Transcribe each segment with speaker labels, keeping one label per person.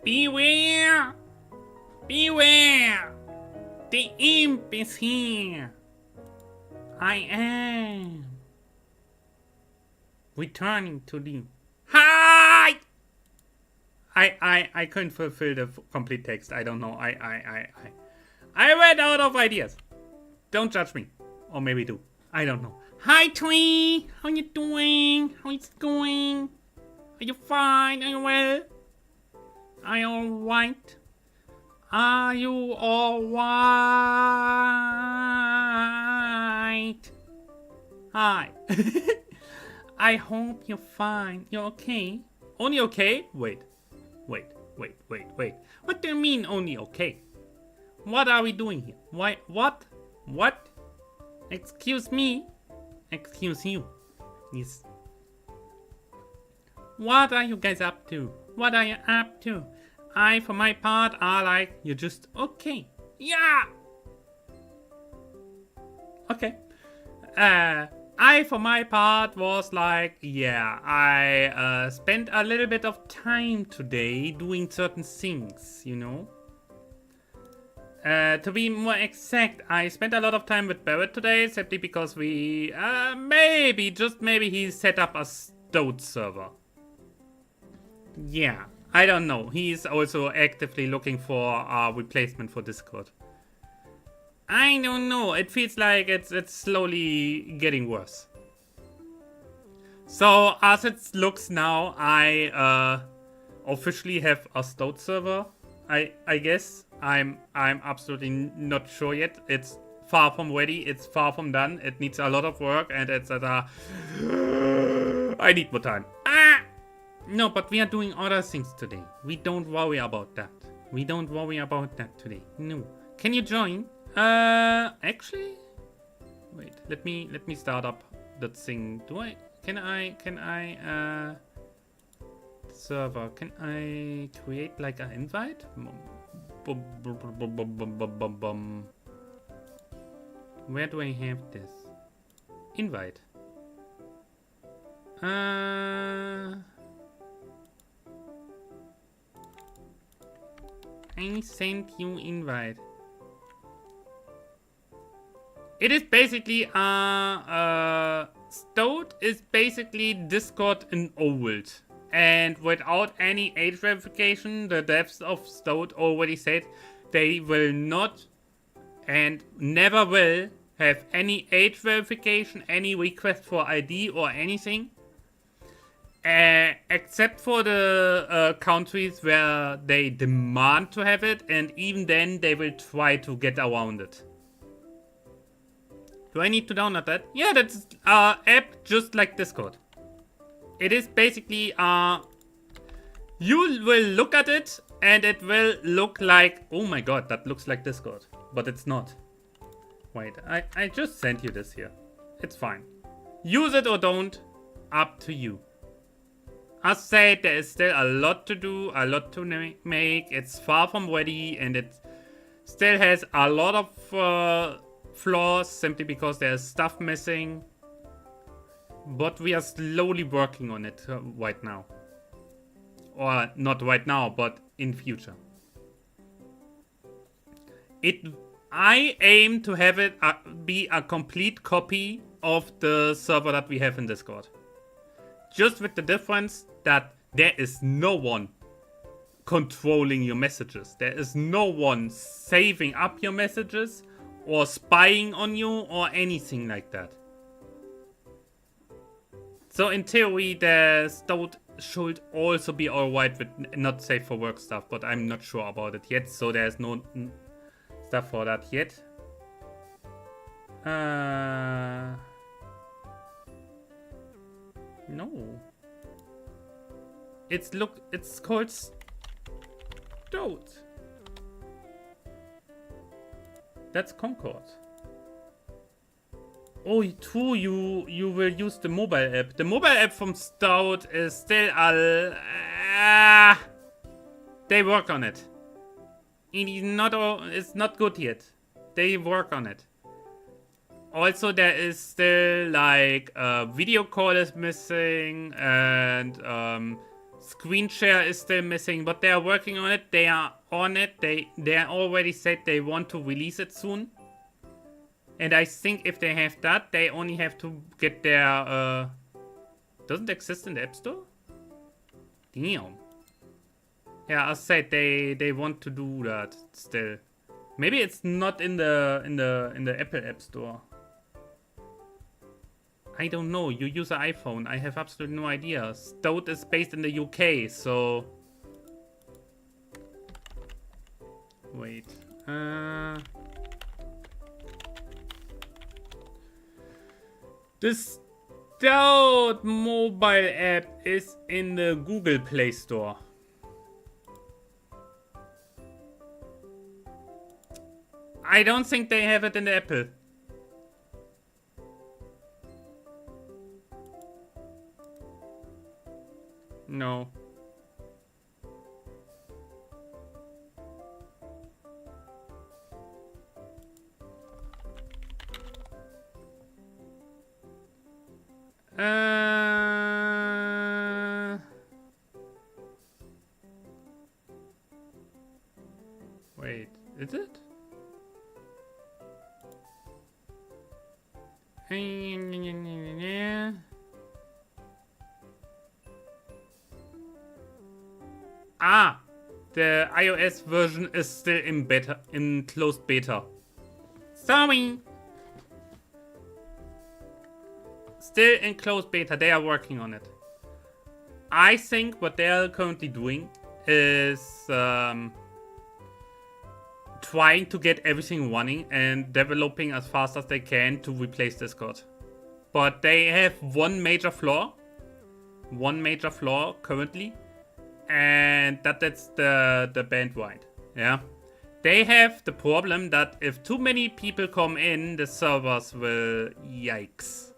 Speaker 1: Beware! Beware! The imp is here! I am returning to you. Hi! I couldn't fulfill the complete text. I don't know. I ran out of ideas. Don't judge me. Or maybe do. I don't know. Hi, Twee! How you doing? How is it going? Are you fine? Are you well? Are you alright? Are you alright? Hi. I hope you're fine. You're okay? Only okay? Wait. What do you mean only okay? What are we doing here? Why? What? What? Excuse me? Excuse you. Yes. What are you guys up to? What are you up to? I, for my part, are like, you're just okay. Yeah! Okay. I, for my part, was like, yeah, I spent a little bit of time today doing certain things, you know? To be more exact, I spent a lot of time with Barrett today, simply because we, just maybe he set up a Stoat server. Yeah, I don't know. He's also actively looking for a replacement for Discord. I don't know. It feels like it's slowly getting worse. So as it looks now, I officially have a Stoat server. I guess I'm absolutely not sure yet. It's far from ready. It's far from done. It needs a lot of work, and it's at a. I need more time. No, but we are doing other things today. We don't worry about that. We don't worry about that today. No. Can you join? Actually, wait. Let me start up that thing. Can I server? Can I create like an invite? Where do I have this? Invite. I sent you invite. It is basically Stoat is basically Discord in old. And without any age verification, the devs of Stoat already said they will not and never will have any age verification, any request for ID or anything. Except for the countries where they demand to have it, and even then they will try to get around it. Do I need to download that? Yeah, that's an app just like Discord. It is basically, you will look at it and it will look like, oh my god, that looks like Discord. But it's not. Wait, I just sent you this here. It's fine. Use it or don't, up to you. As said, there is still a lot to do, a lot to make. It's far from ready, and it still has a lot of flaws simply because there's stuff missing. But we are slowly working on it right now. Or not right now, but in future. I aim to have it be a complete copy of the server that we have in Discord. Just with the difference that there is no one controlling your messages. There is no one saving up your messages or spying on you or anything like that. So in theory, the Stoat should also be alright with not safe for work stuff, but I'm not sure about it yet, so there's no stuff for that yet. No. It's called Stoat. That's Concord. Oh, true, you will use the mobile app. The mobile app from Stoat is still they work on it. It's not good yet. They work on it. Also, there is still like video call is missing, and Screen share is still missing, but they are working on it. They are on it. They already said they want to release it soon. And I think if they have that, they only have to get their doesn't exist in the App Store? Damn. Yeah, I said they want to do that still. Maybe it's not in the Apple App Store. I don't know. You use an iPhone. I have absolutely no idea. Stoat is based in the UK, so wait. This Stoat mobile app is in the Google Play Store. I don't think they have it in the Apple. No. Wait, is it? Ah, the iOS version is still in closed beta. Sorry. Still in closed beta. They are working on it. I think what they are currently doing is trying to get everything running and developing as fast as they can to replace Discord. But they have one major flaw currently, and that's the bandwidth. Yeah, they have the problem that if too many people come in, the servers will yikes.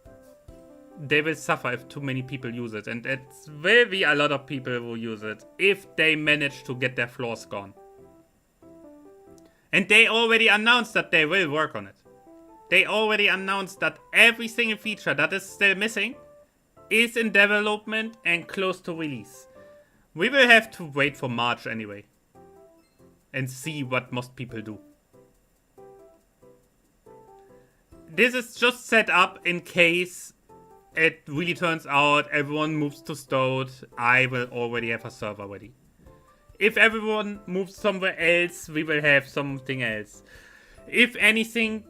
Speaker 1: They will suffer if too many people use it, and it will be a lot of people who use it if they manage to get their flaws gone. And they already announced that they will work on it. They already announced that every single feature that is still missing is in development and close to release. We will have to wait for March anyway. And see what most people do. This is just set up in case it really turns out everyone moves to Stoat. I will already have a server ready. If everyone moves somewhere else, we will have something else. If anything,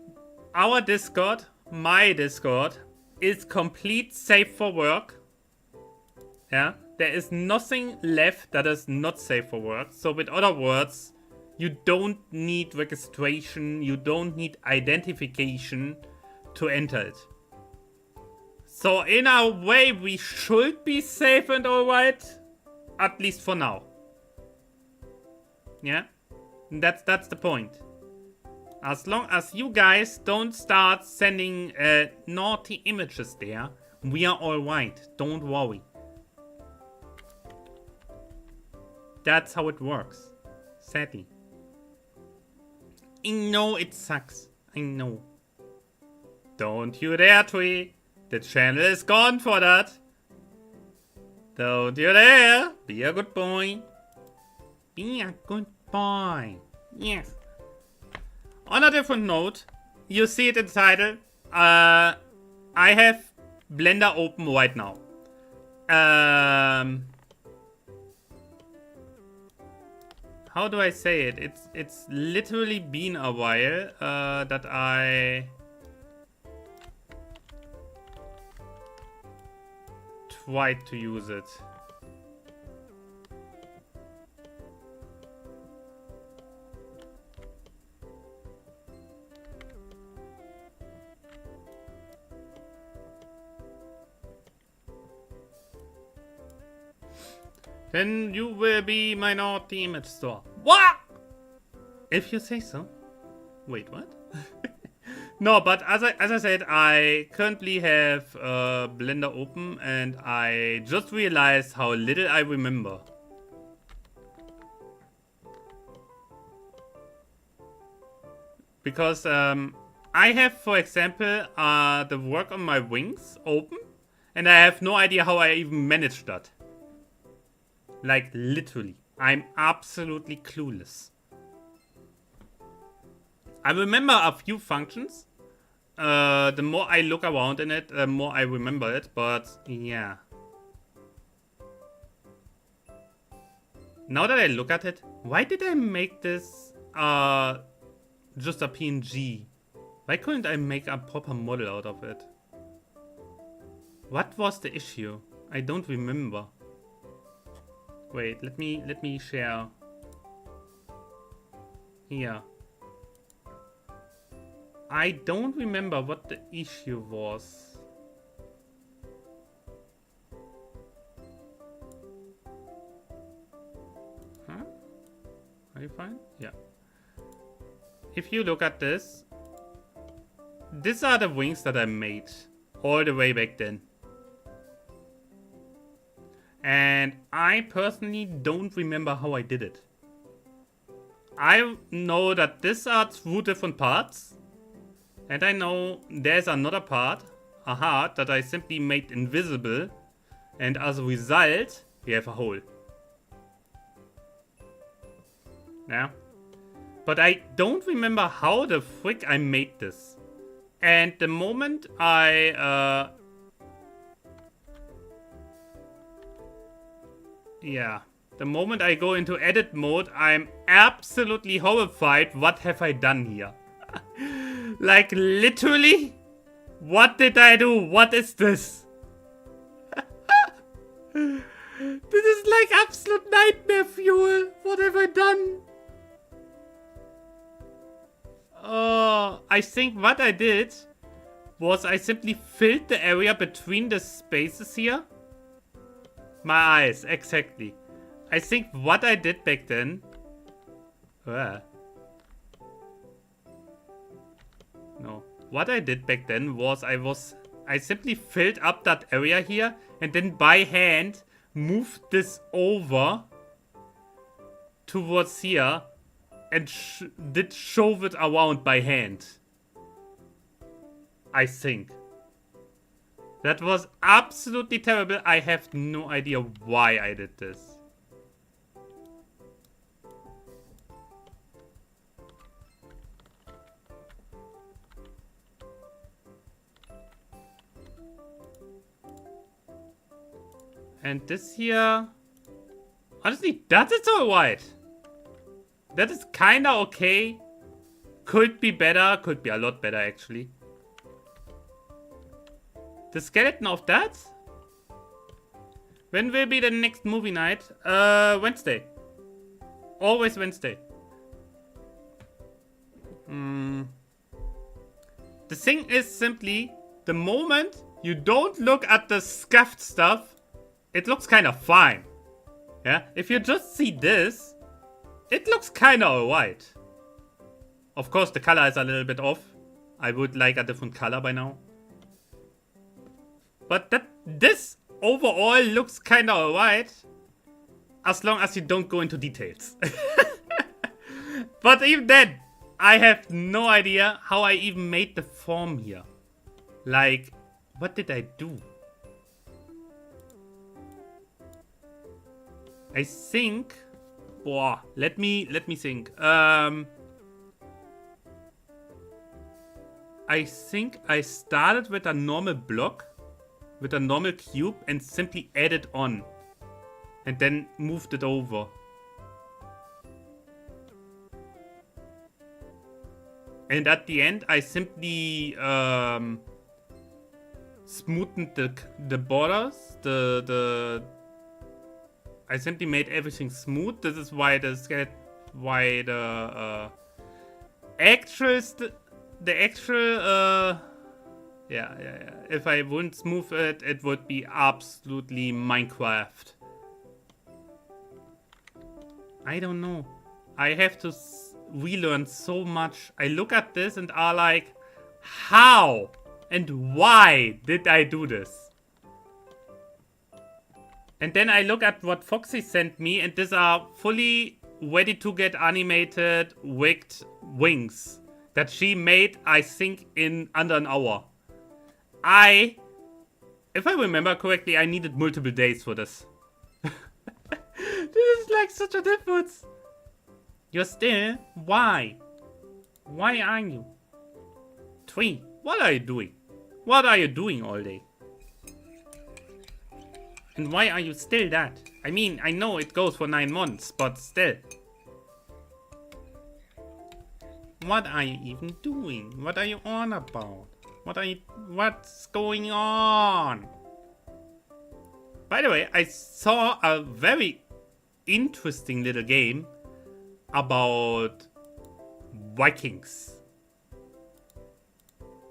Speaker 1: our Discord, my Discord, is complete safe for work. Yeah, there is nothing left that is not safe for work. So with other words, you don't need registration, you don't need identification to enter it. So in a way, we should be safe and alright, at least for now. Yeah, that's the point. As long as you guys don't start sending naughty images there, we are alright. Don't worry. That's how it works. Sadly. I know it sucks. I know. Don't you dare tweet. The channel is gone for that. Don't you dare. Be a good boy. Be a good boy. Yes. On a different note, you see it in the title. I have Blender open right now. How do I say it? It's literally been a while that I tried to use it. Then you will be my naughty image store. What? If you say so. Wait, what? No, but as I said, I currently have Blender open and I just realized how little I remember. Because I have, for example, the work on my wings open and I have no idea how I even managed that. Like, literally. I'm absolutely clueless. I remember a few functions. The more I look around in it, the more I remember it, but yeah. Now that I look at it, why did I make this just a PNG? Why couldn't I make a proper model out of it? What was the issue? I don't remember. Wait, let me share. Here. I don't remember what the issue was. Huh? Are you fine? Yeah. If you look at this, these are the wings that I made all the way back then. And I personally don't remember how I did it. I know that these are 2 different parts. And I know there's another part, a heart, that I simply made invisible. And as a result, we have a hole. Yeah. But I don't remember how the frick I made this. And the moment I, yeah. The moment I go into edit mode, I'm absolutely horrified. What have I done here? Like, literally? What did I do? What is this? This is like absolute nightmare fuel. What have I done? I think what I did was I simply filled the area between the spaces here. My eyes, exactly. I think what I did back then... No. What I did back then was I simply filled up that area here and then by hand moved this over towards here and did shove it around by hand. I think. That was absolutely terrible. I have no idea why I did this. And this here... Honestly, that is alright. That is kinda okay. Could be better. Could be a lot better, actually. The skeleton of that? When will be the next movie night? Wednesday. Always Wednesday. The thing is simply, the moment you don't look at the scuffed stuff, it looks kind of fine. Yeah? If you just see this, it looks kind of alright. Of course, the color is a little bit off. I would like a different color by now. But this overall looks kind of alright. As long as you don't go into details. But even then, I have no idea how I even made the form here. Like, what did I do? I think... Boah, let me think. I think I started with a normal block. With a normal cube and simply added on. And then moved it over. And at the end, I simply smoothened the borders. I simply made everything smooth. This is why the actual yeah. If I wouldn't smooth it, it would be absolutely Minecraft. I don't know. I have to relearn so much. I look at this and are like, how and why did I do this? And then I look at what Foxy sent me, and these are fully ready to get animated wigged wings that she made, I think, in under an hour. If I remember correctly, I needed multiple days for this. like such a difference. You're still? Why? Why are you? Twee, what are you doing? What are you doing all day? And why are you still that? I mean, I know it goes for 9 months, but still. What are you even doing? What are you on about? What's going on? By the way, I saw a very interesting little game about Vikings.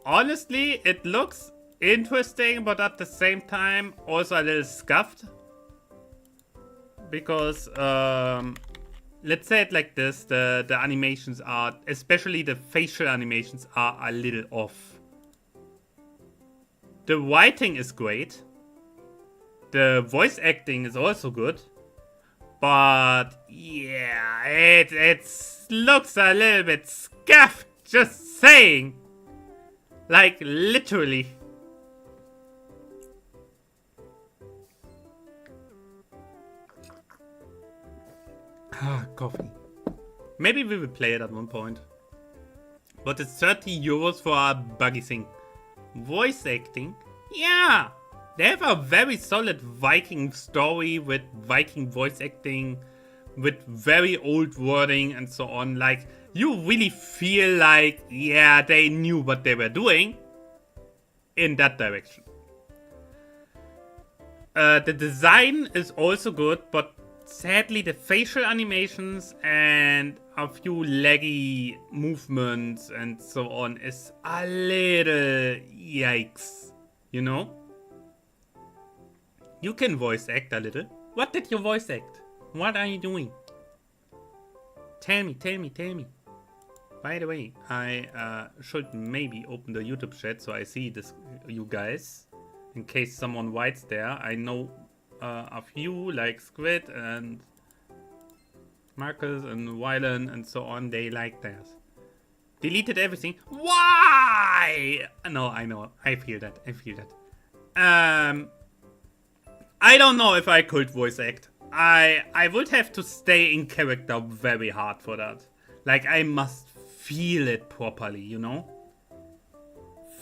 Speaker 1: Honestly, it looks interesting, but at the same time also a little scuffed. Because, let's say it like this, the animations are, especially the facial animations, are a little off. The writing is great. The voice acting is also good. But, yeah, it looks a little bit scuffed, just saying. Like, literally. Coffee. Maybe we will play it at one point. But it's 30 euros for a buggy thing. Voice acting? Yeah! They have a very solid Viking story with Viking voice acting, with very old wording and so on. Like, you really feel like, yeah, they knew what they were doing in that direction. The design is also good, but sadly the facial animations and a few laggy movements and so on is a little yikes, you know? You can voice act a little. What did you voice act? What are you doing? Tell me. By the way, I should maybe open the YouTube chat so I see this, you guys. In case someone writes there. I know a few like Squid and Marcus and Wylan and so on. They like theirs. Deleted everything. Why? No, I know. I feel that. I don't know if I could voice act. I would have to stay in character very hard for that. Like, I must feel it properly, you know?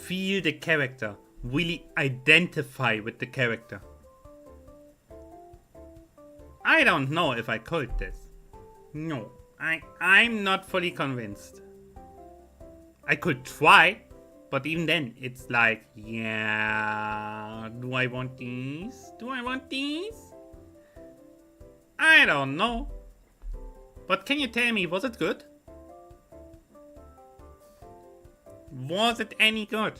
Speaker 1: Feel the character. Really identify with the character. I don't know if I could this. No, I'm not fully convinced. I could try, but even then, it's like, yeah, do I want these? I don't know. But can you tell me, was it good? Was it any good?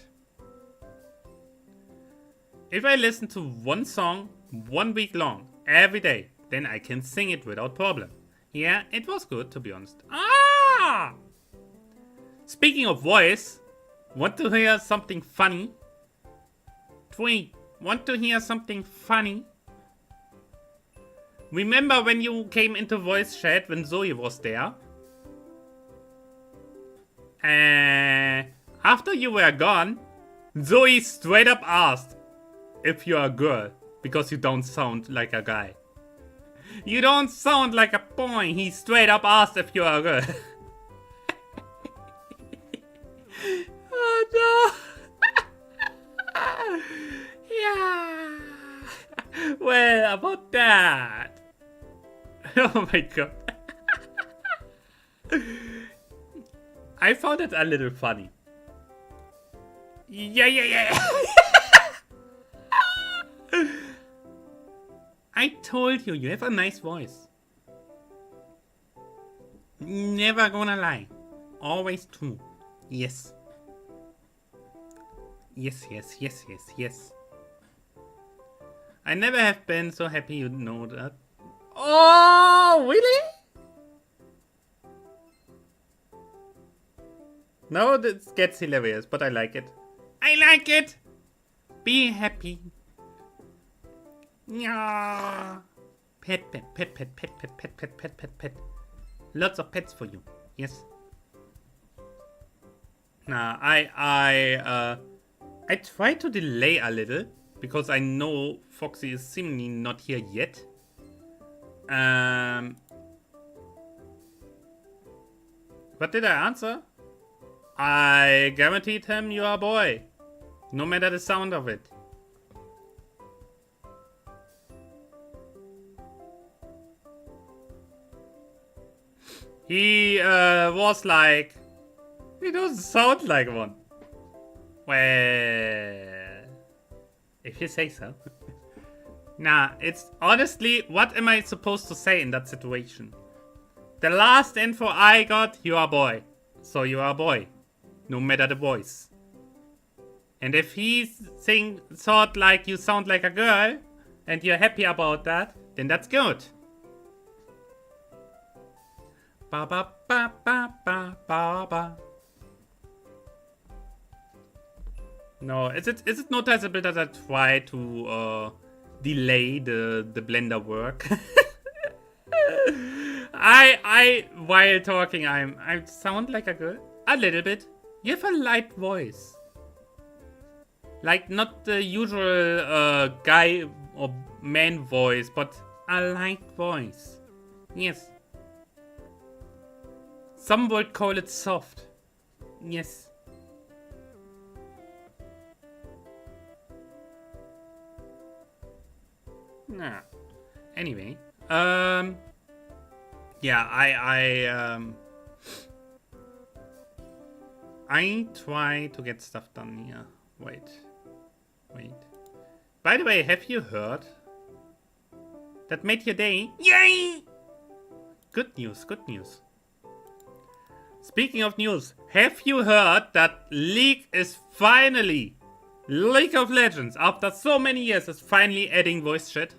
Speaker 1: If I listen to one song 1 week long, every day, then I can sing it without problem. Yeah, it was good, to be honest. Ah! Speaking of voice, want to hear something funny? Twee, want to hear something funny? Remember when you came into voice chat when Zoe was there? After you were gone, Zoe straight up asked if you're a girl because you don't sound like a guy. You don't sound like a boy. He straight up asked if you're a girl. Oh no. Yeah. Well, about that. Oh my god. I found it a little funny. Yeah. I told you, you have a nice voice. Never gonna lie. Always true. Yes. Yes. I never have been so happy, you know that. Oh, really? No, this gets hilarious, but I like it. Be happy. Yeah. Pet. Lots of pets for you. Yes. Nah, I try to delay a little because I know Foxy is seemingly not here yet. What did I answer? I guaranteed him you are a boy. No matter the sound of it. He was like... He doesn't sound like one. Well... If you say so. Nah, it's honestly, what am I supposed to say in that situation? The last info I got, you are a boy. So you are a boy. No matter the voice. And if he thought like you sound like a girl, and you're happy about that, then that's good. Ba ba ba ba ba ba ba. No, is it noticeable that I try to delay the Blender work? While talking, I sound like a girl a little bit. You have a light voice, like not the usual guy or man voice, but a light voice. Yes. Some would call it soft. Yes. Nah. Anyway, yeah, I try to get stuff done here. Wait. By the way, have you heard? That made your day. Yay! Good news. Speaking of news, have you heard that League of Legends, after so many years, is finally adding voice chat?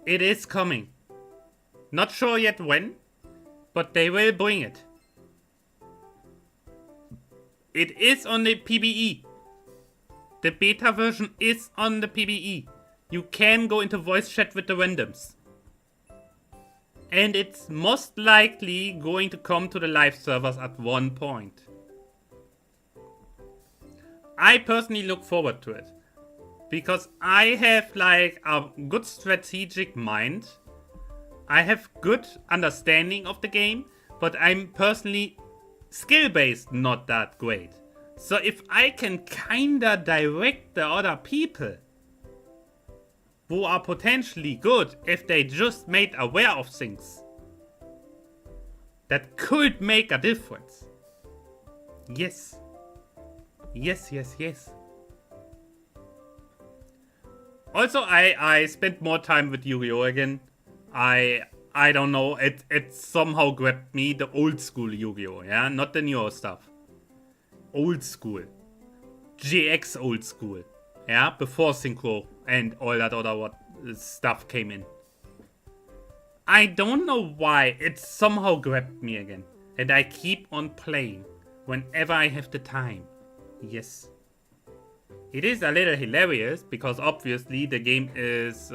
Speaker 1: It is coming. Not sure yet when, but they will bring it. It is on the PBE. The beta version is on the PBE. You can go into voice chat with the randoms. And it's most likely going to come to the live servers at one point. I personally look forward to it. Because I have like a good strategic mind. I have good understanding of the game. But I'm personally skill-based not that great. So if I can kinda direct the other people who are potentially good if they just made aware of things, that could make a difference. Yes. Also, I spent more time with Yu-Gi-Oh! Again. I don't know, it somehow grabbed me, the old school Yu-Gi-Oh! Yeah, not the newer stuff. Old school. GX old school. Yeah, before Synchro and all that other stuff came in. I don't know why, it somehow grabbed me again. And I keep on playing whenever I have the time. Yes. It is a little hilarious because obviously the game is...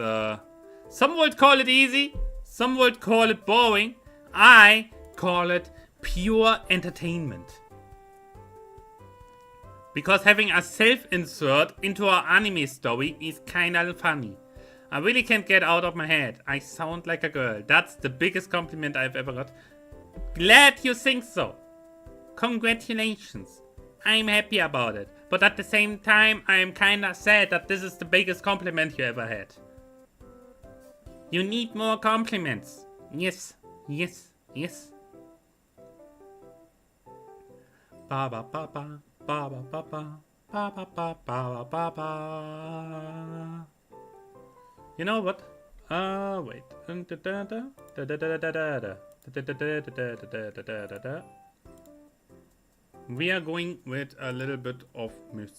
Speaker 1: some would call it easy, some would call it boring. I call it pure entertainment. Because having a self-insert into an anime story is kinda funny. I really can't get out of my head. I sound like a girl. That's the biggest compliment I've ever got. Glad you think so. Congratulations. I'm happy about it. But at the same time, I'm kinda sad that this is the biggest compliment you ever had. You need more compliments. Yes. Ba ba ba ba. Ba ba ba ba ba ba ba ba ba ba. You know what? Wait. We are going with a little bit of musica.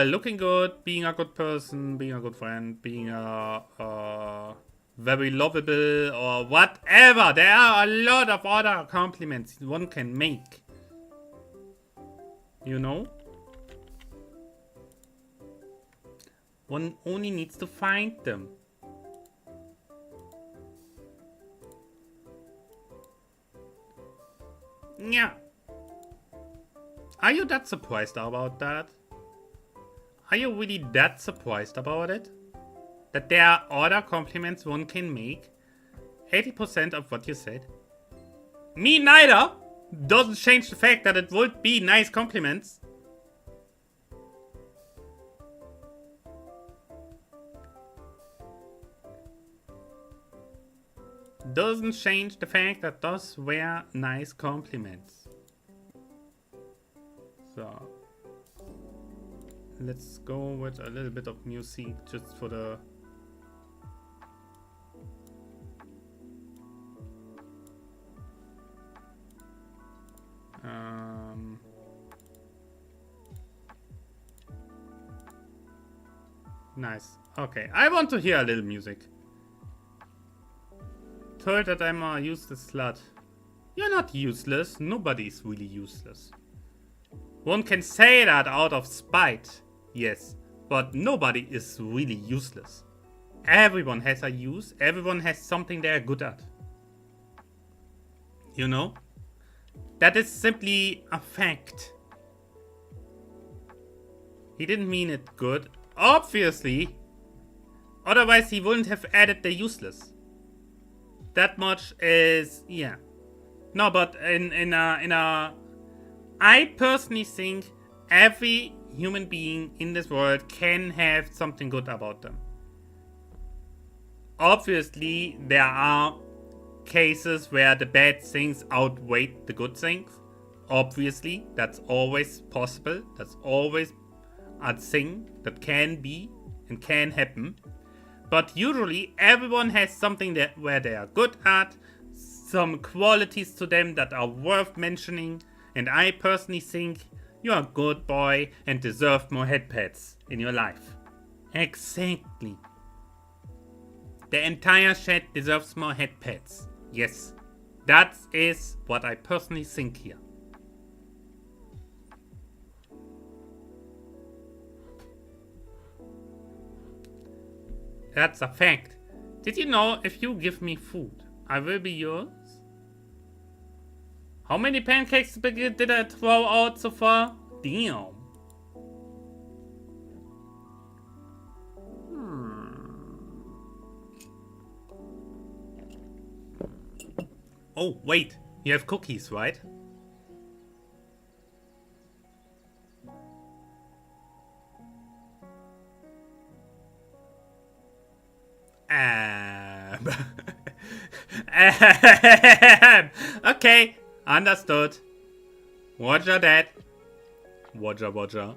Speaker 1: Looking good, being a good person, being a good friend, being a very lovable or whatever. There are a lot of other compliments one can make. You know? One only needs to find them. Yeah. Are you that surprised about that? Are you really that surprised about it? That there are other compliments one can make? 80% of what you said? Me neither! Doesn't change the fact that it would be nice compliments. Doesn't change the fact that those were nice compliments. So let's go with a little bit of music just for the nice. Okay, I want to hear a little music. Told that I'm a useless slut. You're not useless. Nobody's really useless. One can say that out of spite, yes, but nobody is really useless. Everyone has a use. Everyone has something they're good at. You know? That is simply a fact. He didn't mean it good, obviously. Otherwise he wouldn't have added the useless. That much is, yeah. No, but I personally think every human being in this world can have something good about them. Obviously, there are cases where the bad things outweigh the good things. Obviously, that's always possible. That's always a thing that can be and can happen. But usually, everyone has something where they are good at, some qualities to them that are worth mentioning, and I personally think you're a good boy and deserve more head pats in your life. Exactly. The entire chat deserves more head pats. Yes, that is what I personally think here. That's a fact. Did you know if you give me food, I will be yours? How many pancakes did I throw out so far? Damn. Oh, wait. You have cookies, right? Okay, understood. Roger that. Roger.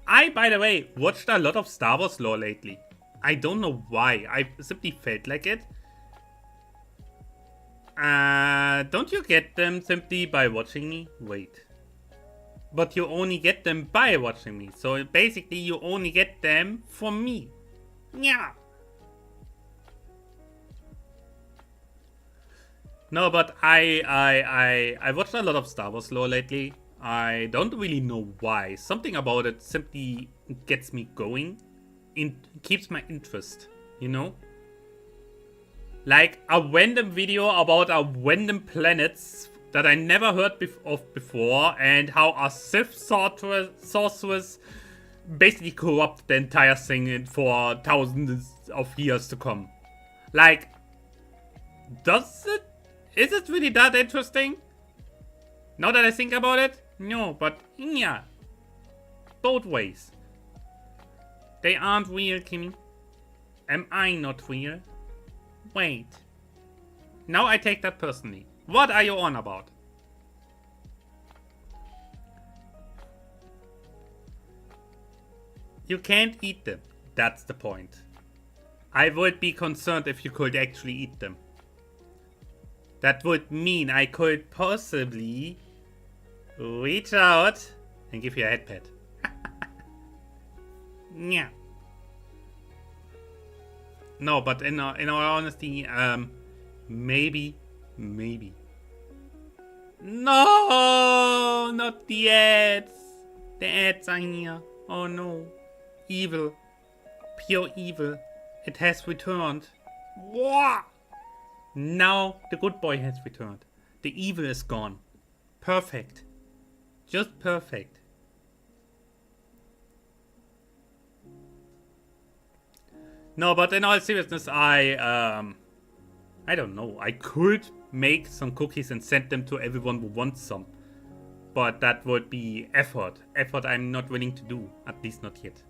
Speaker 1: I, by the way, watched a lot of Star Wars lore lately. I don't know why. I simply felt like it. Don't you get them simply by watching me? Wait. But you only get them by watching me. So basically you only get them from me. Yeah. No, but I watched a lot of Star Wars lore lately. I don't really know why. Something about it simply gets me going. It keeps my interest, you know? Like a random video about a random planets that I never heard of before, and how a Sith sorceress basically corrupt the entire thing for thousands of years to come. Like, is it really that interesting? Now that I think about it, no, but yeah, both ways. They aren't real, Kimmy. Am I not real? Wait. Now I take that personally. What are you on about? You can't eat them. That's the point. I would be concerned if you could actually eat them. That would mean I could possibly reach out and give you a head pat. Yeah. No, but in all honesty, maybe. No, not the ads. The ads are here. Oh no. Evil. Pure evil. It has returned. Wah! Now the good boy has returned. The evil is gone. Perfect. Just perfect. No, but in all seriousness, I don't know. I could make some cookies and send them to everyone who wants some. But that would be effort. Effort I'm not willing to do. At least not yet.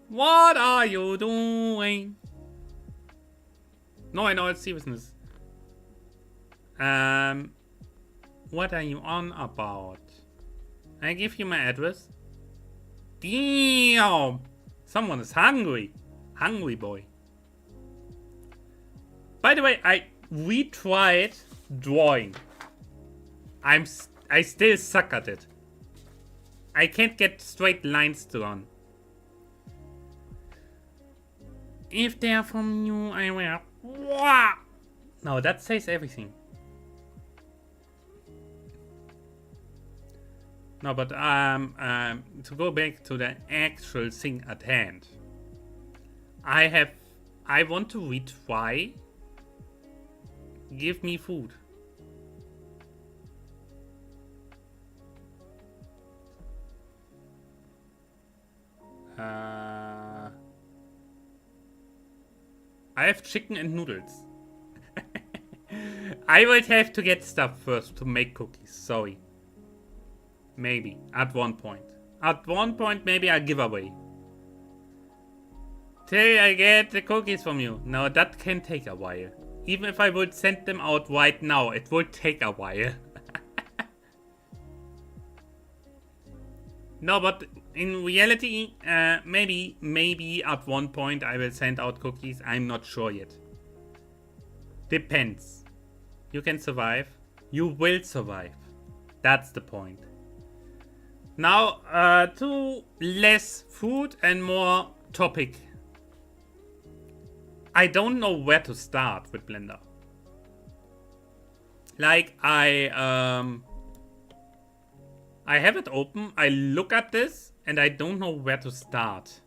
Speaker 1: What are you doing? No, in all seriousness. What are you on about? I give you my address. Damn! Someone is hungry. Hungry boy. By the way, I retried drawing. I still suck at it. I can't get straight lines drawn. If they are from you, I will. No, that says everything. No, but to go back to the actual thing at hand. I want to retry. Give me food. I have chicken and noodles. I would have to get stuff first to make cookies. Sorry. Maybe. At one point. At one point, maybe I'll give away. Till I get the cookies from you. Now, that can take a while. Even if I would send them out right now, it would take a while. No, but in reality, maybe at one point I will send out cookies. I'm not sure yet. Depends. You can survive. You will survive. That's the point. Now, to less food and more topic. I don't know where to start with Blender. Like, I have it open, I look at this, and I don't know where to start.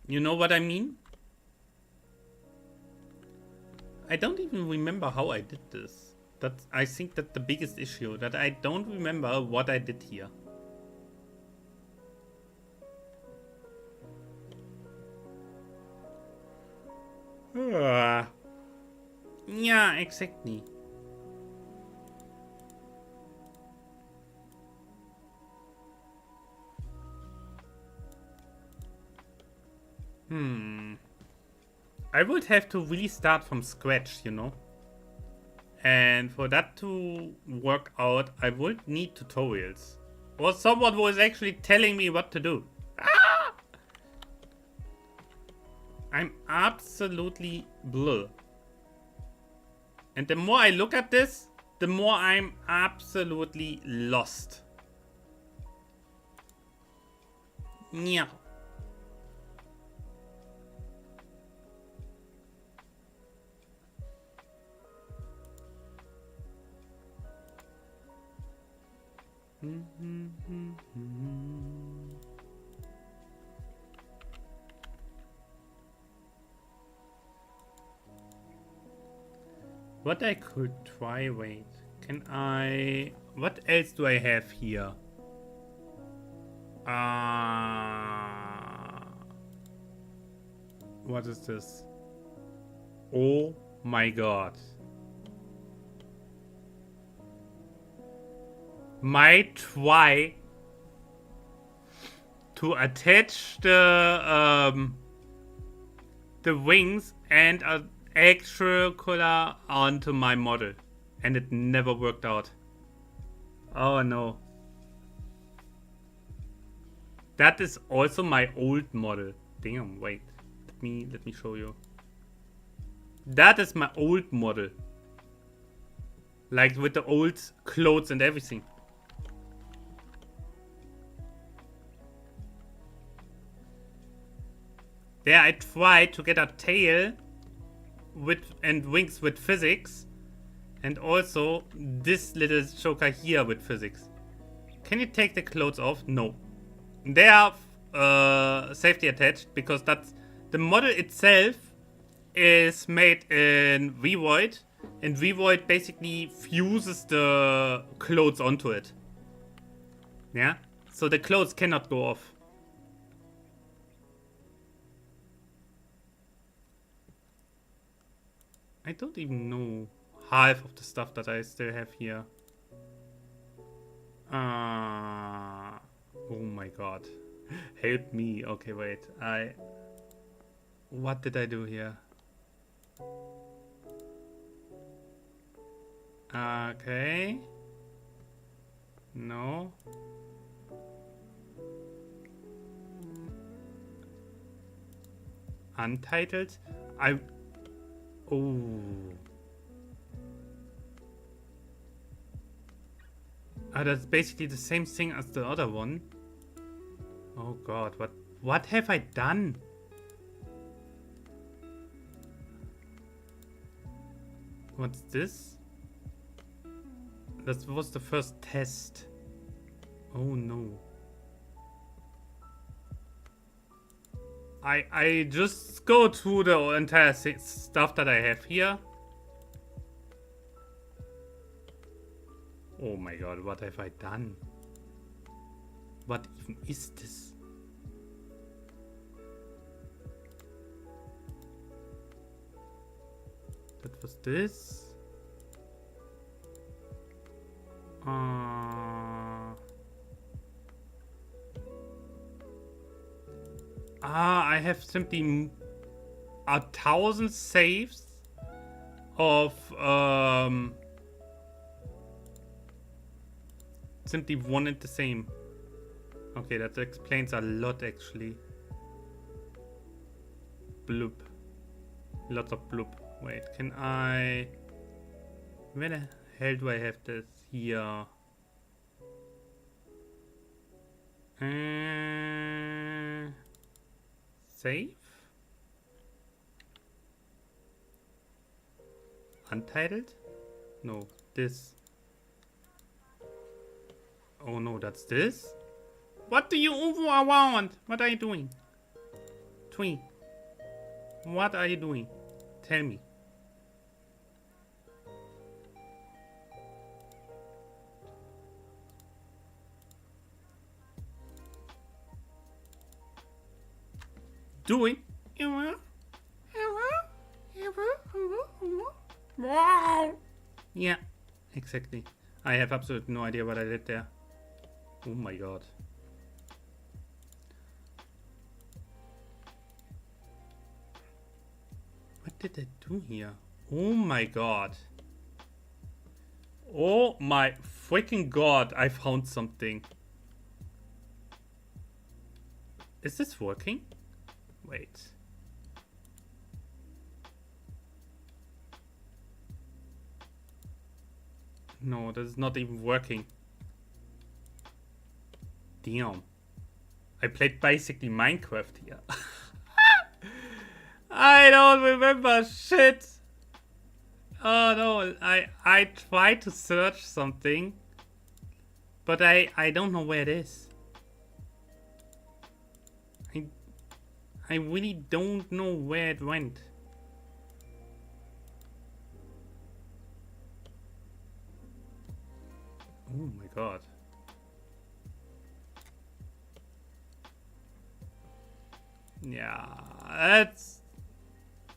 Speaker 1: You know what I mean? I don't even remember how I did this. I think that's the biggest issue, that I don't remember what I did here. Yeah, exactly. I would have to really start from scratch, you know? And for that to work out, I would need tutorials. Or someone who is actually telling me what to do. Ah! I'm absolutely blur. And the more I look at this, the more I'm absolutely lost. Yeah. What I could try, wait. Can I... What else do I have here? What is this? Oh my god. Might try to attach the wings and an actual color onto my model, and it never worked out. Oh no. That is also my old model. Damn, wait. Let me show you. That is my old model. Like with the old clothes and everything. There I tried to get a tail and wings with physics, and also this little choker here with physics. Can you take the clothes off? No. They are safety attached because that's the model itself is made in Vvoid, and Vvoid basically fuses the clothes onto it. Yeah? So the clothes cannot go off. I don't even know half of the stuff that I still have here. Oh my god. Help me. Okay, wait. What did I do here? Okay. No. Untitled? Oh. That's basically the same thing as the other one. Oh god, what have I done? What's this? That was the first test. Oh no. I just go through the entire stuff that I have here. Oh my god, what have I done? What even is this? That was this. I have simply 1,000 saves of simply one and the same. Okay, that explains a lot actually. Bloop. Lots of bloop. Wait, can I... Where the hell do I have this? Here. Save? Untitled? No, this. Oh no, that's this? What do you want? What are you doing? Twee. What are you doing? Tell me. Doing? Yeah, exactly. I have absolutely no idea what I did there. Oh my god. What did I do here? Oh my god. Oh my freaking god, I found something. Is this working? Wait. No, this is not even working. Damn. I played basically Minecraft here. I don't remember shit. Oh no, I tried to search something, but I don't know where it is. I really don't know where it went. Oh my god. Yeah, that's...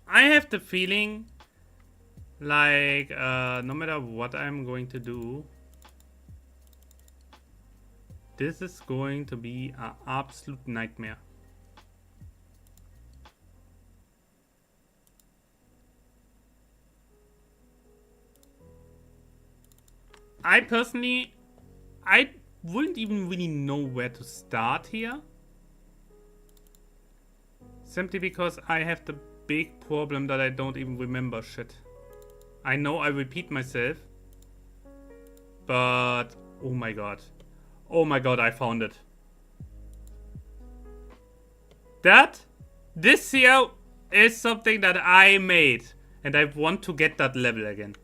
Speaker 1: I have the feeling like no matter what I'm going to do, this is going to be an absolute nightmare. I personally, I wouldn't even really know where to start here. Simply because I have the big problem that I don't even remember shit. I know I repeat myself, but oh my god. Oh my god, I found it. This here is something that I made, and I want to get that level again.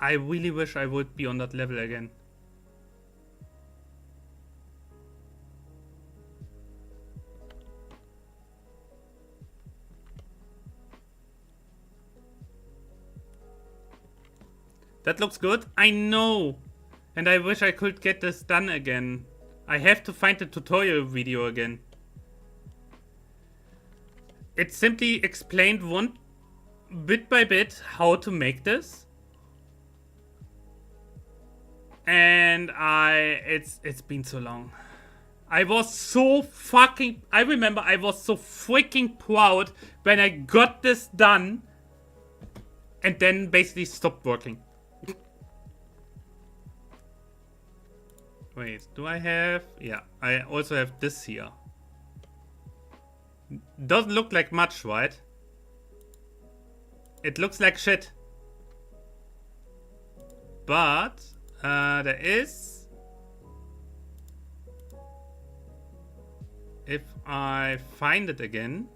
Speaker 1: I really wish I would be on that level again. That looks good. I know. And I wish I could get this done again. I have to find the tutorial video again. It simply explained one bit by bit how to make this. And it's been so long. I was so fucking, I remember I was so freaking proud when I got this done and then basically stopped working. Wait, do I have, yeah, I also have this here. Doesn't look like much, right? It looks like shit. But, there is... If I find it again...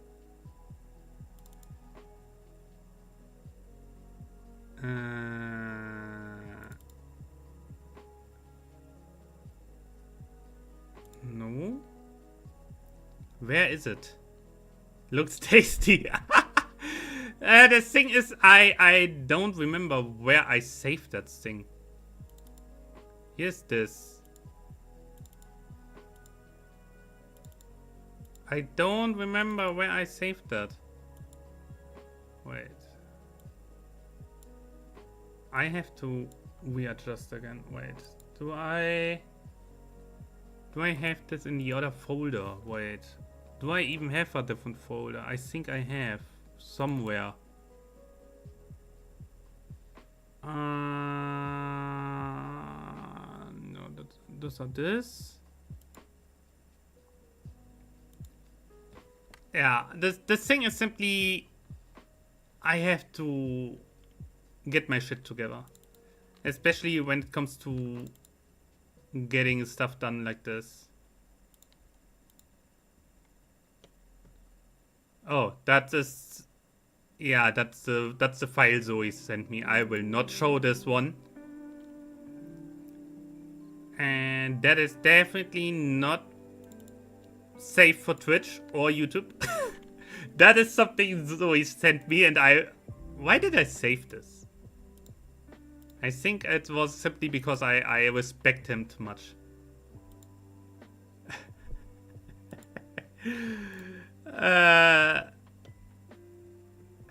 Speaker 1: No. Where is it? Looks tasty. The thing is, I don't remember where I saved that thing. Here's this. I don't remember where I saved that. Wait. I have to readjust again. Wait. Do I have this in the other folder? Wait. Do I even have a different folder? I think I have. Somewhere. No, those are this. Yeah, the thing is simply I have to get my shit together. Especially when it comes to getting stuff done like this. Oh, that is... Yeah, that's the file Zoe sent me. I will not show this one. And that is definitely not safe for Twitch or YouTube. That is something Zoe sent me and I... Why did I save this? I think it was simply because I respect him too much.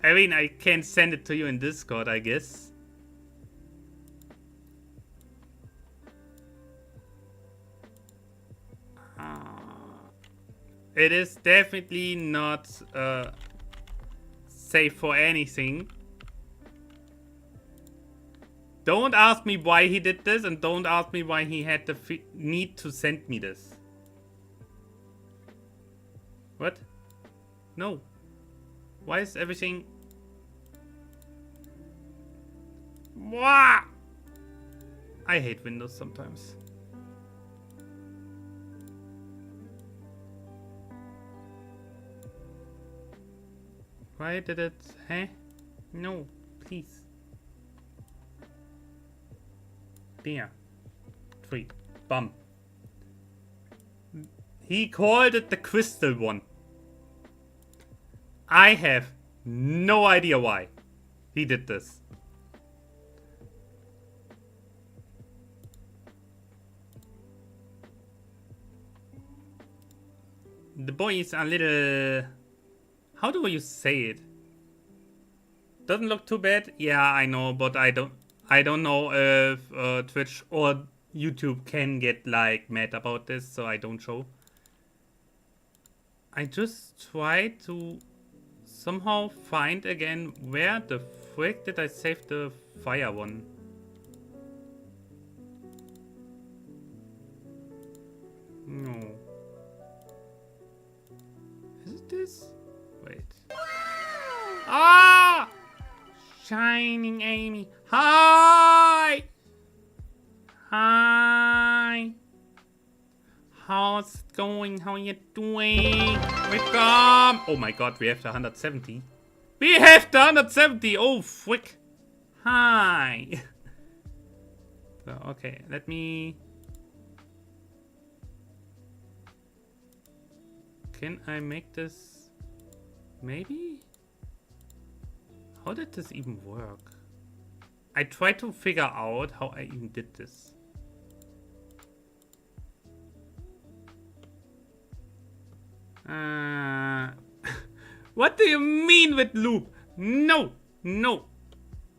Speaker 1: I mean, I can send it to you in Discord, I guess. It is definitely not safe for anything. Don't ask me why he did this, and don't ask me why he had the need to send me this. What? No. Why is everything... Wah! I hate Windows sometimes. Why did it... Huh? No, please. There. 3. Bum. He called it the crystal one. I have no idea why he did this. The boy is a little... How do you say it? Doesn't look too bad. Yeah, I know, but I don't know if Twitch or YouTube can get like mad about this, so I don't show. I just try to somehow find again where the frick did I save the fire one. No. Is it this? Wait. Ah! Shining Amy. Hi! Hi! How's it going? How are you doing? Welcome! Oh my god, we have the 170. We have the 170! Oh, frick. Hi! So, okay, let me... Can I make this... Maybe? How did this even work? I try to figure out how I even did this. What do you mean with loop? No, no.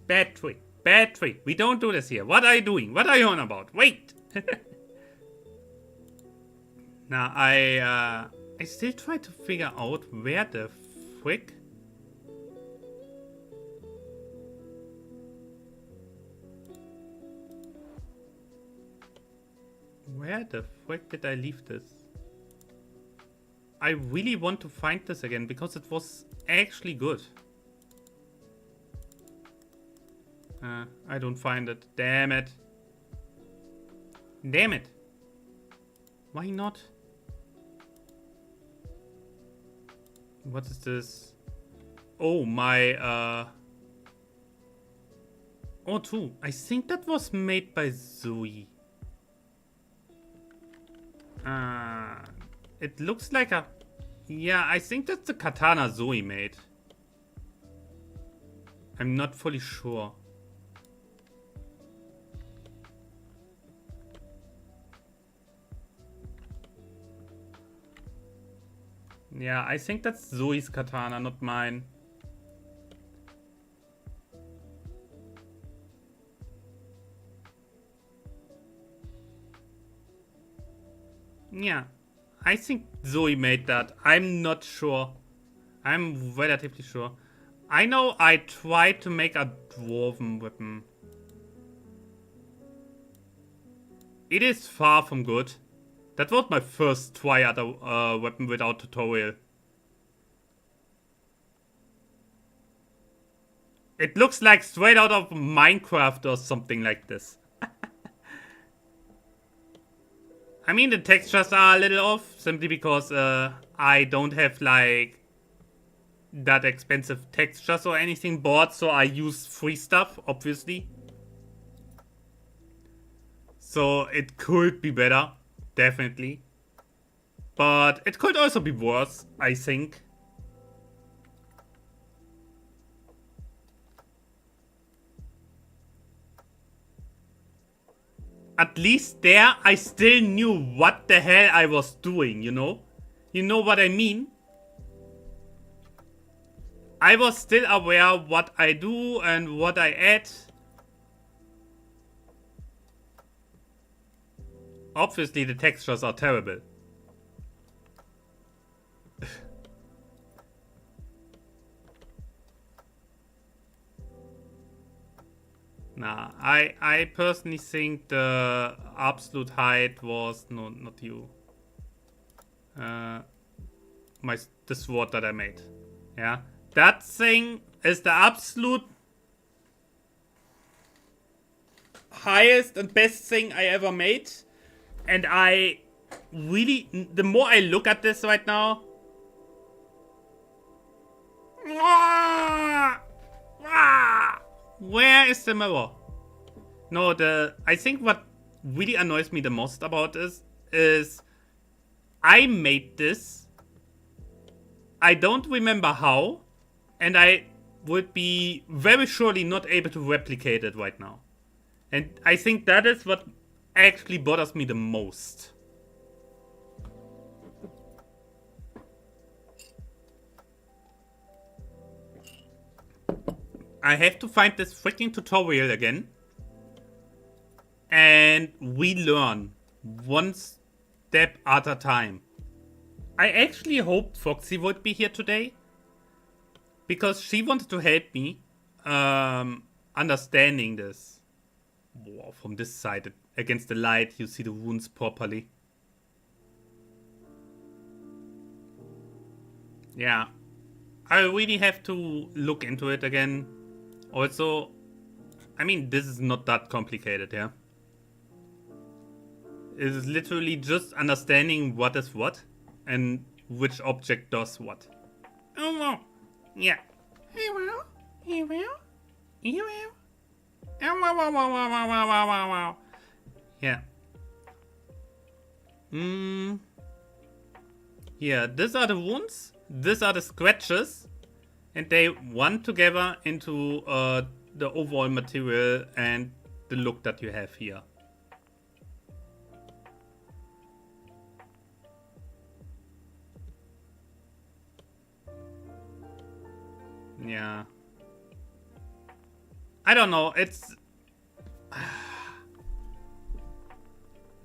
Speaker 1: Bad trick, bad trick. We don't do this here. What are you doing? What are you on about? Wait. Now I still try to figure out where the frick. Where the frick did I leave this? I really want to find this again because it was actually good. I don't find it. Damn it. Damn it. Why not? What is this? Oh, my, Oh, true. I think that was made by Zoe. It looks like a... Yeah, I think that's the katana Zoe made. I'm not fully sure. Yeah, I think that's Zoe's katana, not mine. Yeah, I think Zoe made that. I'm not sure. I'm relatively sure. I know I tried to make a dwarven weapon. It is far from good. That was my first try at a weapon without tutorial. It looks like straight out of Minecraft or something like this. I mean, the textures are a little off, simply because I don't have, like, that expensive textures or anything bought, so I use free stuff, obviously. So it could be better, definitely. But it could also be worse, I think. At least there, I still knew what the hell I was doing, you know? You know what I mean? I was still aware what I do and what I add. Obviously, the textures are terrible. Nah, I personally think the absolute height was not you. The sword that I made. Yeah, that thing is the absolute highest and best thing I ever made, and I really, the more I look at this right now. Where is the mirror? No, I think what really annoys me the most about this is I made this. I don't remember how, and I would be very surely not able to replicate it right now. And I think that is what actually bothers me the most. I have to find this freaking tutorial again. And we learn one step at a time. I actually hoped Foxy would be here today. Because she wanted to help me understanding this. Whoa, from this side, against the light, you see the runes properly. Yeah. I really have to look into it again. Also, I mean, this is not that complicated, yeah? It is literally just understanding what is what and which object does what. Oh, wow. Yeah. Hey, well. Hey, well. Hey, well. Oh, wow, wow, wow, wow, wow, wow, wow, wow. Yeah. Yeah, these are the wounds. These are the scratches. And they run together into the overall material and the look that you have here. Yeah. I don't know, it's...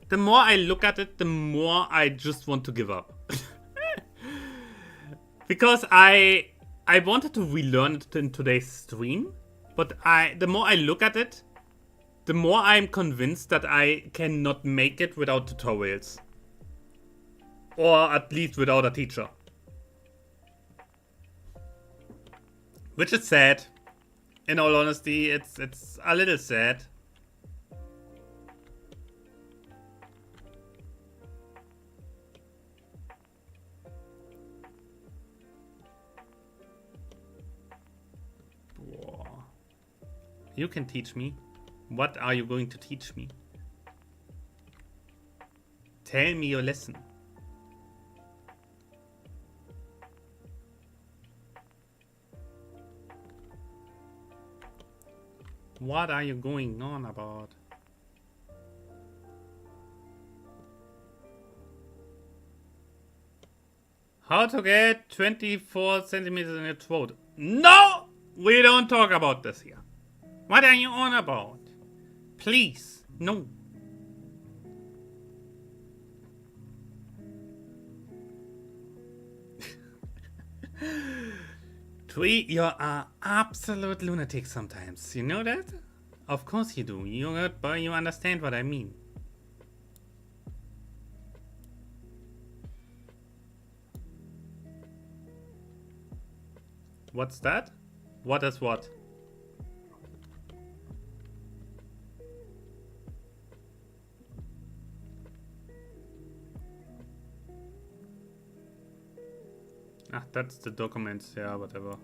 Speaker 1: The more I look at it, the more I just want to give up. Because I wanted to relearn it in today's stream, but the more I look at it, the more I'm convinced that I cannot make it without tutorials. Or at least without a teacher. Which is sad. In all honesty, it's a little sad. You can teach me. What are you going to teach me? Tell me your lesson. What are you going on about? How to get 24 centimeters in your throat? No! We don't talk about this here. What are you on about? Please, no. Twee, you're an absolute lunatic sometimes. You know that? Of course you do. You're good, but you understand what I mean. What's that? What is what? Ah, that's the documents, yeah, whatever.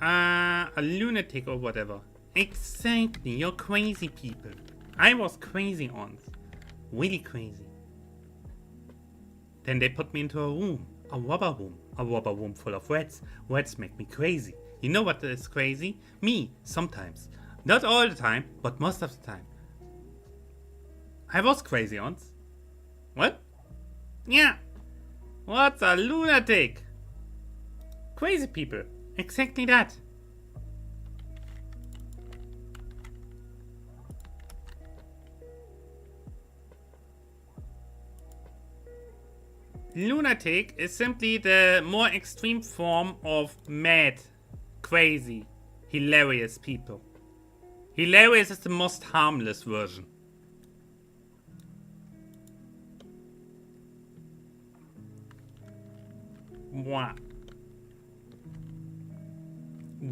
Speaker 1: A lunatic or whatever. Exactly, you're crazy people. I was crazy once. Really crazy. Then they put me into a room. A rubber room. A rubber room full of rats. Rats make me crazy. You know what is crazy? Me, sometimes. Not all the time, but most of the time. I was crazy once. What? Yeah. What's a lunatic? Crazy people. Exactly that. Lunatic is simply the more extreme form of mad, crazy, hilarious people. Hilarious is the most harmless version. Wow.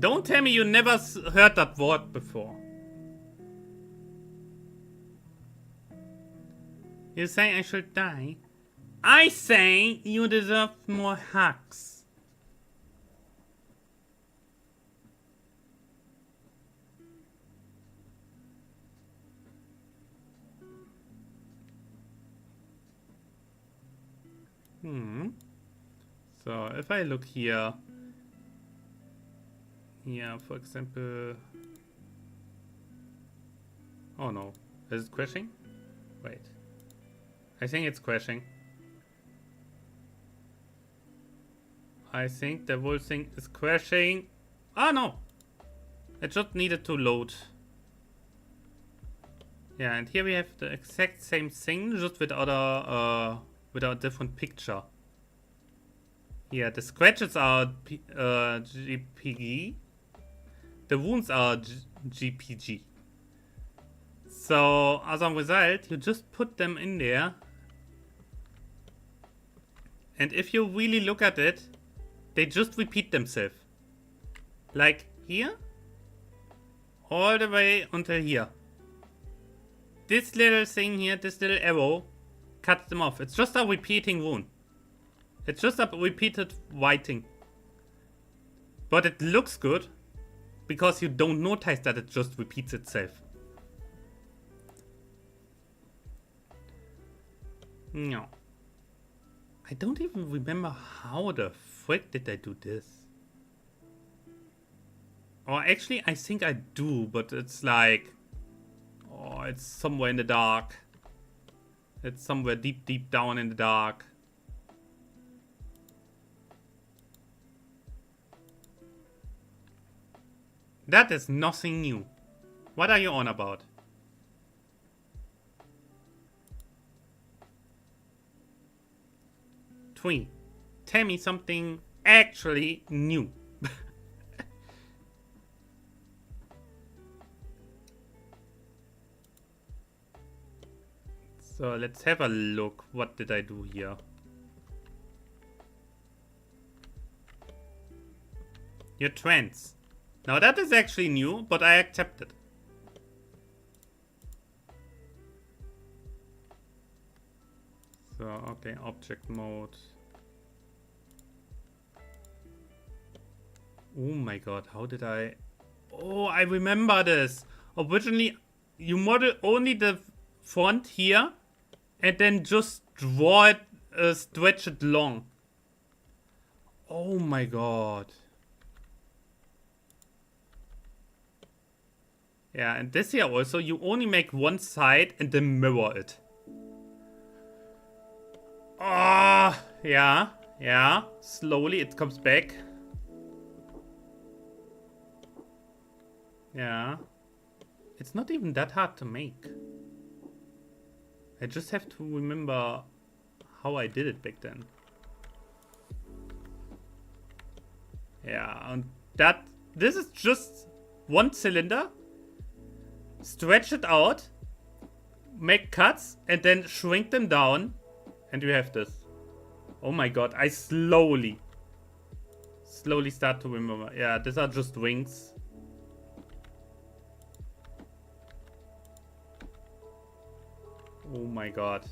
Speaker 1: Don't tell me you never heard that word before. You say I should die? I say you deserve more hugs. So if I look here, for example, oh no, is it crashing? Wait, I think it's crashing. I think the whole thing is crashing. Oh no, it just needed to load. Yeah, and here we have the exact same thing, just with other, with a different picture. Yeah, the scratches are GPG. The wounds are GPG. So, as a result, you just put them in there. And if you really look at it, they just repeat themselves. Like here, all the way until here. This little thing here, this little arrow, cuts them off. It's just a repeating wound. It's just a repeated whiting. But it looks good, because you don't notice that it just repeats itself. No. I don't even remember how the frick did I do this. Or actually, I think I do, but it's like... Oh, it's somewhere in the dark. It's somewhere deep, deep down in the dark. That is nothing new. What are you on about? Twee, tell me something actually new. So let's have a look. What did I do here? Your trends. Now that is actually new, but I accept it. So, okay, object mode. Oh my god, how did I... Oh, I remember this. Originally, you model only the front here and then just draw it, stretch it long. Oh my god. Yeah, and this here also, you only make one side and then mirror it. Ah, yeah. Slowly it comes back. Yeah. It's not even that hard to make. I just have to remember how I did it back then. Yeah, and this is just one cylinder. Stretch it out. Make cuts and then shrink them down. And you have this. Oh my god, I slowly start to remember. Yeah, these are just wings. Oh my god.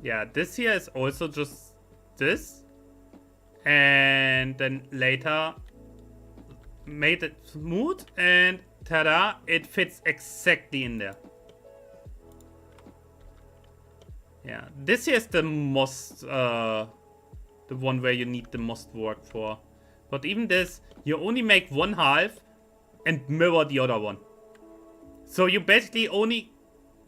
Speaker 1: Yeah, this here is also just this. And then later made it smooth and ta-da, it fits exactly in there. Yeah, this here is the most, the one where you need the most work for. But even this, you only make one half and mirror the other one. So you basically only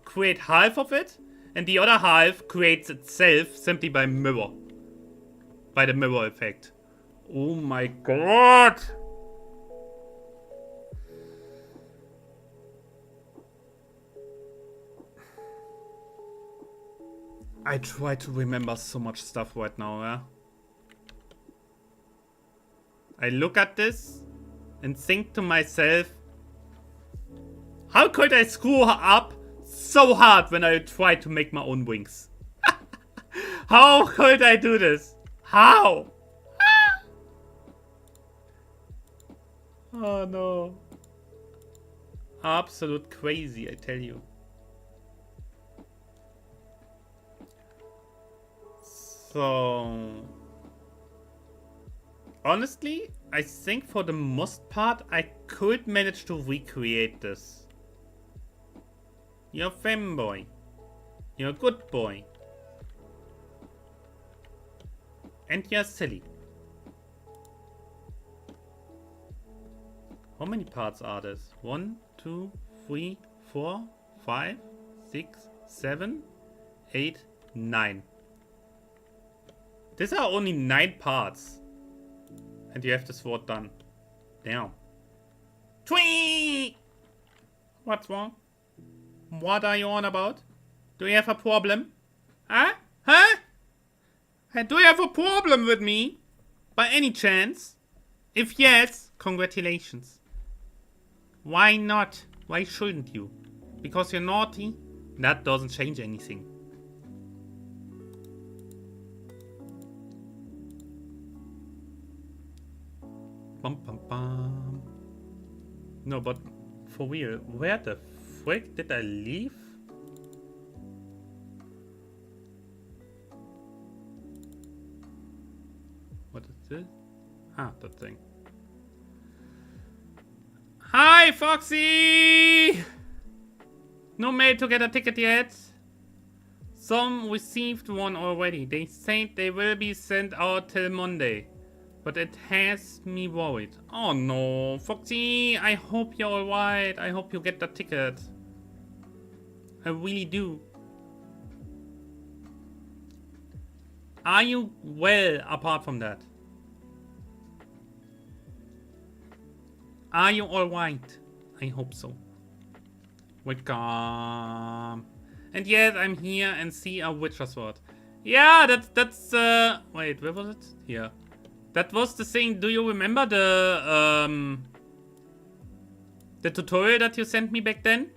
Speaker 1: create half of it, and the other half creates itself simply by mirror. By the mirror effect. Oh my god! I try to remember so much stuff right now, yeah? I look at this and think to myself, how could I screw up so hard when I try to make my own wings? How could I do this? How? Oh no. Absolute crazy, I tell you. So, honestly, I think for the most part, I could manage to recreate this. You're a femboy. You're a good boy. And you're silly. How many parts are this? 1, 2, 3, 4, 5, 6, 7, 8, 9. These are only 9 parts. And you have the sword done. Damn. Twee! What's wrong? What are you on about? Do you have a problem? Huh? Huh? Do you have a problem with me? By any chance? If yes, congratulations. Why not? Why shouldn't you? Because you're naughty? That doesn't change anything. Bum, bum, bum. No, but for real, where the frick did I leave? What is this? Ah, that thing. Hi, Foxy! No mail to get a ticket yet? Some received one already. They said they will be sent out till Monday. But it has me worried. Oh no, Foxy, I hope you're alright. I hope you get the ticket. I really do. Are you well apart from that? Are you alright? I hope so. Welcome. And yes, I'm here and see a Witcher sword. Yeah, that's wait, where was it? Here. That was the thing. Do you remember the tutorial that you sent me back then?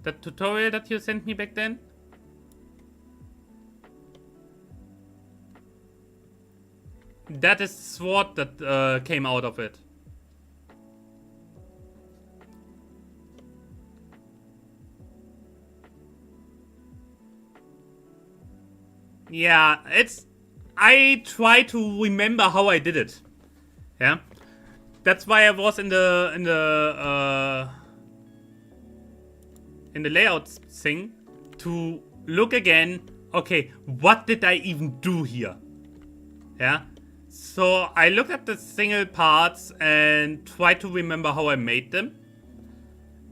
Speaker 1: The tutorial that you sent me back then? That is sword that came out of it. Yeah, it's... I try to remember how I did it. Yeah? That's why I was in the layout thing to look again. Okay, what did I even do here? Yeah? So I looked at the single parts and tried to remember how I made them.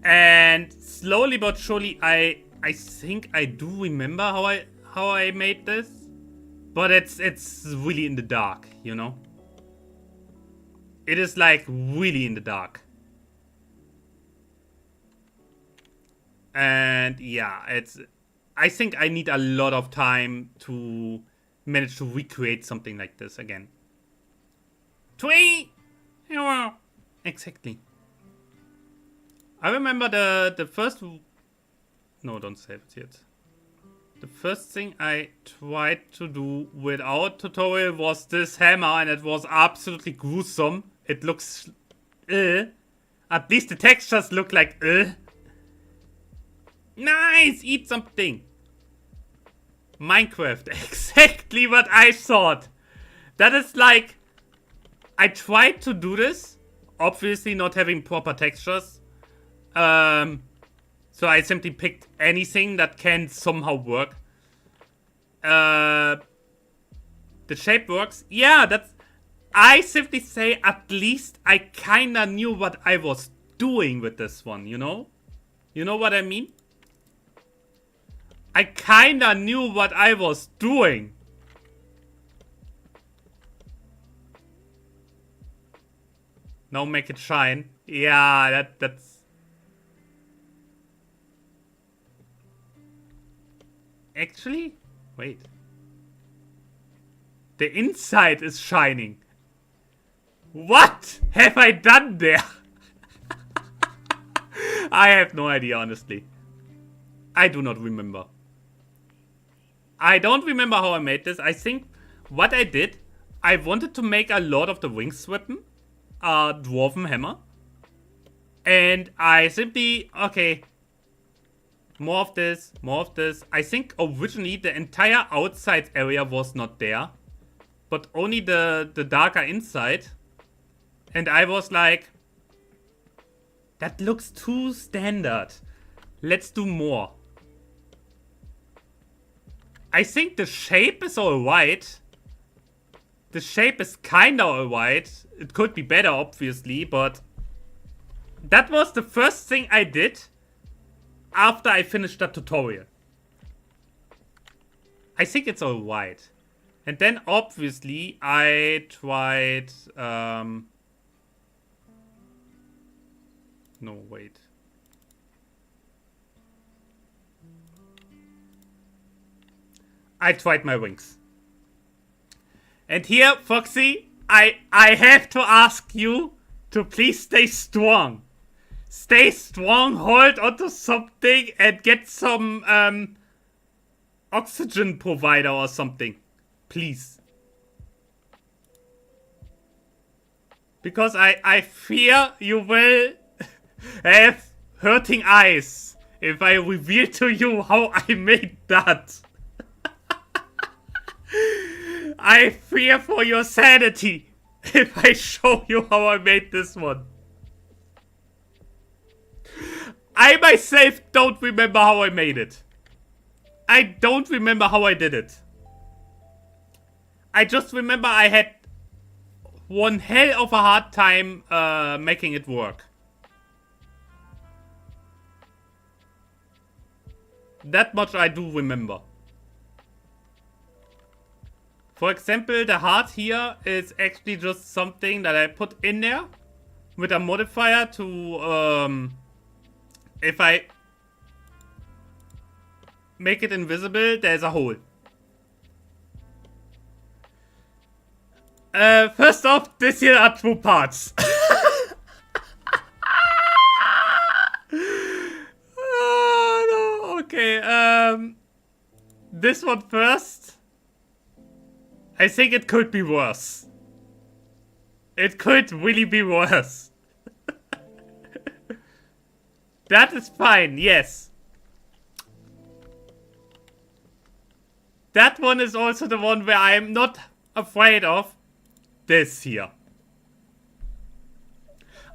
Speaker 1: And slowly but surely I think I do remember how I made this. But it's really in the dark, you know? It is like really in the dark. And yeah, I think I need a lot of time to manage to recreate something like this again. Exactly. I remember the first... No, don't save it yet. The first thing I tried to do without tutorial was this hammer, and it was absolutely gruesome. It looks... At least the textures look like... Nice! Eat something! Minecraft. Exactly what I thought. That is like... I tried to do this. Obviously not having proper textures. So I simply picked anything that can somehow work. The shape works. Yeah, that's... I simply say at least I kinda knew what I was doing with this one, you know? You know what I mean? I kinda knew what I was doing. Now make it shine. Yeah, that's... Actually? Wait. The inside is shining. What have I done there? I have no idea, honestly. I do not remember. I don't remember how I made this. I think what I did, I wanted to make a lot of the wings weapon, dwarven hammer. And I simply, okay, more of this, more of this. I think originally the entire outside area was not there, but only the darker inside. And I was like, that looks too standard. Let's do more. I think the shape is alright. The shape is kinda alright. It could be better, obviously, but that was the first thing I did after I finished that tutorial. I think it's alright. And then, obviously, I tried... No, wait. I tried my wings. And here, Foxy, I have to ask you to please stay strong. Stay strong, hold onto something and get some oxygen provider or something. Please. Because I fear you will have hurting eyes if I reveal to you how I made that. I fear for your sanity if I show you how I made this one. I myself don't remember how I made it. I don't remember how I did it. I just remember I had one hell of a hard time making it work. That much I do remember. For example, the heart here is actually just something that I put in there with a modifier to, if I make it invisible, there's a hole. First off, this here are two parts. Oh, no. Okay, this one first. I think it could be worse. It could really be worse. That is fine, yes. That one is also the one where I'm not afraid of this here.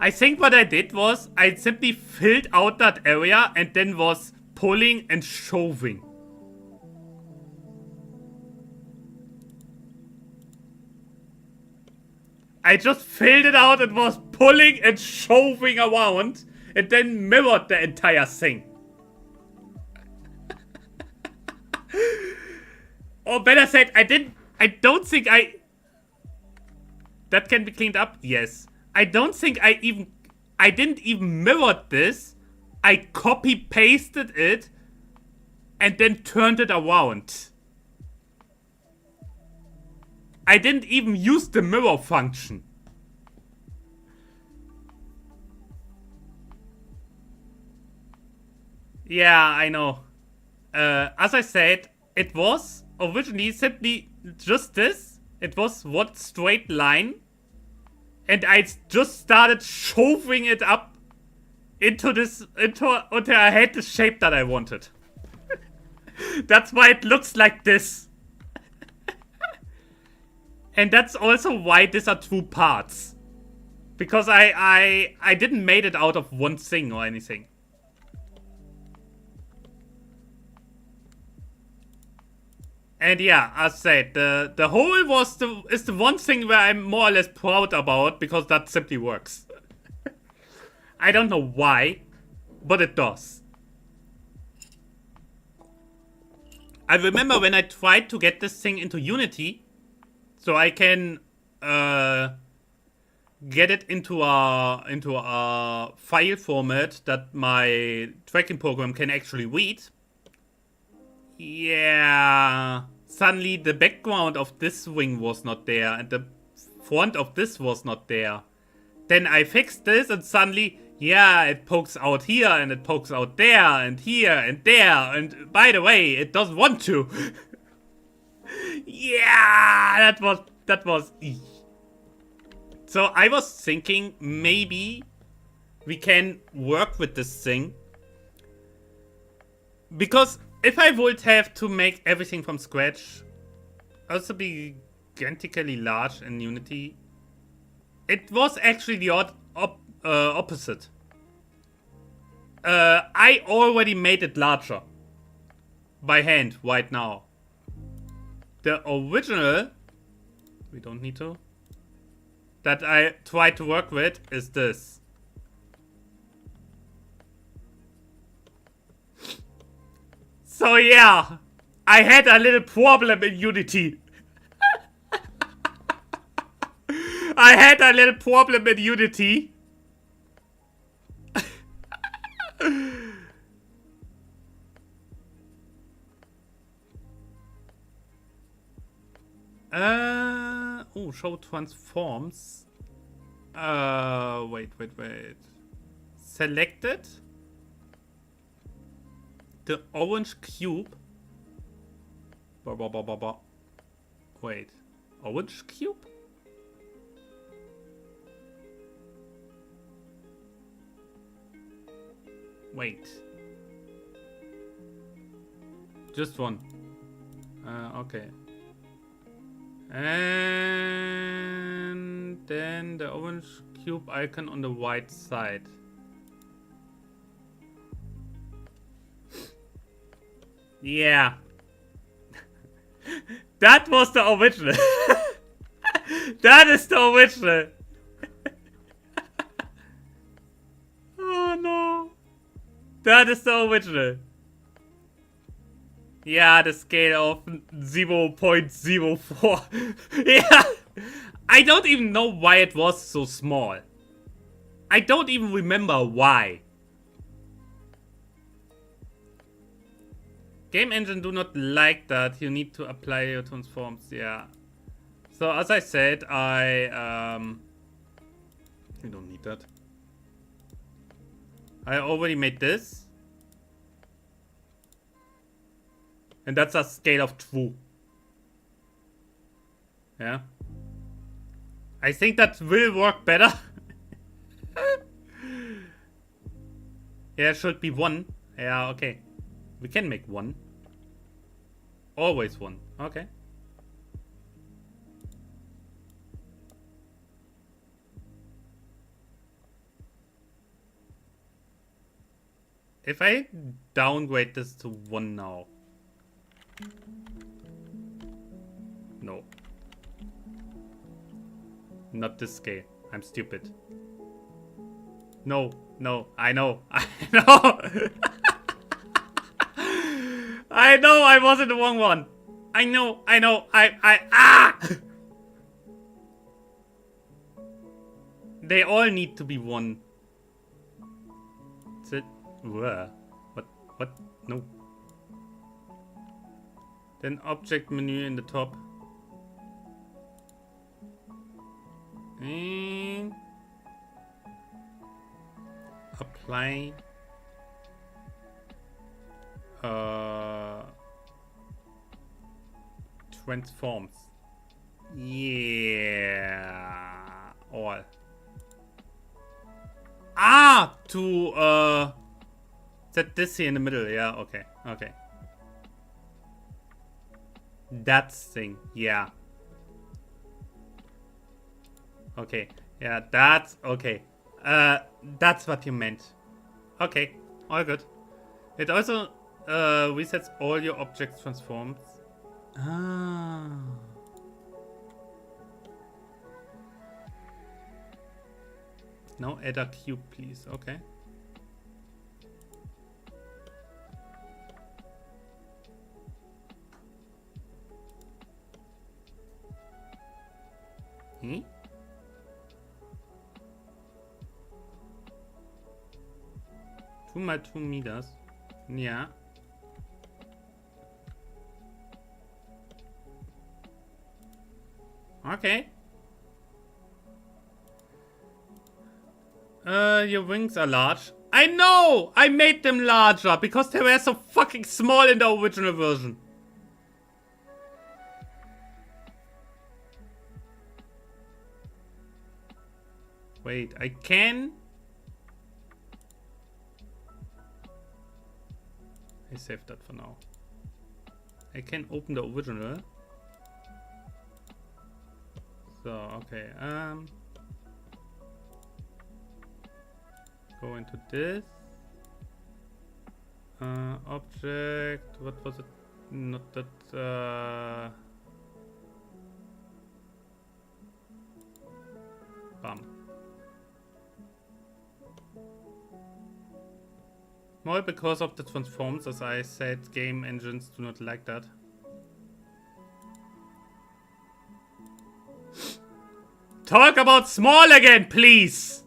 Speaker 1: I think what I did was I simply filled out that area and then was pulling and shoving. I just filled it out and was pulling and shoving around and then mirrored the entire thing. Or better said, I don't think that can be cleaned up? Yes. I don't think I didn't even mirror this. I copy pasted it and then turned it around. I didn't even use the mirror function. Yeah, I know. As I said, it was originally simply just this. It was one straight line. And I just started shoving it up into this, until I had the shape that I wanted. That's why it looks like this. And that's also why these are two parts. Because I didn't made it out of one thing or anything. And yeah, as said, the hole is the one thing where I'm more or less proud about, because that simply works. I don't know why, but it does. I remember when I tried to get this thing into Unity, so I can get it into a file format that my tracking program can actually read. Yeah, suddenly the background of this wing was not there and the front of this was not there. Then I fixed this and suddenly, yeah, it pokes out here and it pokes out there and here and there, and by the way, it doesn't want to. Yeah, that was So I was thinking maybe we can work with this thing, because if I would have to make everything from scratch, also be gigantically large in Unity, it was actually the opposite. I already made it larger by hand right now. The original, we don't need to, that I tried to work with is this. So yeah, I had a little problem in Unity. I had a little problem in Unity. Oh, show transforms. Wait. Selected the orange cube. Wait, orange cube? Wait. Just one. Okay. And then the orange cube icon on the right side. Yeah. That was the original. That is the original. Oh no. That is the original. Yeah, the scale of 0.04. Yeah. I don't even know why it was so small. I don't even remember why. Game engine do not like that. You need to apply your transforms. Yeah. So as I said, you don't need that. I already made this. And that's a scale of 2. Yeah. I think that will work better. Yeah, it should be 1. Yeah, okay. We can make 1. Always 1. Okay. If I downgrade this to 1 now. No. Not this scale. I'm stupid. No, no, I know. I know. I know I wasn't the wrong one. I know, ah! They all need to be 1. Is it? What? No. Then object menu in the top. And apply. Transforms. Yeah. All. Ah! To, set this here in the middle. Yeah, okay. Okay. That thing. Yeah. Okay. Yeah, that's... Okay. That's what you meant. Okay. All good. It also, resets all your objects transforms. Ah. Now add a cube, please. Okay. Hmm? 2 by 2 meters. Yeah. Okay. Your wings are large. I know! I made them larger because they were so fucking small in the original version. Wait, I can... I saved that for now. I can open the original. So, okay, go into this. Object, what was it? Not that, bam. More because of the transforms, as I said, game engines do not like that. Talk about small again, please!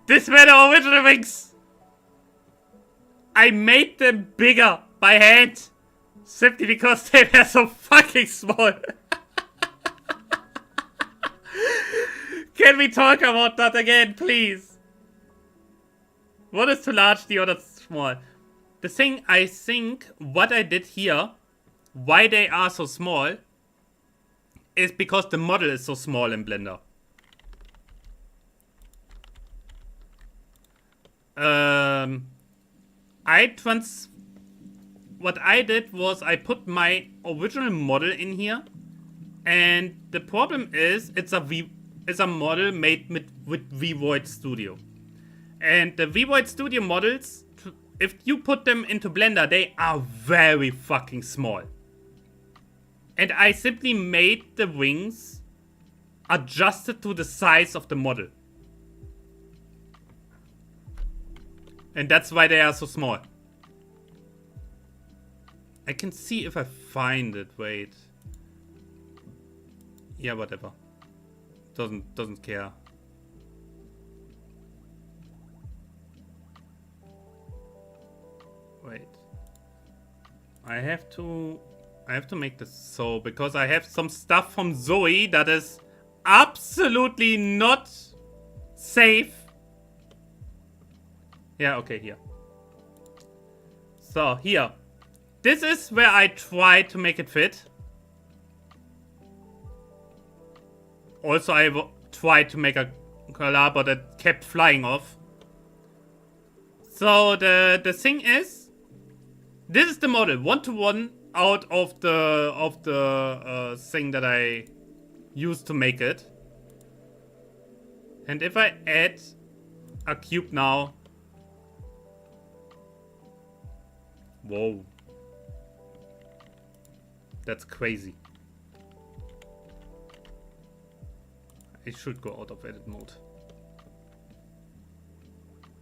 Speaker 1: This were the original wings! I made them bigger by hand. Simply because they were so fucking small. Can we talk about that again, please? One is too large, the other is small. The thing, I think, what I did here, why they are so small, is because the model is so small in Blender. What I did was I put my original model in here, and the problem is it's a model made with VVoid Studio. And the VVoid Studio models if you put them into Blender, they are very fucking small. And I simply made the wings adjusted to the size of the model. And that's why they are so small. I can see if I find it. Wait. Yeah, whatever. Doesn't care. Wait. I have to make this so, because I have some stuff from Zoe that is absolutely not safe. Yeah, okay, here. So, here. This is where I try to make it fit. Also, I tried to make a color, but it kept flying off. So, the thing is, this is the model, 1-to-1 out of the thing that I used to make it. And if I add a cube now, whoa, that's crazy. I should go out of edit mode.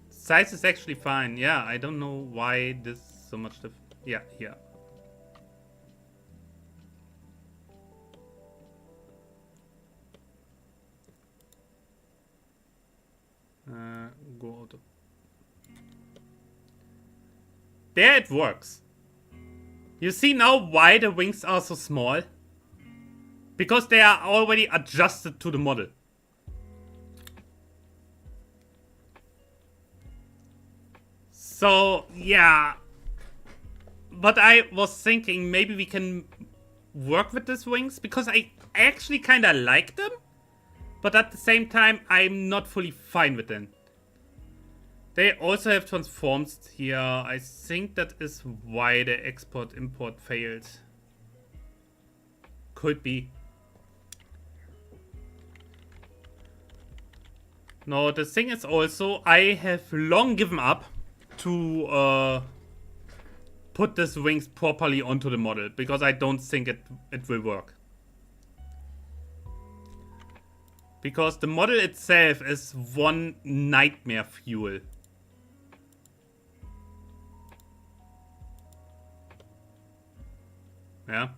Speaker 1: Size is actually fine. Yeah, I don't know why this so much different. Yeah, here. Go out of... There it works. You see now why the wings are so small? Because they are already adjusted to the model. So, yeah. But I was thinking maybe we can work with these wings, because I actually kind of like them. But at the same time, I'm not fully fine with them. They also have transforms here. I think that is why the export-import failed. Could be. No, the thing is also, I have long given up to put these wings properly onto the model, because I don't think it will work. Because the model itself is one nightmare fuel. Yeah.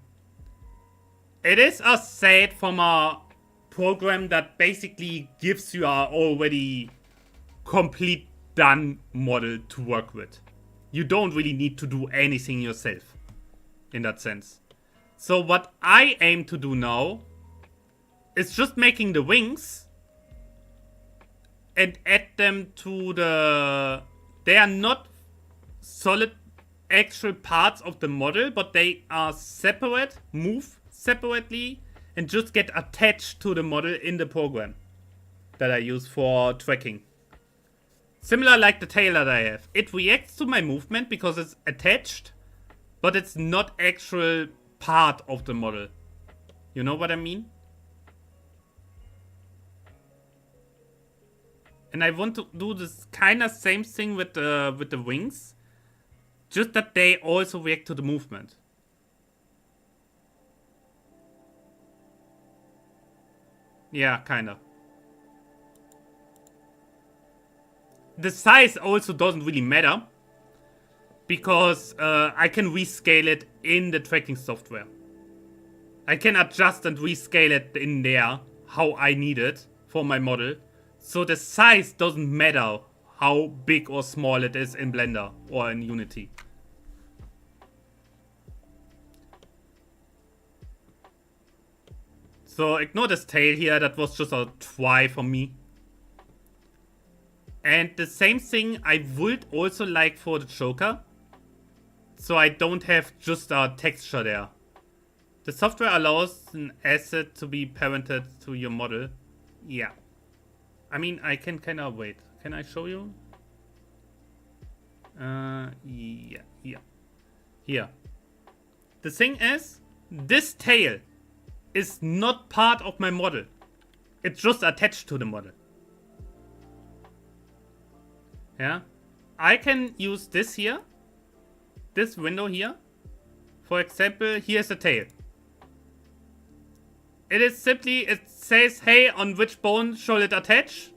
Speaker 1: It is a set from a program that basically gives you a already complete done model to work with. You don't really need to do anything yourself in that sense. So what I aim to do now is just making the wings and add them to the... They are not solid actual parts of the model, but they are separate, move separately, and just get attached to the model in the program that I use for tracking. Similar like the tail that I have. It reacts to my movement because it's attached, but it's not actual part of the model. You know what I mean? And I want to do this kind of same thing with the wings. Just that they also react to the movement. Yeah, kinda. The size also doesn't really matter, because I can rescale it in the tracking software. I can adjust and rescale it in there how I need it for my model. So the size doesn't matter how big or small it is in Blender or in Unity. So ignore this tail here, that was just a try for me. And the same thing I would also like for the Joker. So I don't have just a texture there. The software allows an asset to be parented to your model. Yeah. I mean, I can kind of wait. Can I show you? Yeah, here. Here. The thing is, this tail is not part of my model. It's just attached to the model. Yeah? I can use this here. This window here. For example, here's the tail. It is simply, it says, hey, on which bone should it attach?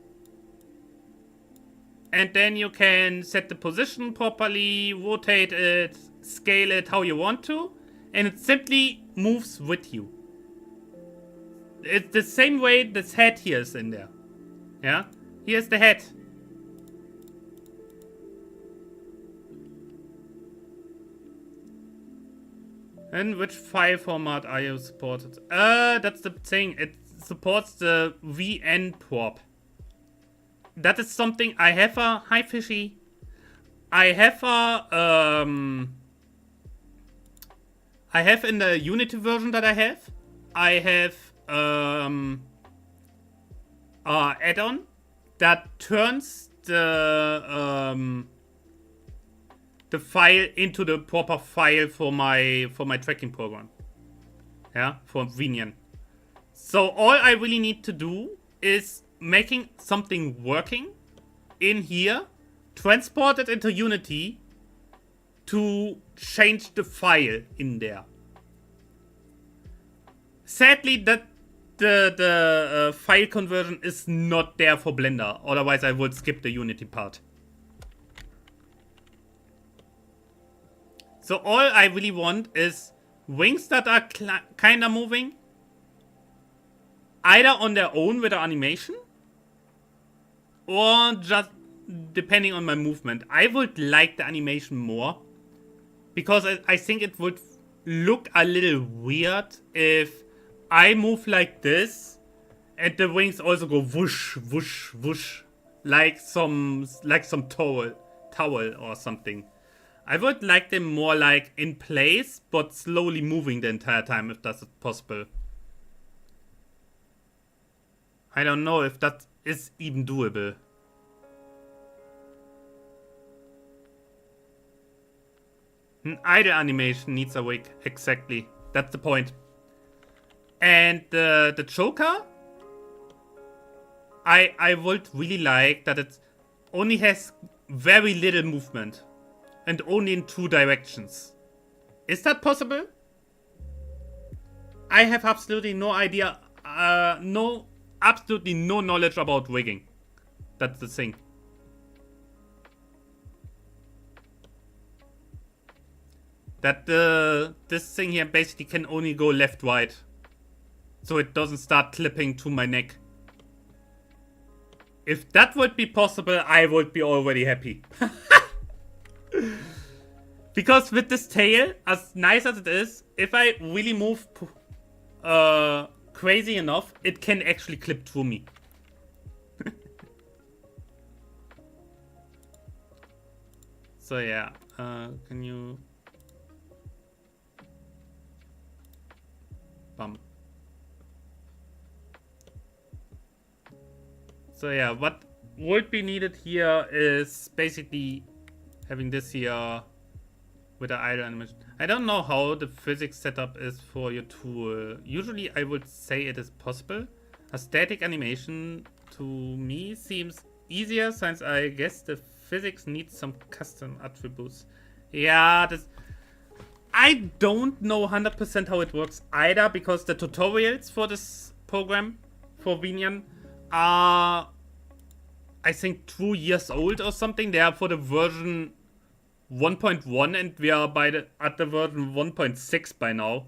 Speaker 1: And then you can set the position properly, rotate it, scale it how you want to. And it simply moves with you. It's the same way this head here is in there. Yeah? Here's the head. And which file format are you supported? That's the thing. It supports the VN-prop. That is something I have a... Hi, Fishy. I have a... I have in the Unity version that I have add-on that turns the file into the proper file for my tracking program. Yeah, for Vinian. So all I really need to do is making something working in here, transport it into Unity to change the file in there. Sadly, that the file conversion is not there for Blender. Otherwise, I would skip the Unity part. So all I really want is wings that are kinda moving, either on their own with the animation, or just depending on my movement. I would like the animation more, because I think it would look a little weird if I move like this and the wings also go whoosh, whoosh, whoosh, like some towel or something. I would like them more like in place, but slowly moving the entire time, if that's possible. I don't know if that is even doable. An idle animation needs a wig, exactly. That's the point. And the Joker, I would really like that it only has very little movement. And only in two directions. Is that possible? I have absolutely no idea. Absolutely no knowledge about rigging. That's the thing. That this thing here basically can only go left-right. So it doesn't start clipping to my neck. If that would be possible, I would be already happy. Because with this tail, as nice as it is, if I really move crazy enough, it can actually clip through me. So yeah, can you... Bum. So yeah, what would be needed here is basically having this here with the idle animation. I don't know how the physics setup is for your tool. Usually I would say it is possible. A static animation to me seems easier, since I guess the physics needs some custom attributes. Yeah, I don't know 100% how it works either, because the tutorials for this program, for Vinian, are, I think, 2 years old or something. They are for the version 1.1, and we are at the version 1.6 by now.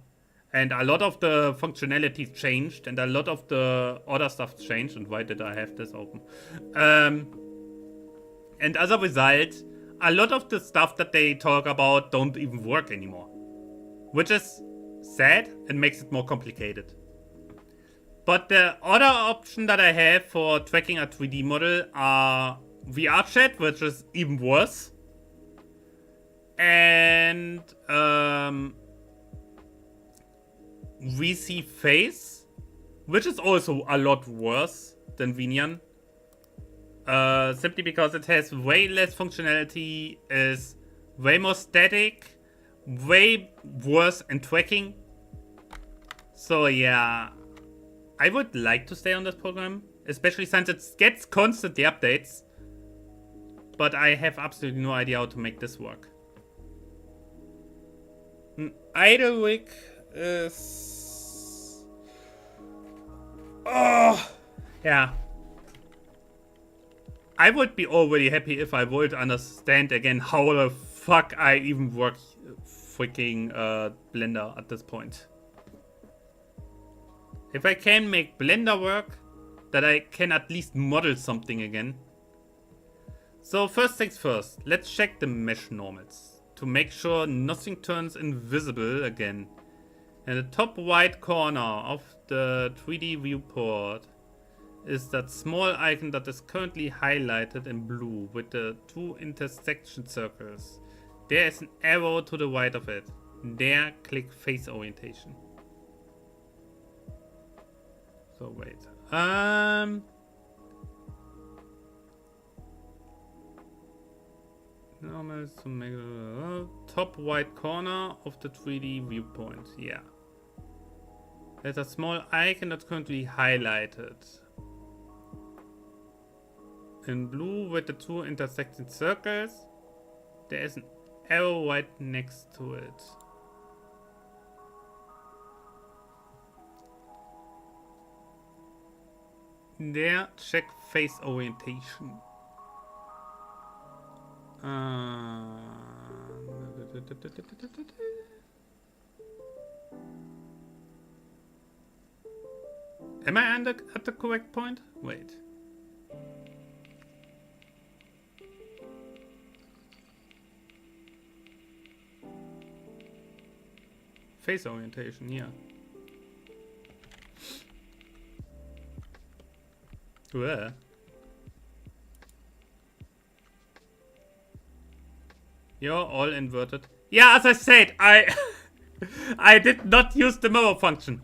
Speaker 1: And a lot of the functionality changed, and a lot of the other stuff changed. And why did I have this open? And as a result, a lot of the stuff that they talk about don't even work anymore. Which is sad and makes it more complicated. But the other option that I have for tracking a 3D model are VR chat, which is even worse. And VC Face, which is also a lot worse than Vinian. Simply because it has way less functionality, is way more static, way worse in tracking. So yeah, I would like to stay on this program, especially since it gets constantly updates. but I have absolutely no idea how to make this work. An idle rig is... Oh! Yeah. I would be already happy if I would understand again how the fuck I even work freaking Blender at this point. If I can make Blender work, that I can at least model something again. So first things first, let's check the mesh normals to make sure nothing turns invisible again. In the top right corner of the 3D viewport is that small icon that is currently highlighted in blue with the 2 intersection circles. There is an arrow to the right of it. There, click face orientation. So wait. Normal to make top right corner of the 3D viewpoint. Yeah. There's a small icon that's currently highlighted in blue with the 2 intersecting circles. There is an arrow right next to it. There, check face orientation. Am I at the correct point? Wait. Face orientation, yeah. Where? You're all inverted. Yeah, as I said, I did not use the mirror function.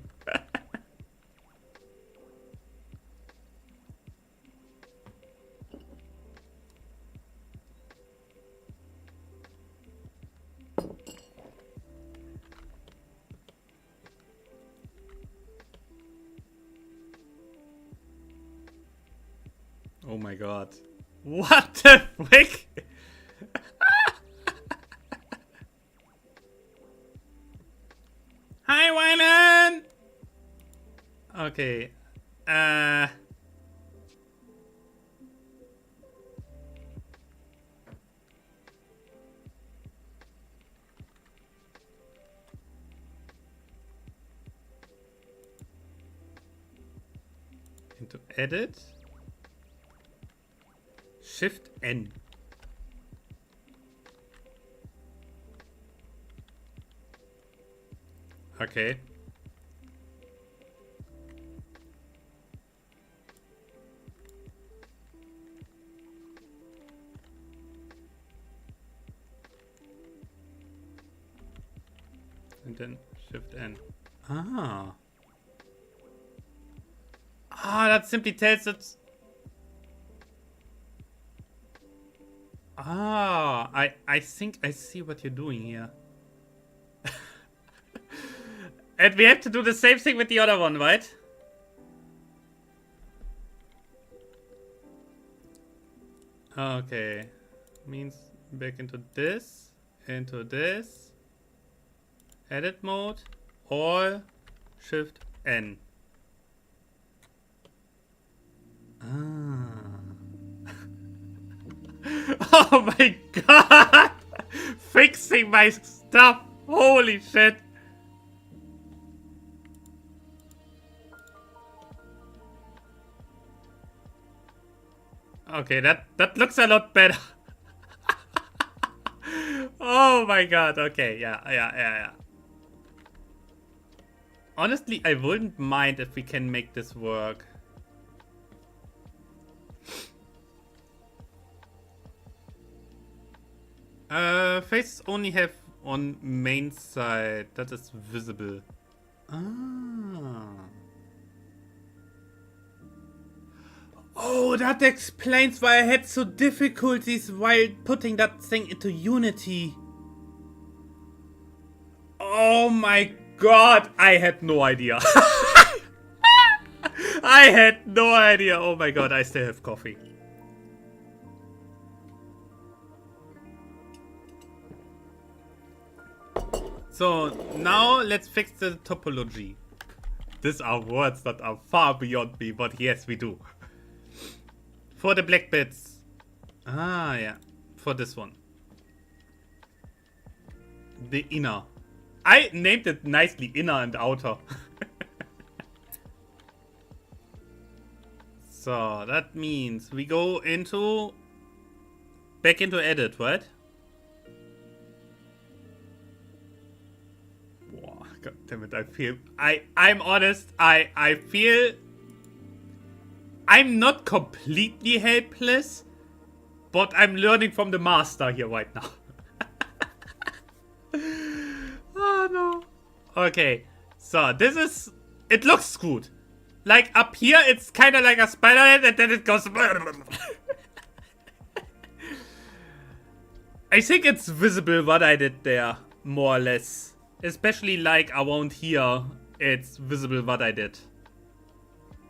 Speaker 1: Oh my god. What the frick? Hi, Wyland! Okay. Into edit. Shift N. Okay. And then Shift N. Ah. Ah, that simply tells it. Ah, I think I see what you're doing here. And we have to do the same thing with the other one, right? Okay. Means back into this, edit mode, all, Shift N. Ah. Oh my god! Fixing my stuff! Holy shit! Okay, that looks a lot better. Oh my god, okay, yeah. Honestly, I wouldn't mind if we can make this work. Faces only have on main side that is visible. Ah. Oh, that explains why I had so difficulties while putting that thing into Unity. Oh my god, I had no idea. I had no idea. Oh my god, I still have coffee. So now let's fix the topology. These are words that are far beyond me, but yes, we do. For the black bits. Ah, yeah. For this one. The inner. I named it nicely, inner and outer. So that means we go into back into edit, right? Wow, God damn it, I feel I'm honest, I feel I'm not completely helpless, but I'm learning from the master here right now. Oh no. Okay, so this is, it looks good. Like up here, it's kind of like a spider head, and then it goes. I think it's visible what I did there, more or less. Especially like around here, it's visible what I did.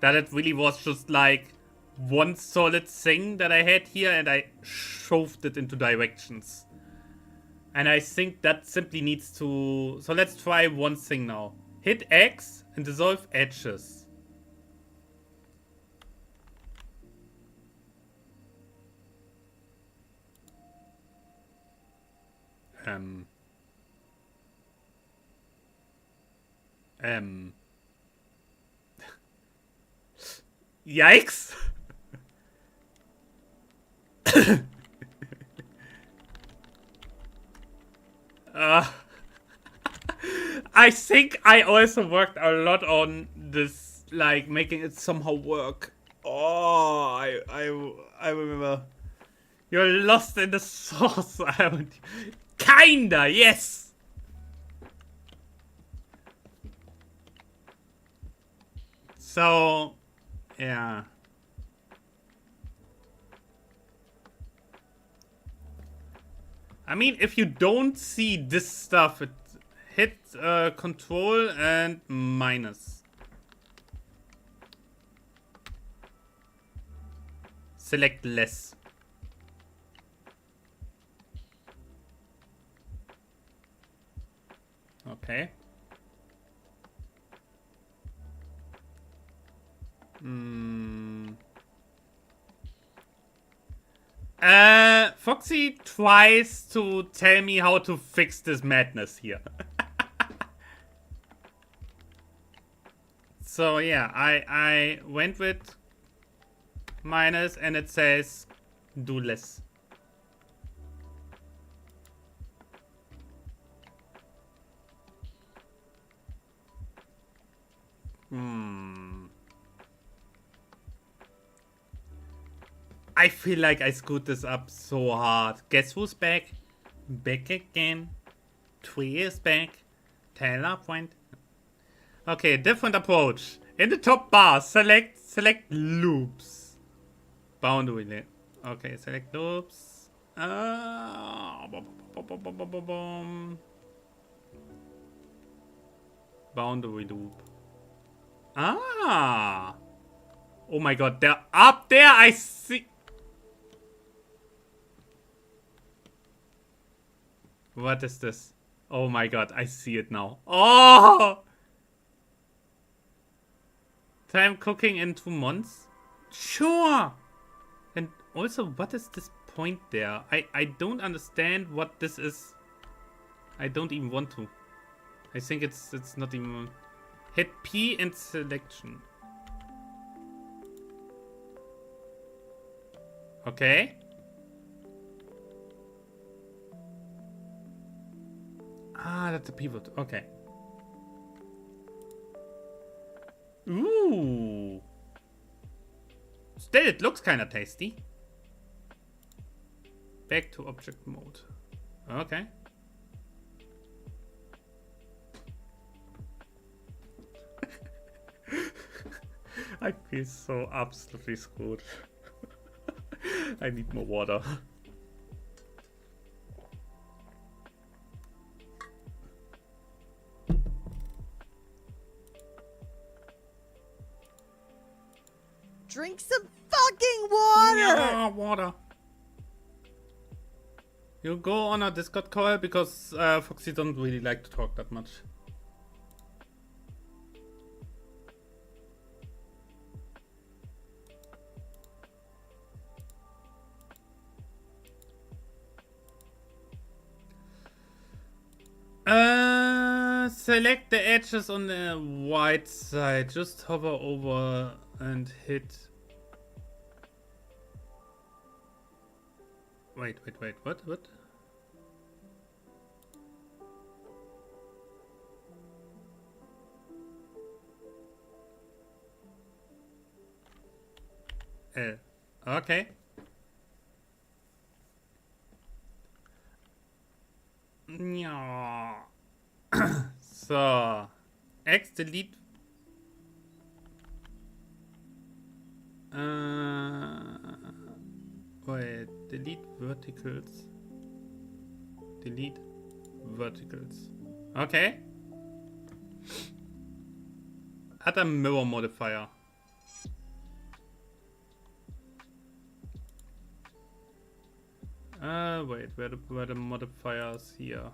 Speaker 1: That it really was just like one solid thing that I had here, and I shoved it into directions. And I think that simply needs to... So let's try one thing now. Hit X and dissolve edges. Yikes! I think I also worked a lot on this, like making it somehow work. Oh, I remember. You're lost in the sauce. Kinda, yes. So, yeah. I mean, if you don't see this stuff, it hit control and minus. Select less. Okay. Foxy tries to tell me how to fix this madness here. So yeah, I went with minus and it says do less. I feel like I screwed this up so hard. Guess who's back? Back again. Twee is back. Taylor point. Okay, different approach. In the top bar, select loops. Boundary. Okay, select loops. Boundary loop. Ah. Oh my god, they're up there. I see. What is this? Oh my god, I see it now. Oh! Time cooking in 2 months? Sure! And also, what is this point there? I don't understand what this is. I don't even want to. I think it's not even... Hit P and selection. Okay. Ah, that's a pivot. Okay. Ooh. Still, it looks kind of tasty. Back to object mode. Okay. I feel so absolutely screwed. I need more water.
Speaker 2: Drink some fucking water!
Speaker 1: Yeah, water. You go on a Discord call because Foxy don't really like to talk that much. Select the edges on the white side. Just hover over and hit. Wait, what? Okay. Yeah. So, X delete. Wait, delete verticals. Delete verticals. Okay. Add a mirror modifier. Wait, where the modifiers here?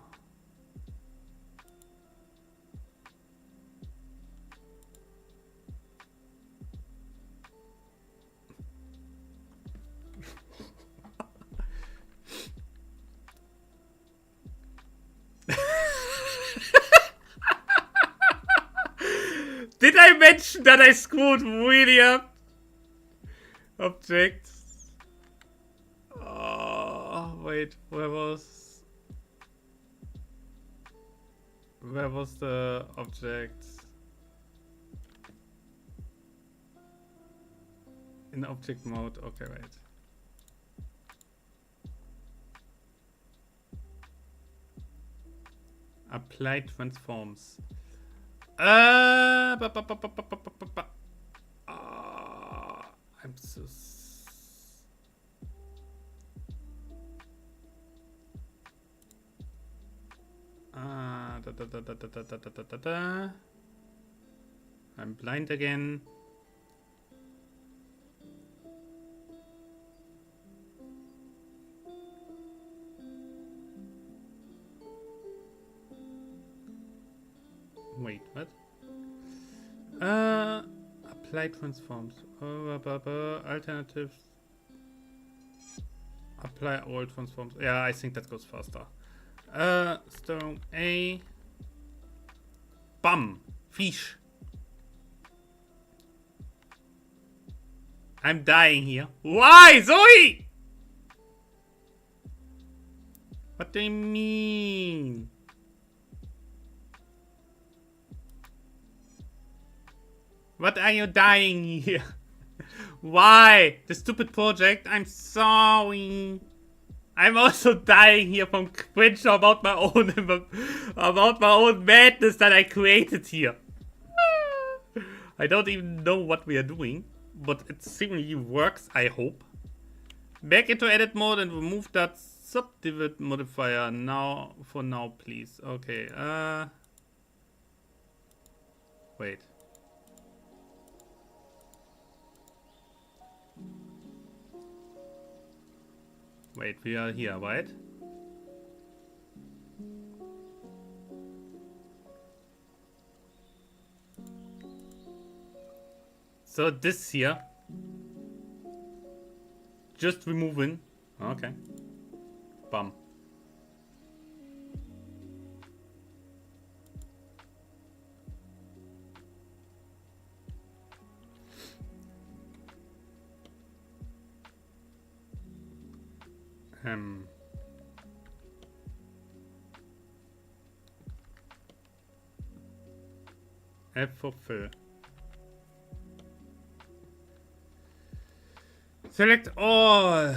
Speaker 1: Did I mention that I screwed really up? Objects. Oh, wait, where was the object? In object mode. Okay, wait. Apply transforms. I'm so. I'm blind again. Wait, what? Apply transforms. Alternatives. Apply all transforms. Yeah, I think that goes faster. Stone A. Bam! Fish. I'm dying here. Why, Zoe? What do you mean? What are you dying here? Why? The stupid project? I'm sorry. I'm also dying here from cringe about my own madness that I created here. I don't even know what we are doing, but it seemingly works, I hope. Back into edit mode and remove that subdivide modifier now, for now, please. Okay, wait. Wait, we are here, right? So this here. Just removing. Okay. Bam. F for fill. Select all.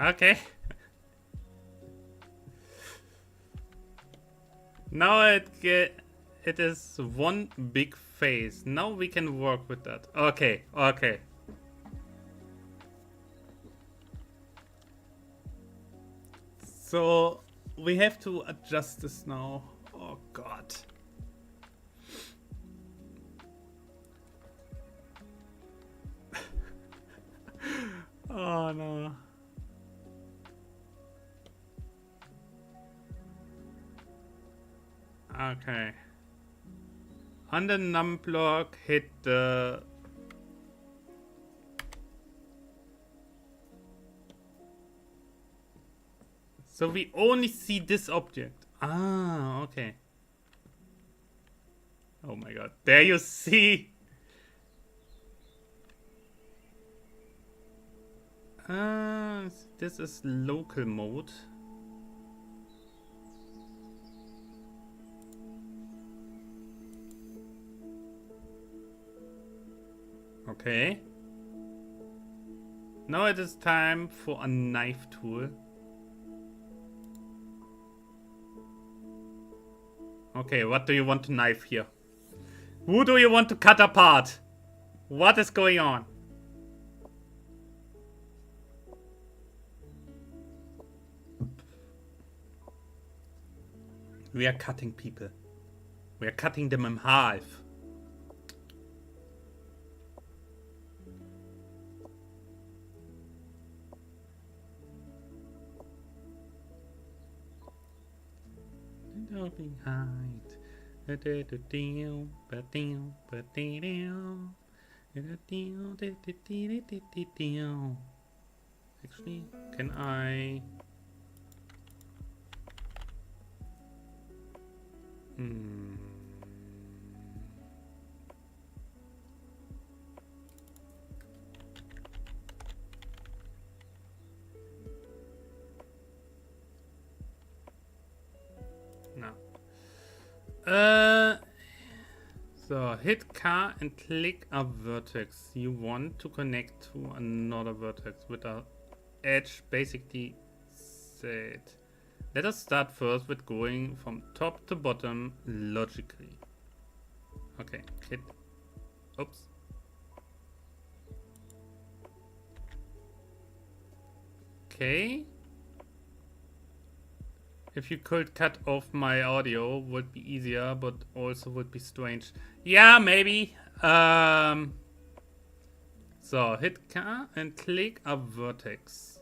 Speaker 1: Okay. Now it is one big face. Now we can work with that. Okay, okay. So we have to adjust this now. Oh god. Oh no. Okay. On the num block, hit the... So we only see this object. Ah, okay. Oh my god. There you see. This is local mode. Okay. Now it is time for a knife tool. Okay, what do you want to knife here? Who do you want to cut apart? What is going on? We are cutting people. We are cutting them in half. Behind. Actually, can I? No. So hit K and click a vertex you want to connect to another vertex with a edge basically set. Let us start first with going from top to bottom logically. Okay, hit. Oops. Okay. If you could cut off my audio, would be easier, but also would be strange. Yeah, maybe. So hit K and click a vertex.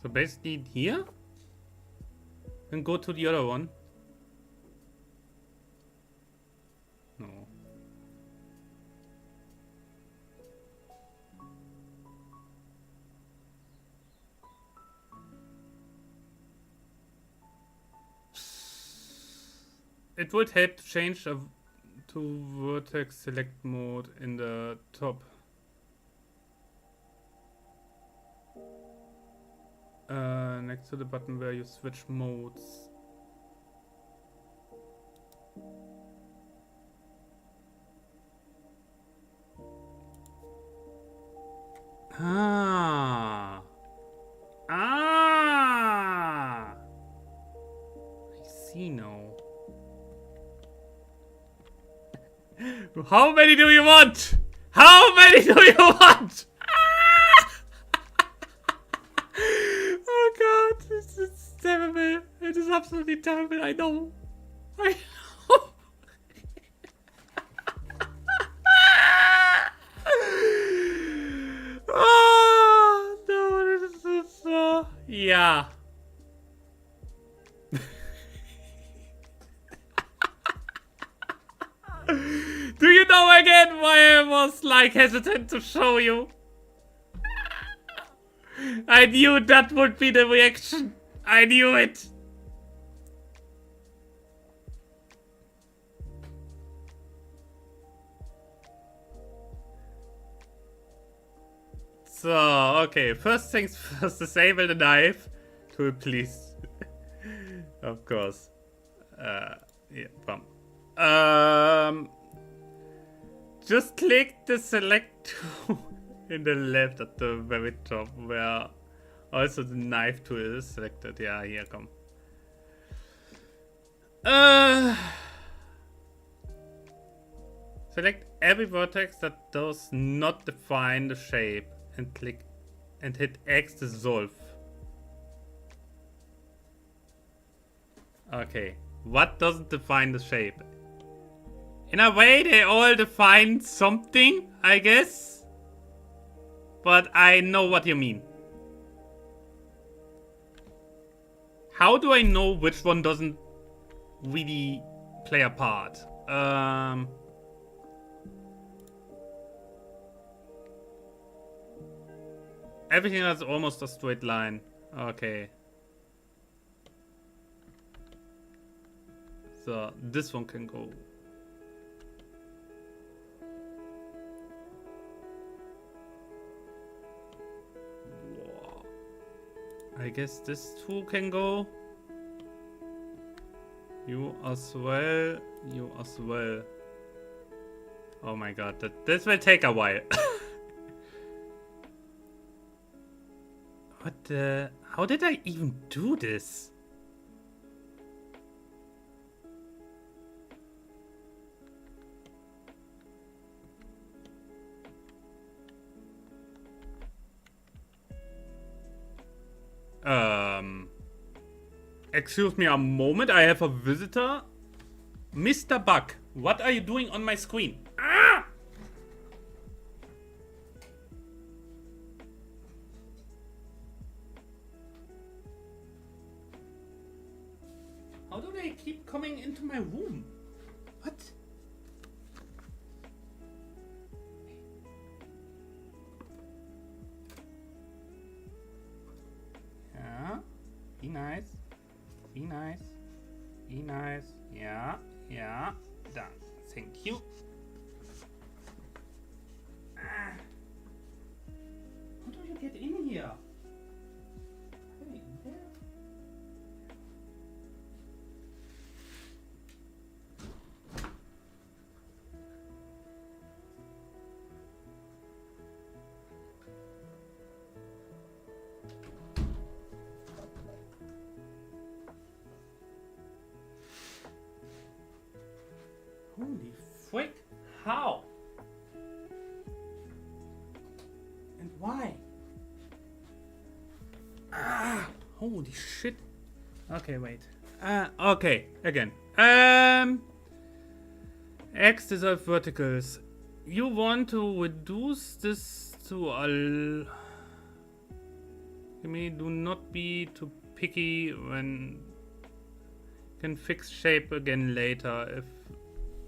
Speaker 1: So basically here, and go to the other one. No. It would help to change to vertex select mode in the top. Next to the button where you switch modes. Ah. Ah. I see now. How many do you want? How many do you want? Oh god, this is terrible. It is absolutely terrible, I know. I know. Oh no, this is yeah. Do you know again why I was like hesitant to show you? I knew that would be the reaction. I knew it. So, okay, first things first, disable the knife. Tool, please. Of course. Yeah, bump. Just click the select tool In the left at the very top where also the knife tool is selected. Yeah, here come. Select every vertex that does not define the shape and click and hit X to dissolve. Okay, what doesn't define the shape? In a way, they all define something, I guess. But I know what you mean. How do I know which one doesn't really play a part? Everything has almost a straight line. Okay. So this one can go. Whoa. I guess this two can go. You as well. You as well. Oh my god, this will take a while. What the? How did I even do this? Excuse me a moment, I have a visitor. Mr. Buck, what are you doing on my screen? Ah! How do they keep coming into my room? What? Yeah, be nice. Be nice. Be nice. Yeah, yeah. Done. Thank you. Ah. How do you get in here? Hey, there. Holy frick! How? And why? Ah! Holy shit! Okay, wait. Okay, again. X dissolve verticals. You want to reduce this to a. You mean do not be too picky when. Can fix shape again later if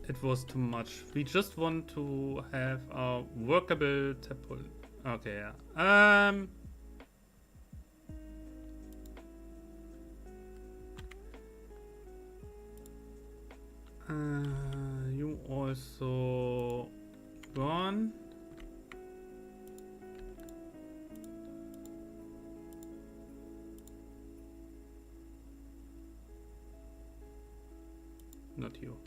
Speaker 1: it was too much. We just want to have a workable temple. Okay, yeah. You also gone. Not you.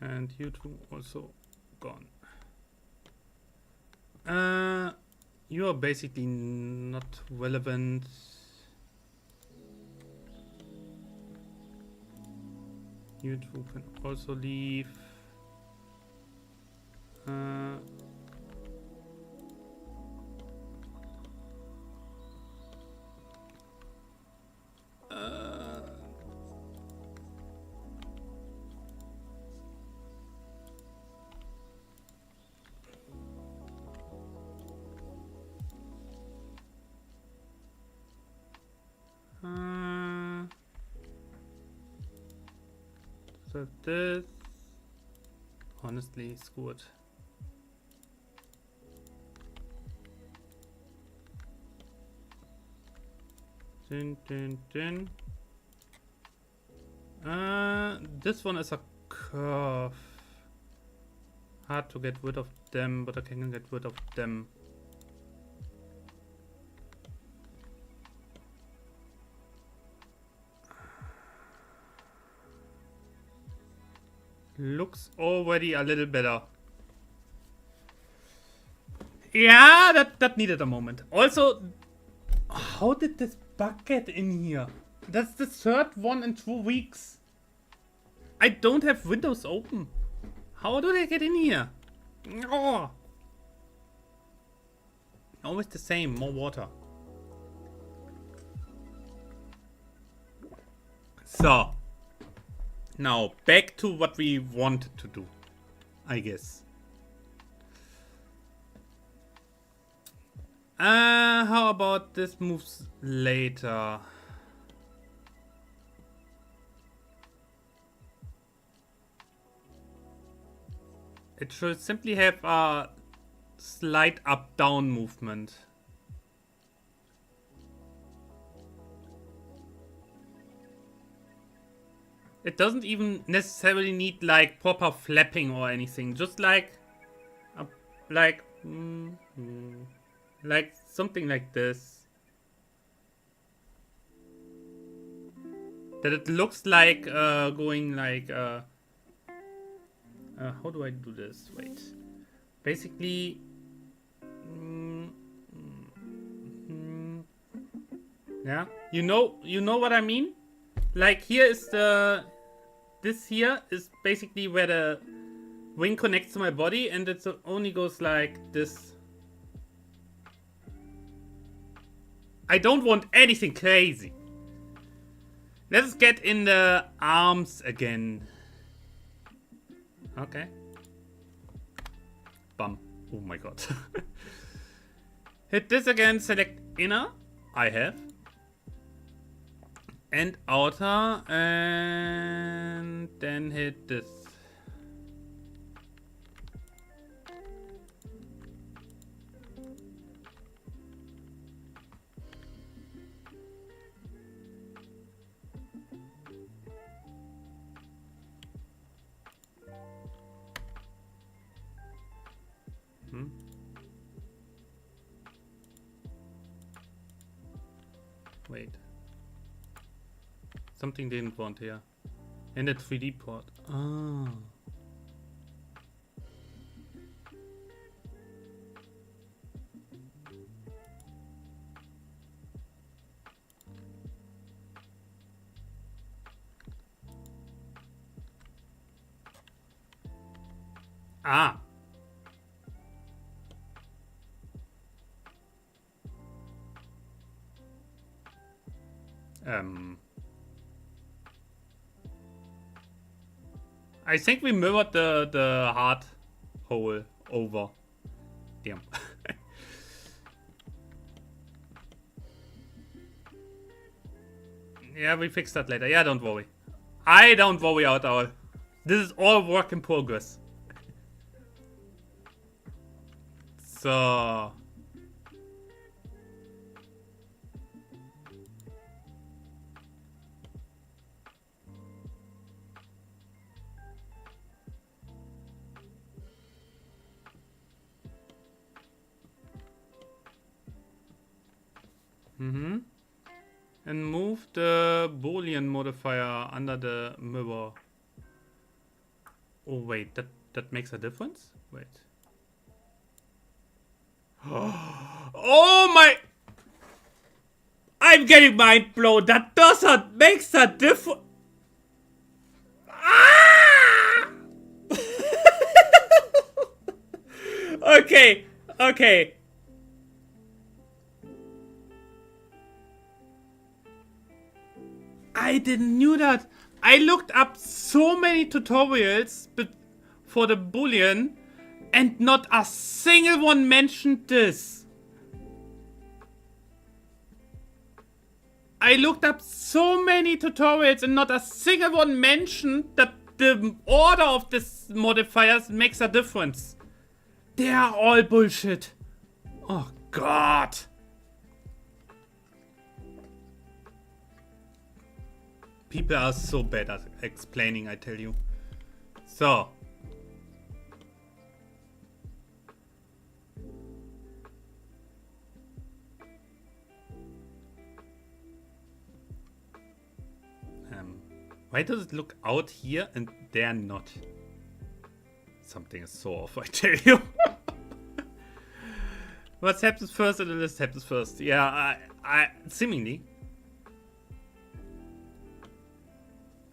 Speaker 1: And you two also gone. You are basically not relevant. You two can also leave. So this, honestly, screw it. Dun, dun, dun. This one is a curve. Hard to get rid of them, but I can get rid of them. looks already a little better. Yeah, that needed a moment. Also, how did this bug get in here? That's the third one in 2 weeks. I don't have windows open. How do they get in here? Oh. Always the same, more water. So, now back to what we wanted to do, I guess. How about this moves later? It should simply have a slight up-down movement. It doesn't even necessarily need like proper flapping or anything. Just like something like this. That it looks like going like how do I do this? Wait. Basically yeah, you know what I mean? Like here is this here is basically where the wing connects to my body, and it only goes like this. I don't want anything crazy. Let's get in the arms again. Okay. Bum. Oh my god. Hit this again, select inner. I have. And outer, and then hit this. Wait. Something didn't want here. And a 3D port. Ah. Ah. I think we mirrored the heart hole over. Damn. Yeah, we fix that later. Yeah, don't worry. I don't worry at all. This is all work in progress. So... And move the Boolean modifier under the mirror. Oh wait, that makes a difference? Wait. Oh my! I'm getting mind blown. That doesn't make a difference. Ah! Okay, okay. I didn't knew that. I looked up so many tutorials for the Boolean, and not a single one mentioned this. I looked up so many tutorials and not a single one mentioned that the order of this modifiers makes a difference. They are all bullshit. Oh god. People are so bad at explaining, I tell you. So. Why does it look out here and there not? something is so off, I tell you. What happens first in the list happens first. Yeah, I seemingly.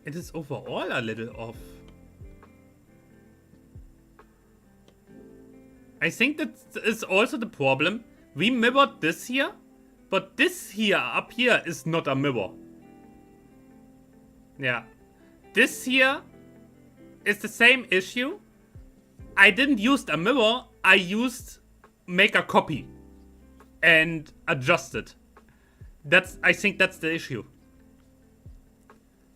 Speaker 1: It is overall a little off. I think that is also the problem. We mirrored this here, but this here, up here, is not a mirror. Yeah. This here is the same issue. I didn't use a mirror, I used make a copy and adjust it. I think that's the issue.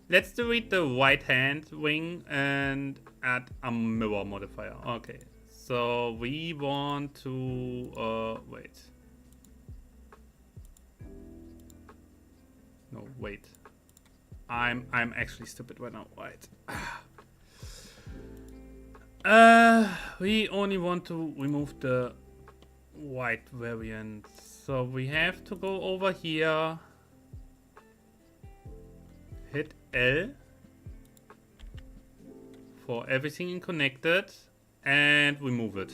Speaker 1: Let's delete the right hand wing and add a mirror modifier. Okay. So we want to wait. No, wait. I'm actually stupid right now. Right. We only want to remove the white variant. So we have to go over here. Hit L for everything connected and remove it.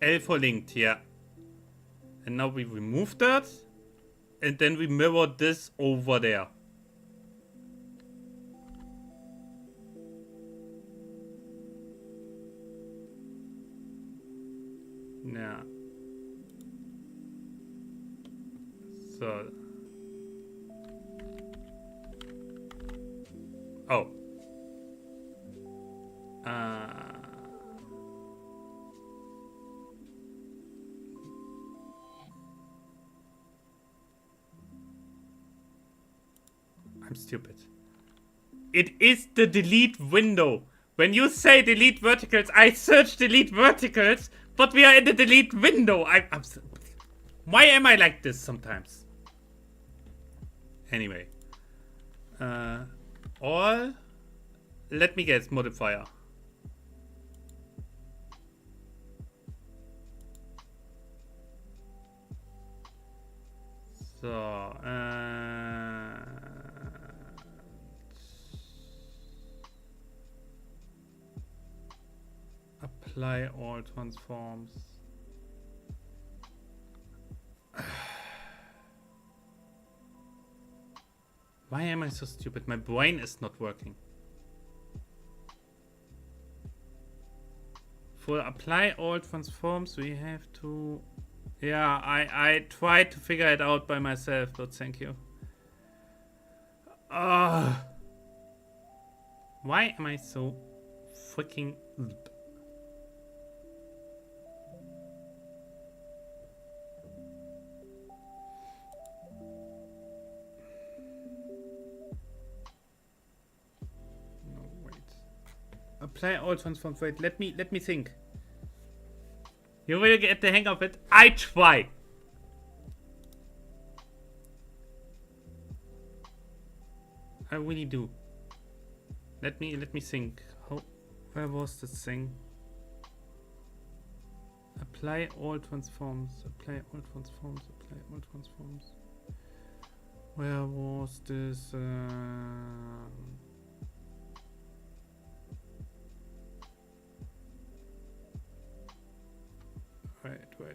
Speaker 1: L for linked, yeah. And now we remove that. And then we mirror this over there. Yeah. So. Oh. I'm stupid. It is the delete window. When you say delete verticals, I search delete verticals, but we are in the delete window. Why am I like this sometimes? Anyway. All. Let me guess, modifier. So, apply all transforms. Why am I so stupid? My brain is not working. For apply all transforms, we have to... Yeah, I tried to figure it out by myself, but thank you. Why am I so freaking... No, wait. Apply all transforms. Wait, let me think. You will get the hang of it. I try. I really do. Let me think. Where was this thing? Apply all transforms. Apply all transforms. Apply all transforms. Where was this? Wait.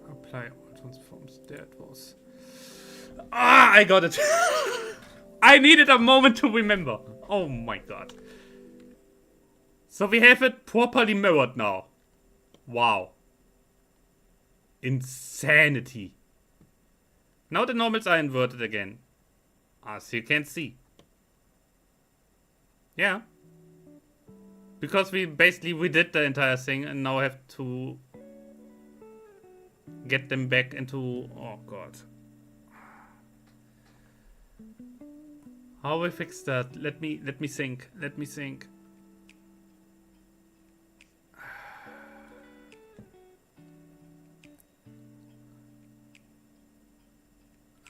Speaker 1: Apply all transforms. There it was. I got it. I needed a moment to remember. Oh my god. So we have it properly mirrored now. Wow. Insanity. Now the normals are inverted again. As you can see. Yeah. Because we basically redid the entire thing and now have to get them back into... Oh god. How we fix that? Let me think. Let me think.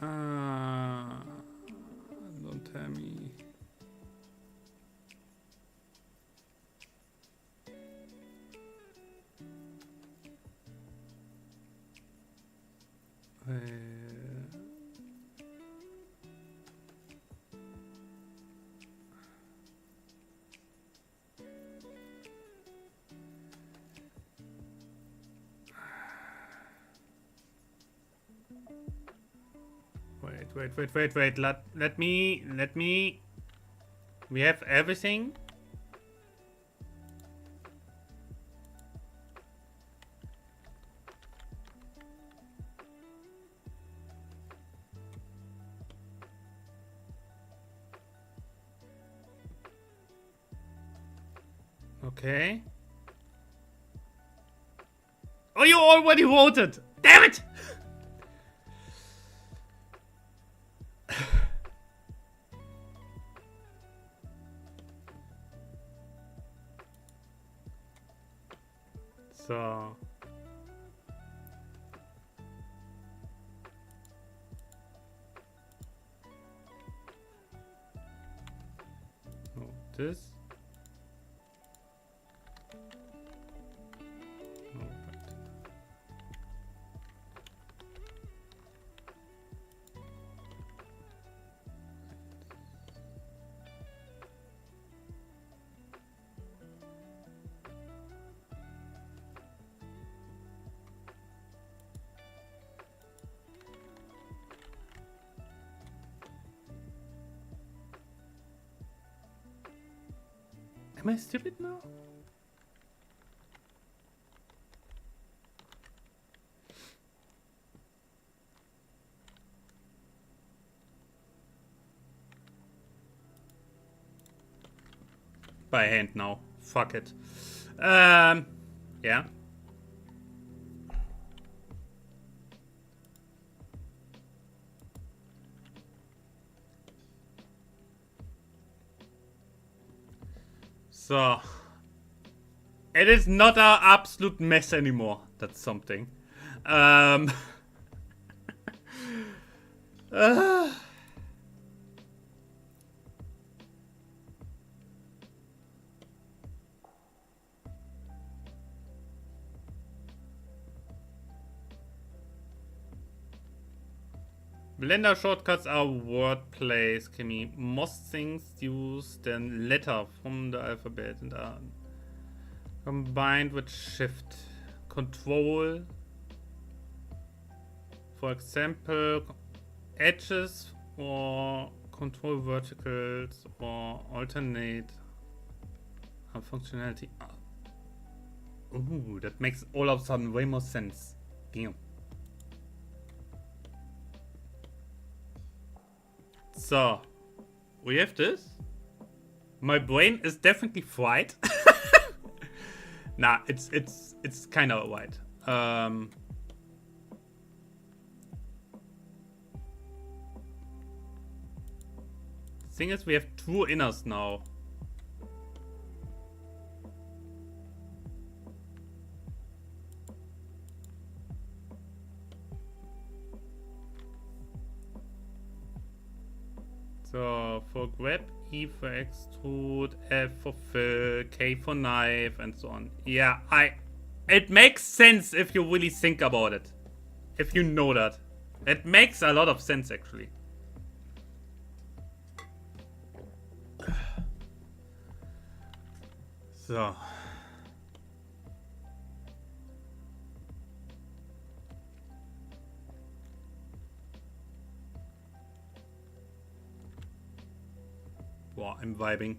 Speaker 1: Don't tell me. Wait. Let me. We have everything. Okay. Oh, you already voted! Damn it! So... Oh, this... Oh, right. Am I stupid now? By hand now. Fuck it. Yeah. So... It is not an absolute mess anymore. That's something. Blender shortcuts are wordplays, Kimmy. Most things use the letter from the alphabet and are combined with shift. Control. For example, edges or control verticals or alternate functionality. Ooh, that makes all of a sudden way more sense. Damn. So, we have this. My brain is definitely fried. Nah, it's kind of white. Thing is, we have two inners now. So for grab, E for extrude, F for fill, K for knife, and so on. Yeah, it makes sense if you really think about it. If you know that. It makes a lot of sense, actually. So. Wow, I'm vibing.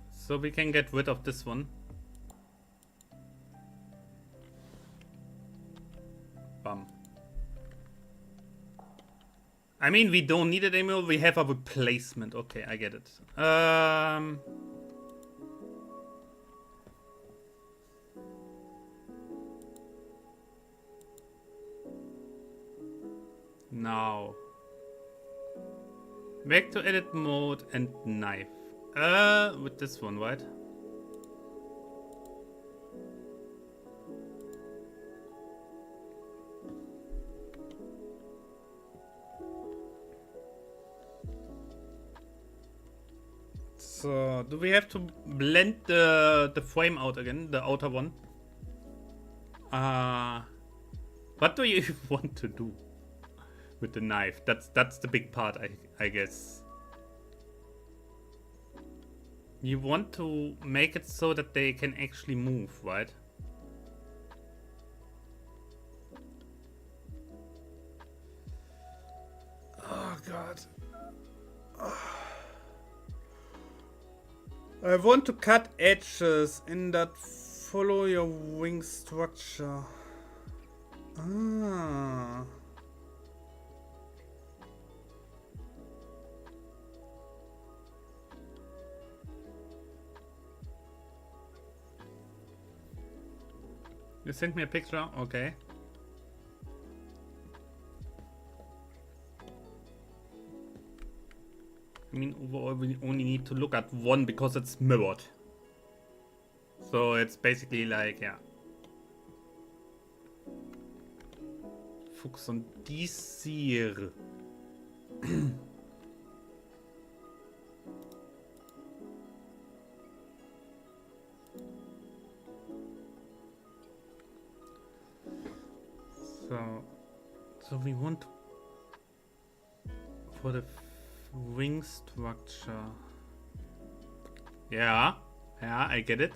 Speaker 1: So we can get rid of this one. Bum. I mean, we don't need it anymore. We have a replacement. Okay, I get it. Now. Back to edit mode and knife. With this one, right? So, do we have to blend the frame out again, the outer one? What do you want to do with the knife? That's the big part, I guess. You want to make it so that they can actually move, right? I want to cut edges in that follow your wing structure. Ah. You sent me a picture? Okay. I mean, overall we only need to look at one because it's mirrored. So it's basically like, yeah. Focus on this here. So we want for the wing structure. Yeah, I get it.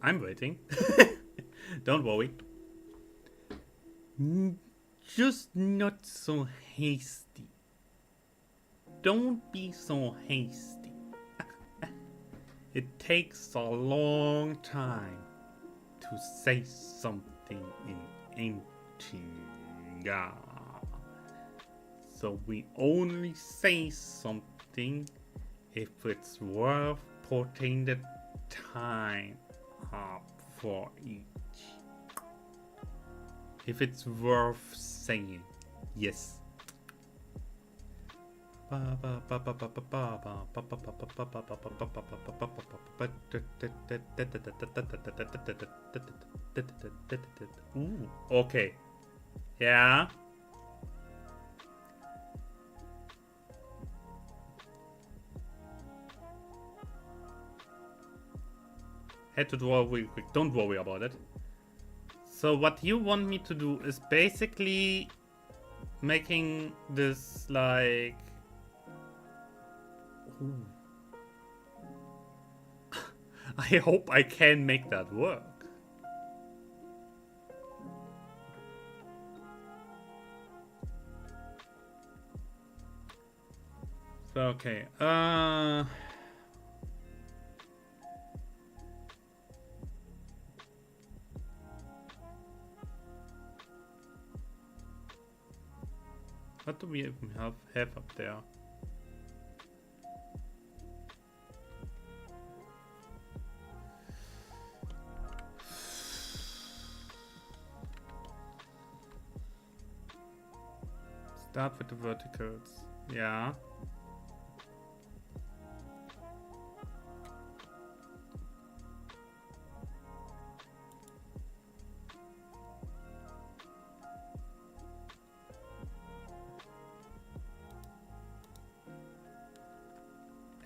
Speaker 1: I'm waiting. Don't worry. Just not so hasty. Don't be so hasty. It takes a long time to say something in Antinga. So we only say something if it's worth putting the time up for each. If it's worth saying, yes. Ooh, okay. Yeah. Had to draw real quick. Don't worry about it. So what you want me to do is basically making this like... Ooh. I hope I can make that work. So, okay. What do we even have up there? Start with the verticals. Yeah.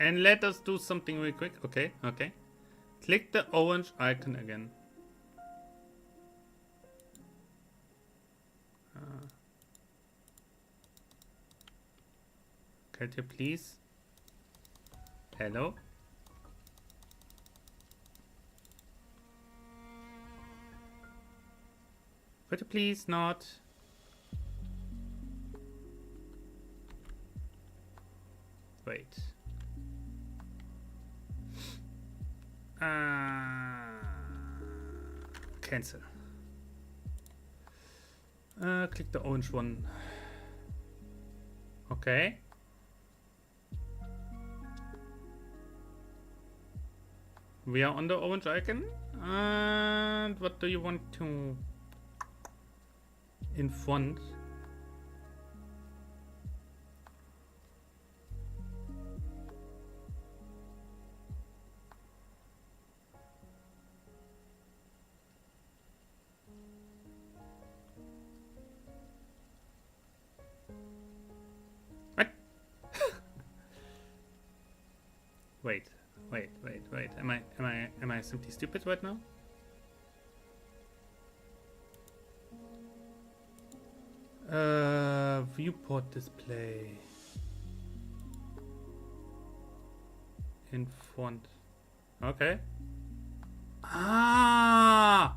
Speaker 1: And let us do something real quick. Okay, okay. Click the orange icon again. Could you please? Hello? Could you please not? Wait. Cancel. Click the orange one. Okay. We are on the orange icon. And what do you want to in front? What? Wait. Am I simply stupid right now? Viewport display. In font. Okay. Ah!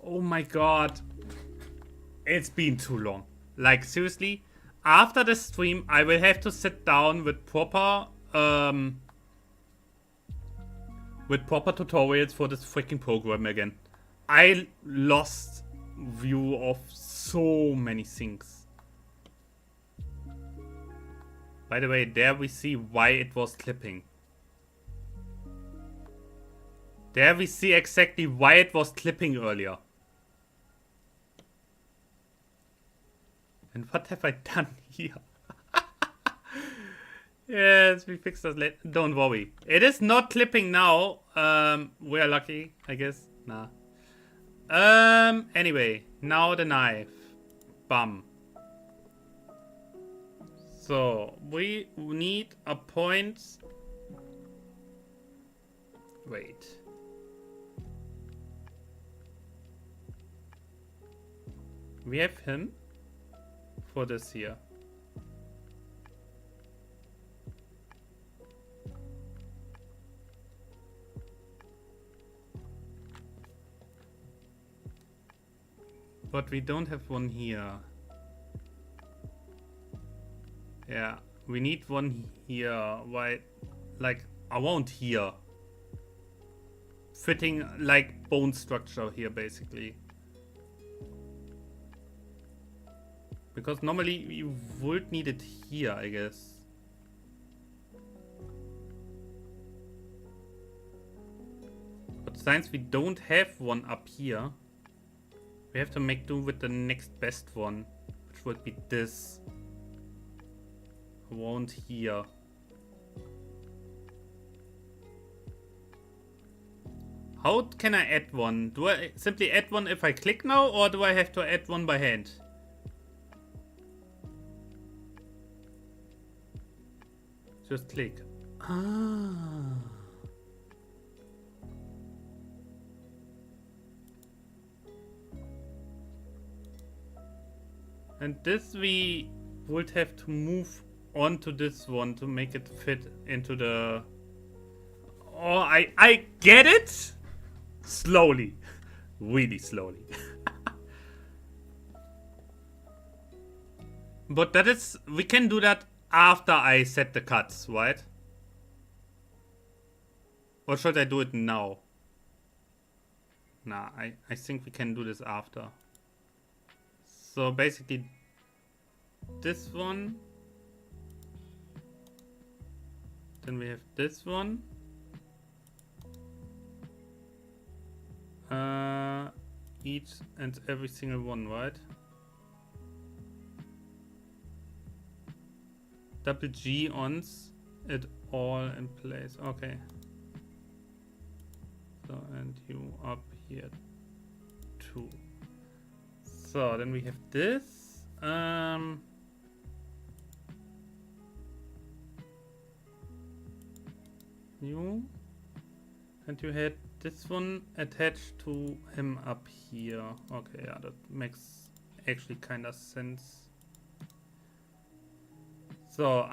Speaker 1: Oh my god. It's been too long. Like, seriously? After the stream, I will have to sit down with proper tutorials for this freaking program again. I lost view of so many things. By the way, there we see why it was clipping. There we see exactly why it was clipping earlier. And what have I done here? Yes, we fixed that later. Don't worry. It is not clipping now. We are lucky, I guess. Nah. Anyway, now the knife. Bum. So, we need a point. Wait. We have him for this here. But we don't have one here. Yeah, we need one here. Why, like around here. Fitting like bone structure here, basically. Because normally you would need it here, I guess. But since we don't have one up here, we have to make do with the next best one, which would be this. Around here. How can I add one? Do I simply add one if I click now, or do I have to add one by hand? Just click. Ah. And this we would have to move on to this one to make it fit into the... Oh, I get it! Slowly. Really slowly. But that is... We can do that after I set the cuts, right? Or should I do it now? Nah, I think we can do this after. So basically... This one. Then we have this one. Each and every single one, right? Double G ons it all in place. Okay. So, and you up here too. So then we have this. You. And you had this one attached to him up here. Okay, yeah, that makes actually kind of sense. So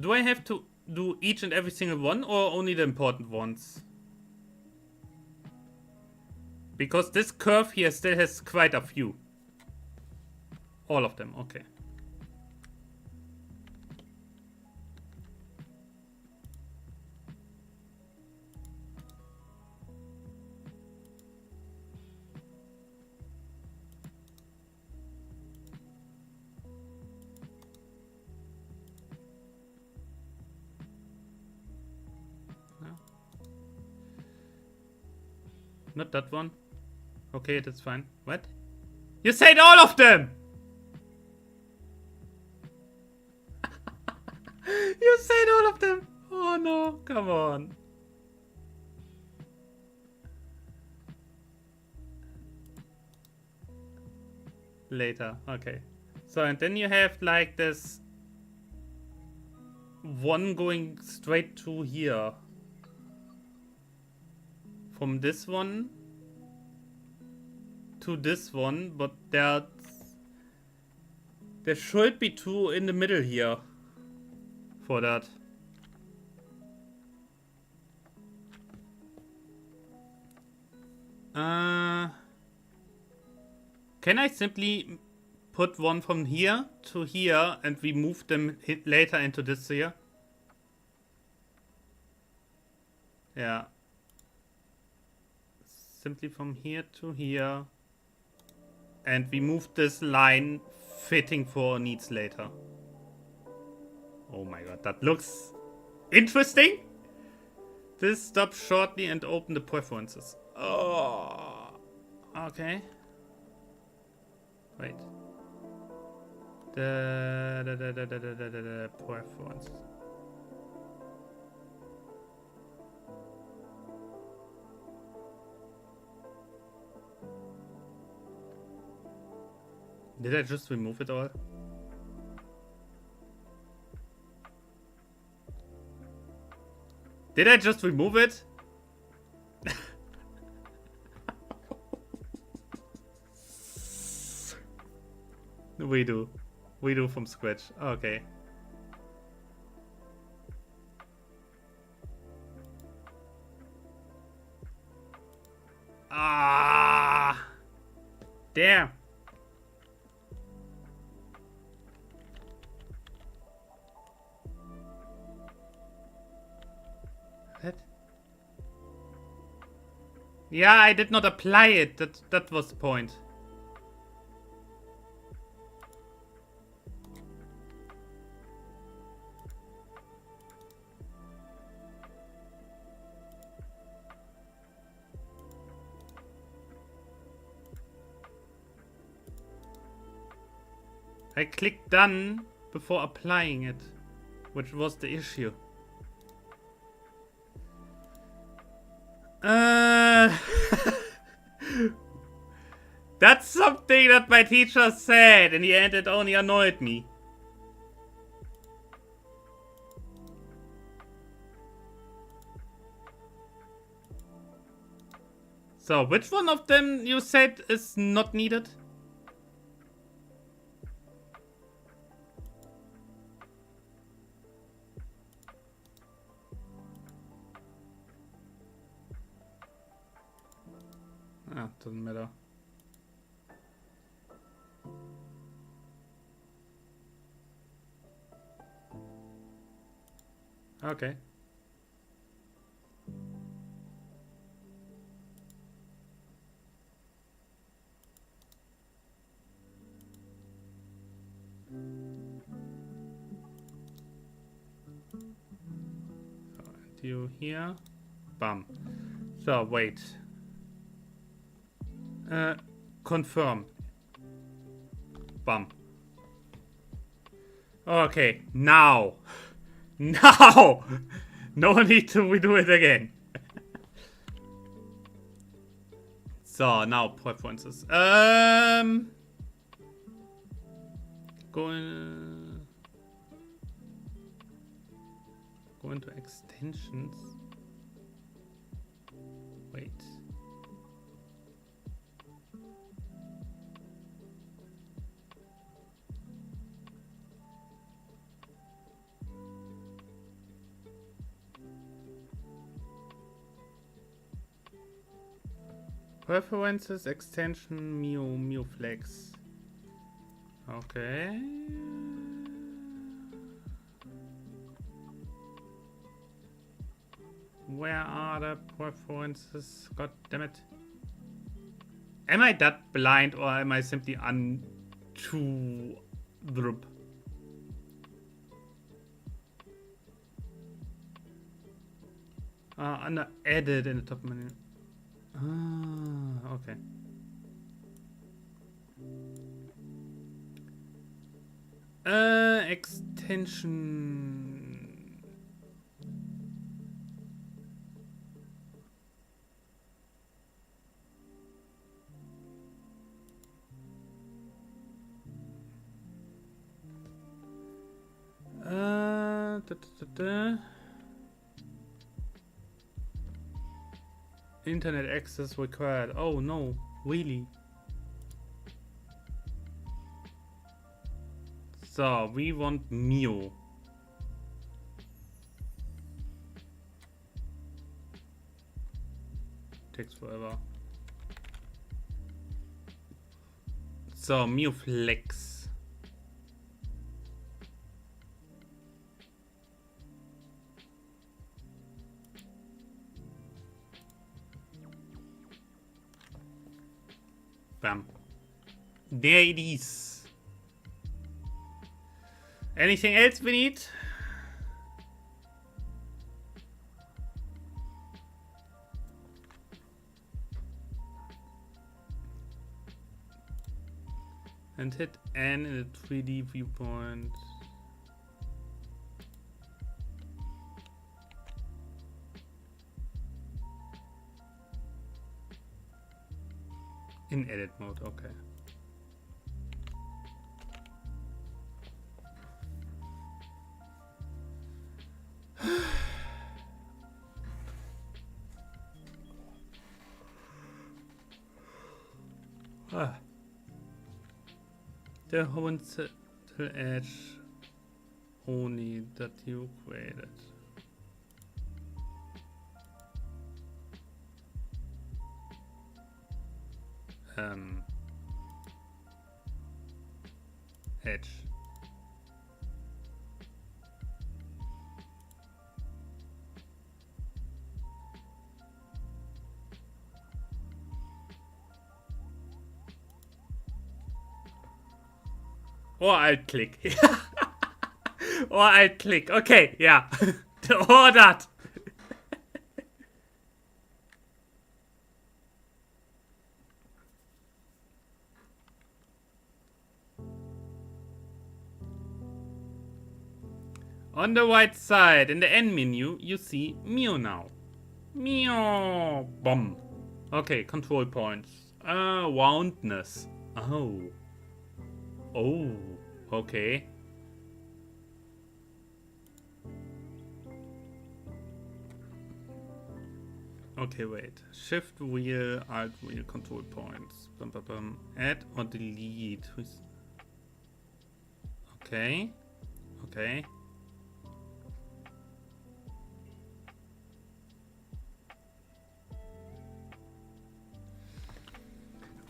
Speaker 1: do I have to do each and every single one, or only the important ones? Because this curve here still has quite a few. All of them, okay. Not that one. Okay, that's fine. What? You said all of them! You said all of them! Oh no, come on. Later, okay. So, and then you have like this one going straight to here. From this one to this one, but that's There should be two in the middle here. For that. Can I simply put one from here to here and we move them later into this here? Yeah. Simply from here to here. And we move this line fitting for needs later. Oh my god, that looks interesting. This stop shortly and open the preferences. Oh. Okay. Wait. The preferences. Did I just remove it all? Did I just remove it? We do. We do from scratch. Okay. Ah! Damn. What? Yeah, I did not apply it. That was the point. I clicked done before applying it, which was the issue. That's something that my teacher said. In the end, it only annoyed me. So, which one of them you said is not needed? Ah, doesn't matter. Okay. So, and you here. Bam. So, wait. Confirm. Bam. Okay, now. Now! No need to redo it again. So, now preferences. Go into extensions. Wait. Preferences, extension, Mew Flex. Okay. Where are the preferences? God damn it. Am I that blind or am I simply too drup? Under edit in the top menu. Ah, okay. Extension. Internet access required. Oh no, really? So, we want Mio. Takes forever. So, Mio Flex. Bam. There it is. Anything else we need? And hit N in a 3D viewpoint. In edit mode, okay. Ah. The horizontal edge only that you created. Edge. Or I'll click. Or I'll click. Okay, yeah. Or that. On the right side, in the end menu, you see Mio now. Mio. Bomb. Okay, control points. Roundness. Oh. Oh. Okay. Okay, wait. Shift wheel, alt wheel, control points. Bum, bum, bum. Add or delete. Okay. Okay.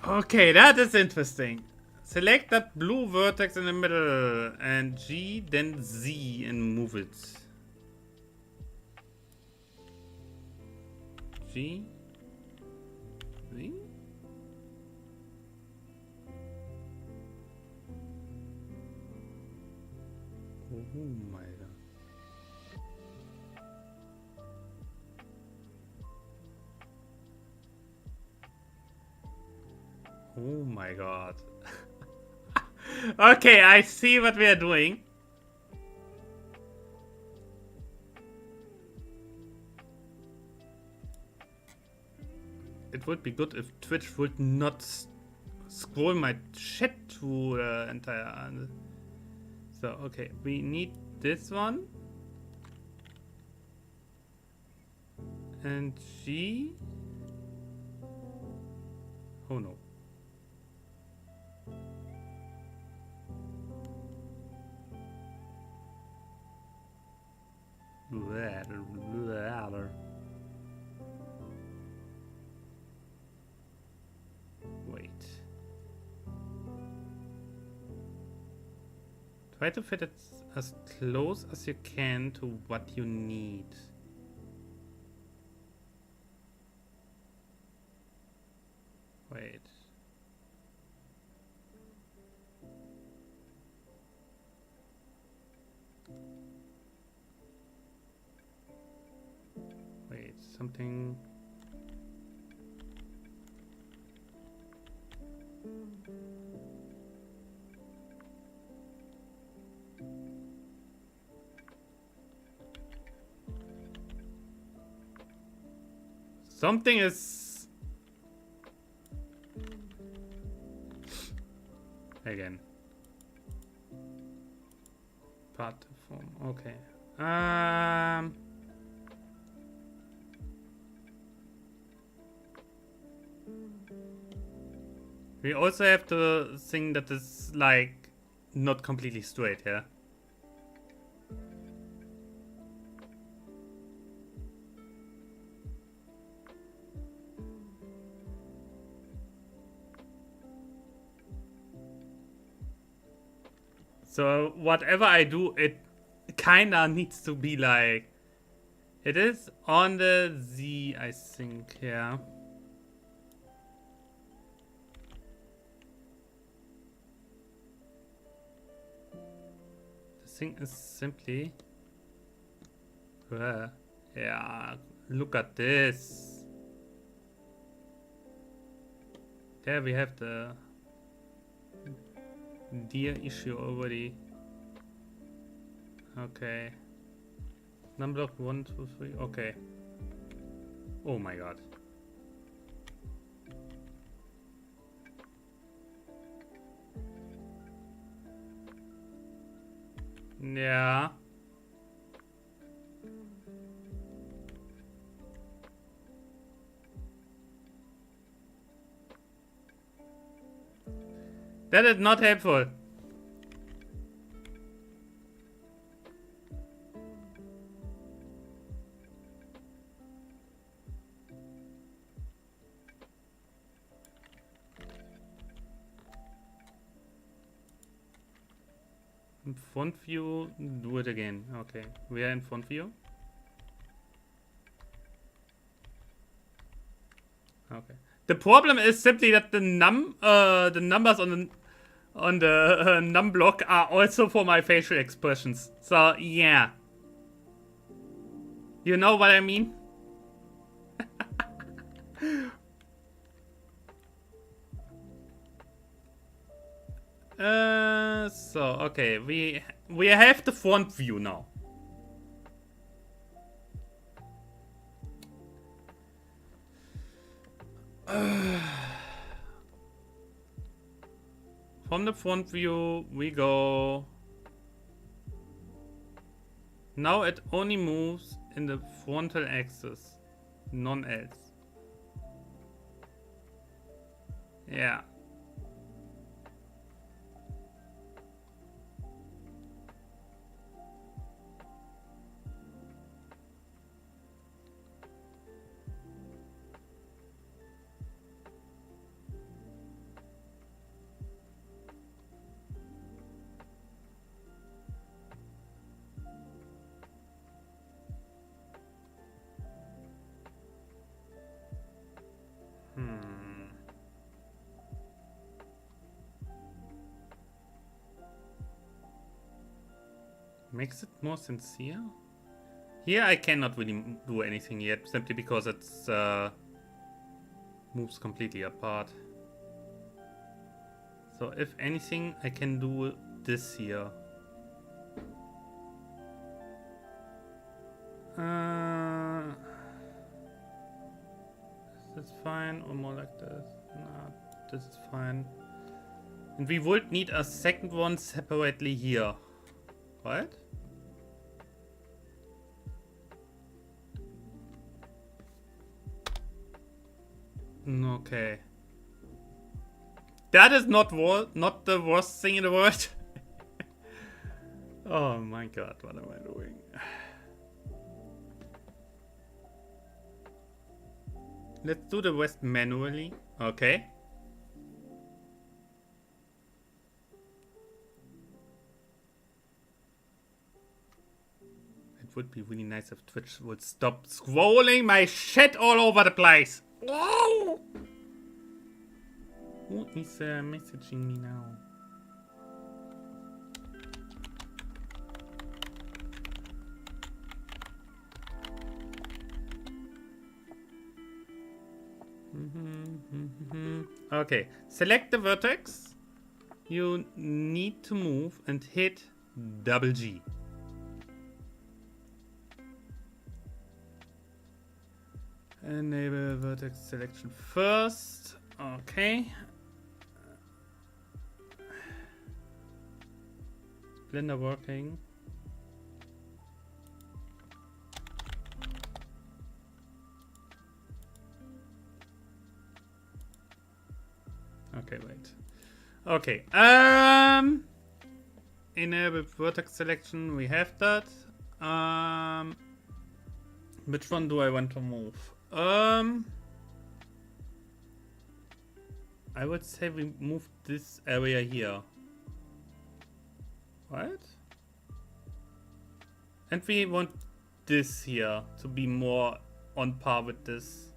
Speaker 1: Okay, that is interesting. Select that blue vertex in the middle and G, then Z and move it. G, Z. Oh my god. Oh my god. Okay, I see what we are doing. It would be good if Twitch would not scroll my chat through the entire... So, okay, we need this one. And G... Oh no. Wait. Try to fit it as close as you can to what you need. Wait. Wait, something... Something is... Again. Part to form. Okay. We also have to think that it's like not completely straight, yeah. So whatever I do, it kinda needs to be like... It is on the Z, I think, yeah. The thing is simply... yeah, look at this. There we have the deer issue already. Okay. Number block 1, 2, 3. Okay. Oh my god. Yeah. That is not helpful. Front view, do it again. Okay, we are in front view. Okay. The problem is simply that the numbers on the num block are also for my facial expressions. So yeah, you know what I mean. So okay, we have the front view now. From the front view, we go. Now it only moves in the frontal axis, none else. Yeah. Makes it more sincere? Here I cannot really do anything yet, simply because it's moves completely apart. So if anything, I can do this here. Is this fine or more like this? Nah, this is fine. And we would need a second one separately here. Right? Okay. That is not the worst thing in the world. Oh my god, what am I doing? Let's do the rest manually. Okay. It would be really nice if Twitch would stop scrolling my shit all over the place. Whoa! Who is messaging me now? Okay, select the vertex. You need to move and hit double G. Enable vertex selection first. Okay. Blender working. Okay, wait. Okay. enable vertex selection. We have that. Which one do I want to move? I would say we move this area here. Right? And we want this here to be more on par with this.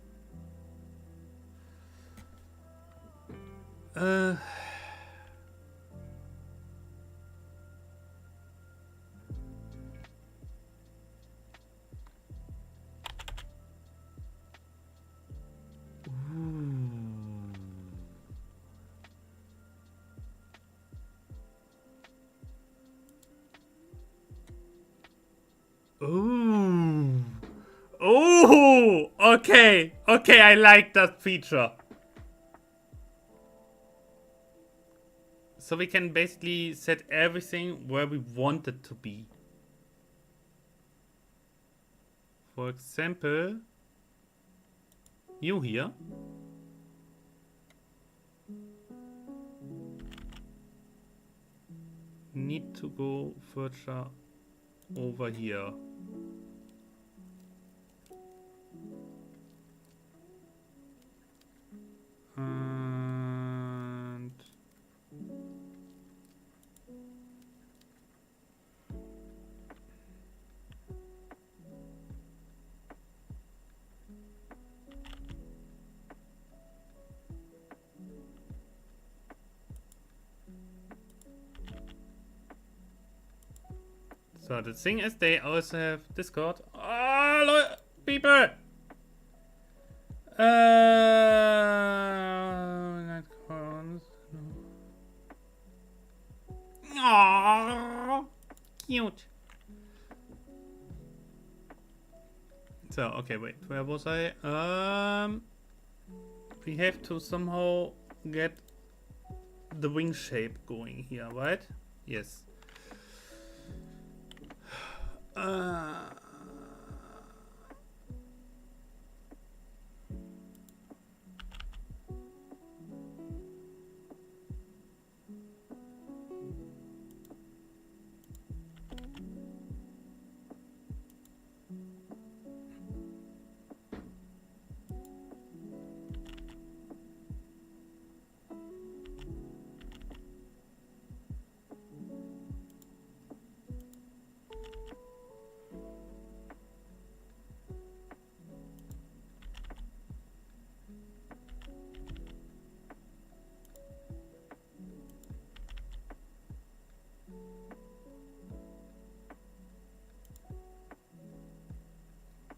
Speaker 1: Ooh. Oh, okay. Okay, I like that feature. So we can basically set everything where we want it to be. For example, you here. Need to go further over here. And so the thing is, they also have Discord. Oh, people! Aww, cute. So, okay, wait, where was I? We have to somehow get the wing shape going here, right? Yes.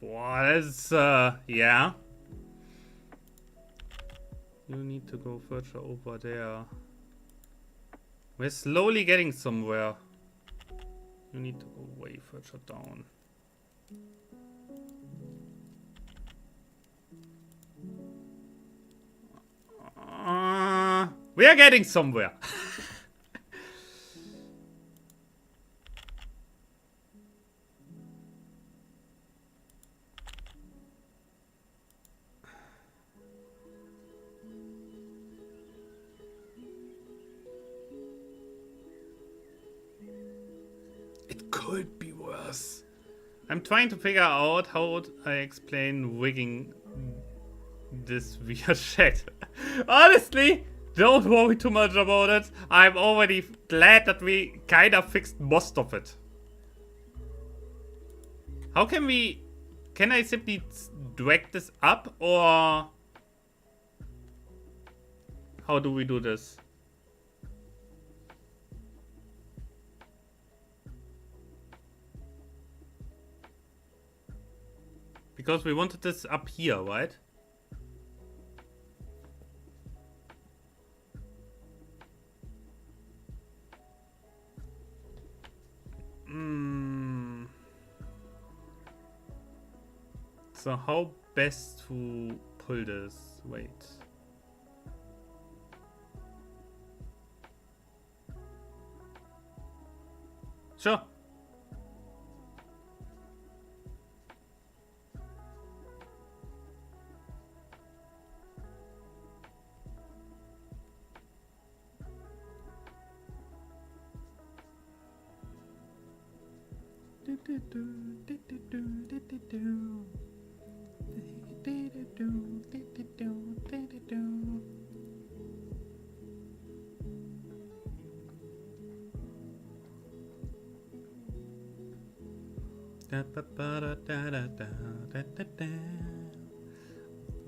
Speaker 1: What is, yeah. You need to go further over there. We're slowly getting somewhere. You need to go way further down. We are getting somewhere. It could be worse. I'm trying to figure out how I explain wigging this weird shit. Honestly, don't worry too much about it. I'm already glad that we kind of fixed most of it. How can we... Can I simply drag this up, or... How do we do this? Because we wanted this up here, right? So how best to pull this? Wait. Sure.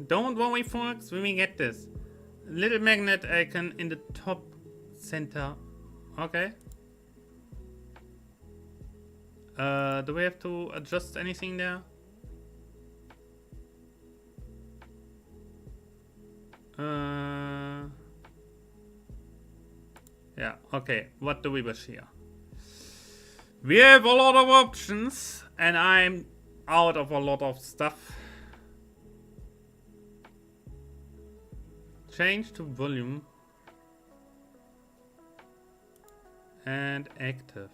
Speaker 1: Don't worry, folks, we will get this. Little magnet icon in the top center. Okay. Do we have to adjust anything there? Yeah, okay. What do we wish here? We have a lot of options, and I'm out of a lot of stuff. Change to volume. And active.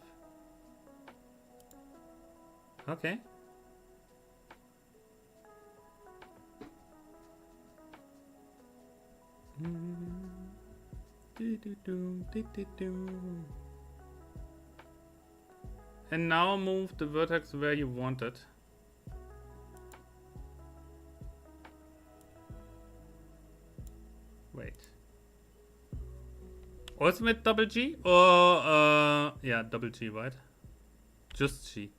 Speaker 1: Okay. And now move the vertex where you want it. Wait. Also with double G? Or, yeah, double G, right? Just G.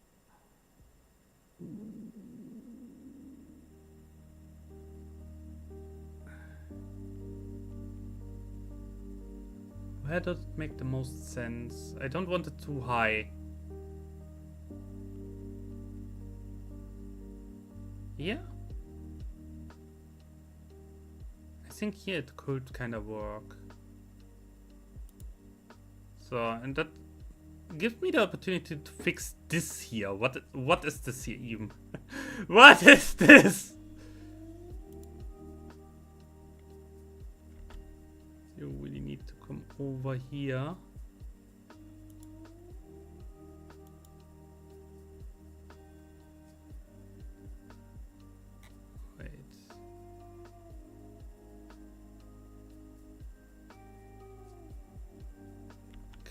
Speaker 1: Where does it make the most sense? I don't want it too high. Yeah? I think here it could kind of work. So, and that gives me the opportunity to fix this here. What is this here even? What is this? You really need to come over here. Wait.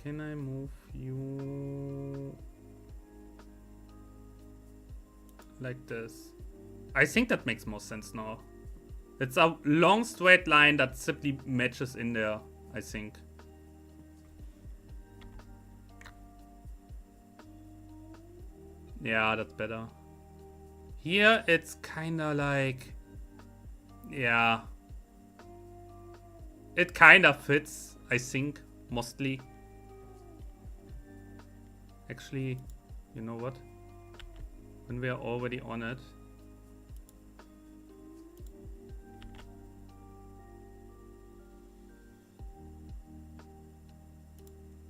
Speaker 1: Can I move you like this? I think that makes more sense now. It's a long straight line that simply matches in there, I think. Yeah, that's better. Here it's kinda like, yeah. It kinda fits, I think, mostly. Actually, you know what? When we are already on it.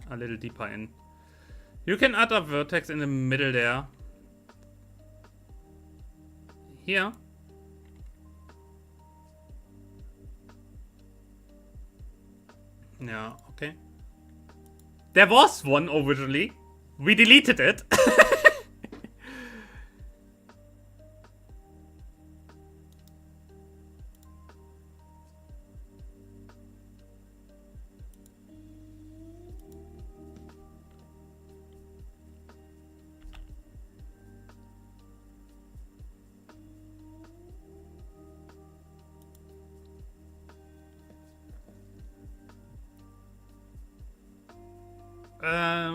Speaker 1: A little deeper in. You can add a vertex in the middle there. Here. Yeah, okay. There was one originally. We deleted it.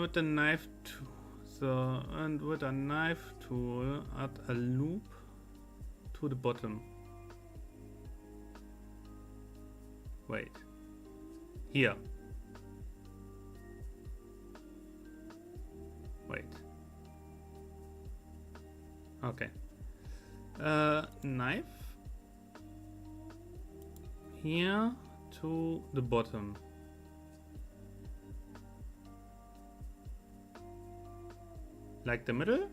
Speaker 1: With the knife tool. So, and with a knife tool, add a loop to the bottom. Wait. Here. Wait. Okay. Knife. Here to the bottom. Like the middle?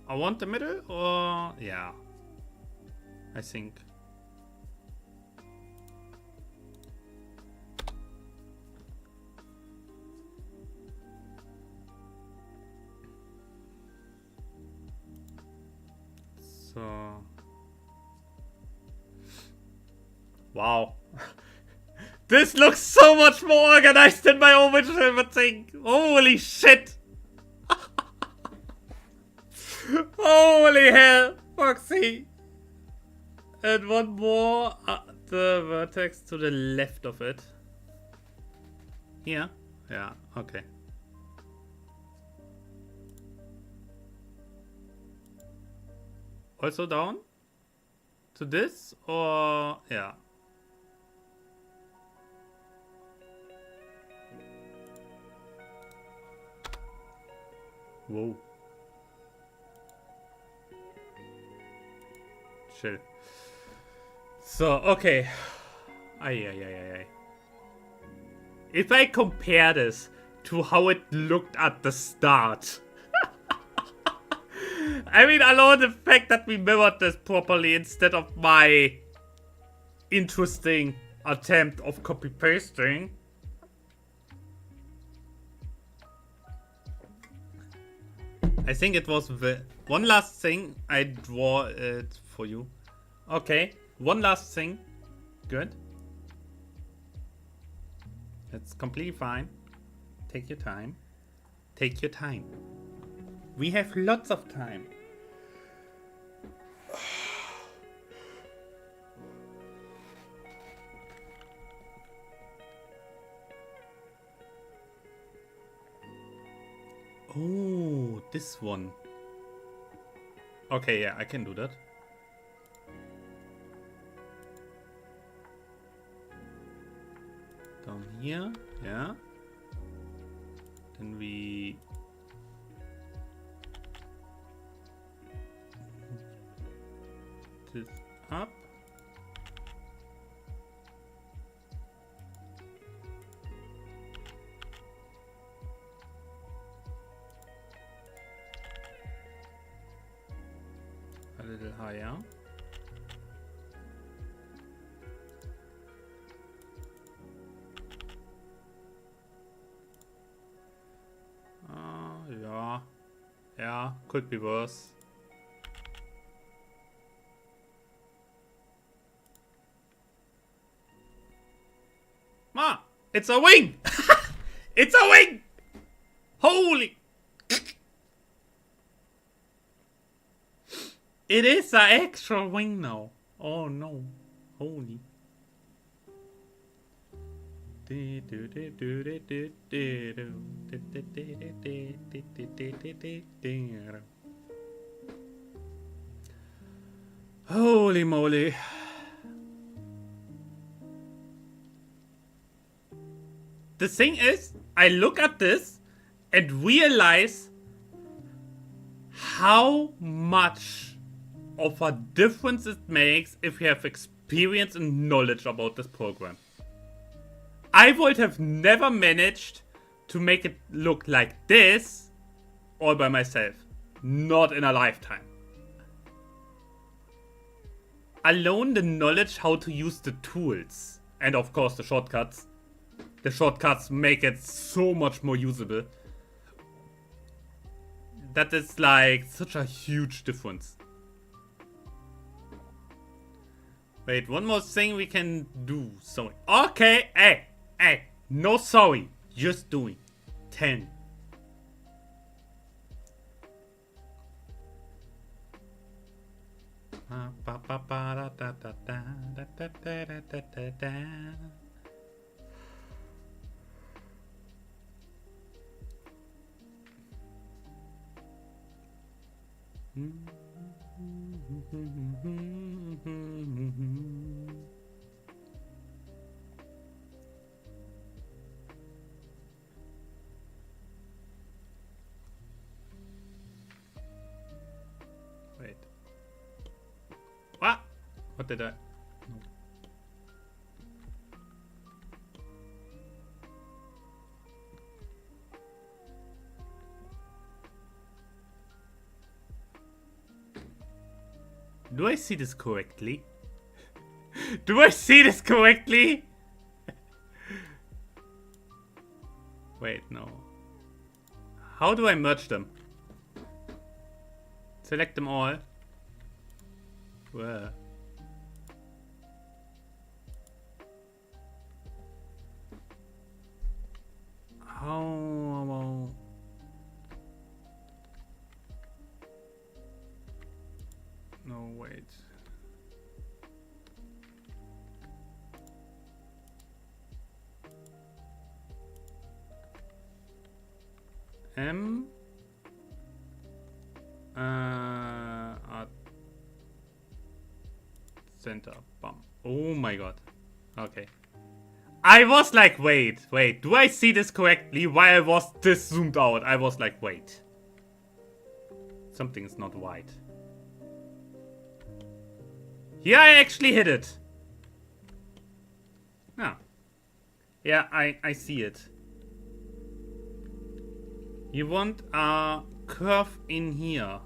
Speaker 1: I want the middle, or yeah, I think. So, wow. This looks so much more organized than my original thing. Holy shit. Holy hell, Foxy. And one more, the vertex to the left of it. Here? Yeah, okay. Also down? To this? Or... yeah. Whoa. Chill. So, okay. Ay. If I compare this to how it looked at the start. I mean, alone the fact that we mirrored this properly instead of my interesting attempt of copy pasting. I think it was the one last thing. I draw it for you. Okay, one last thing. Good. That's completely fine. Take your time. Take your time. We have lots of time. Oh, this one. Okay, yeah, I can do that. Down here, yeah. Then we... this up. A little higher. Yeah. Yeah, could be worse. Ma, it's a wing! It's a wing! Holy! It is an extra wing now. Oh no. Holy. Holy moly. The thing is, I look at this and realize how much of a difference it makes if you have experience and knowledge about this program. I would have never managed to make it look like this all by myself. Not in a lifetime. Alone the knowledge how to use the tools. And of course the shortcuts. The shortcuts make it so much more usable. That is like such a huge difference. Wait, one more thing we can do. So, okay, hey, no sorry, just doing 10. Wait. What did I? No. Do I see this correctly? Do I see this correctly? Wait, no. How do I merge them? Select them all. Where? How? M. Center. Bum. Oh my god. Okay. I was like, wait. Do I see this correctly? Why I was this zoomed out? I was like, wait. Something's not right. Here I actually hit it. Ah. Yeah, I see it. You want a curve in here.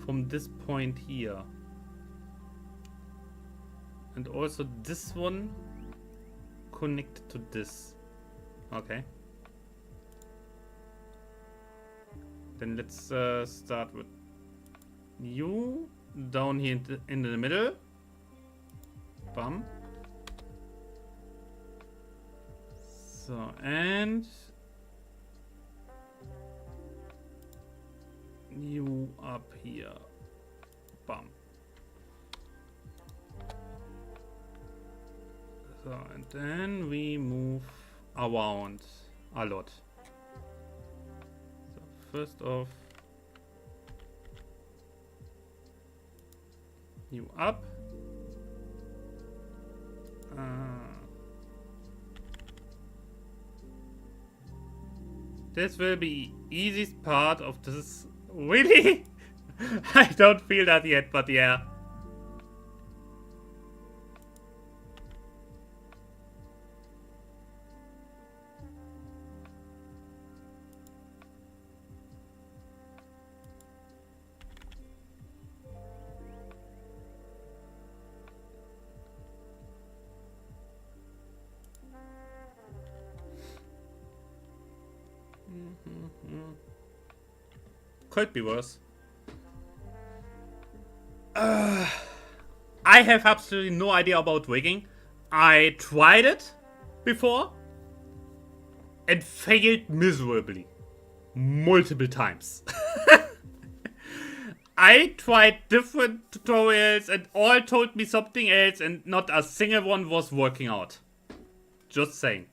Speaker 1: From this point here. And also this one connected to this. Okay. Then let's start with you down here in the middle. Bum. So, and you up here. Bum. So, and then we move around a lot. So, first off, you up. This will be easiest part of this. Really? I don't feel that yet, but yeah. Could be worse. I have absolutely no idea about rigging. I tried it before and failed miserably. Multiple times. I tried different tutorials and all told me something else and not a single one was working out. Just saying.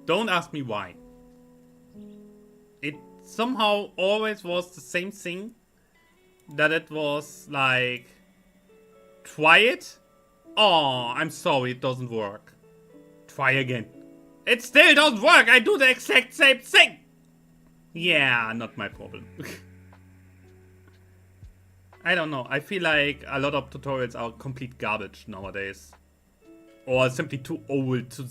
Speaker 1: Don't ask me why. It somehow always was the same thing. That it was like, try it. Oh, I'm sorry, it doesn't work. Try again. It still doesn't work. I do the exact same thing. Yeah, not my problem. I don't know. I feel like a lot of tutorials are complete garbage nowadays. Or simply too old to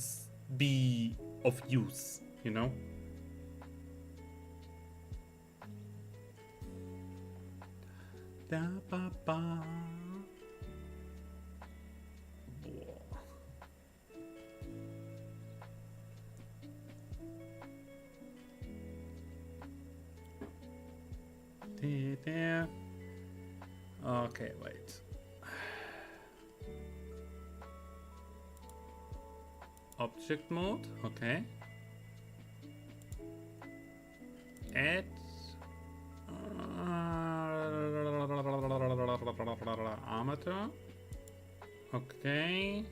Speaker 1: be of use, you know? Da ba ba. There. Okay, wait. Object mode, okay. Add armature. Okay.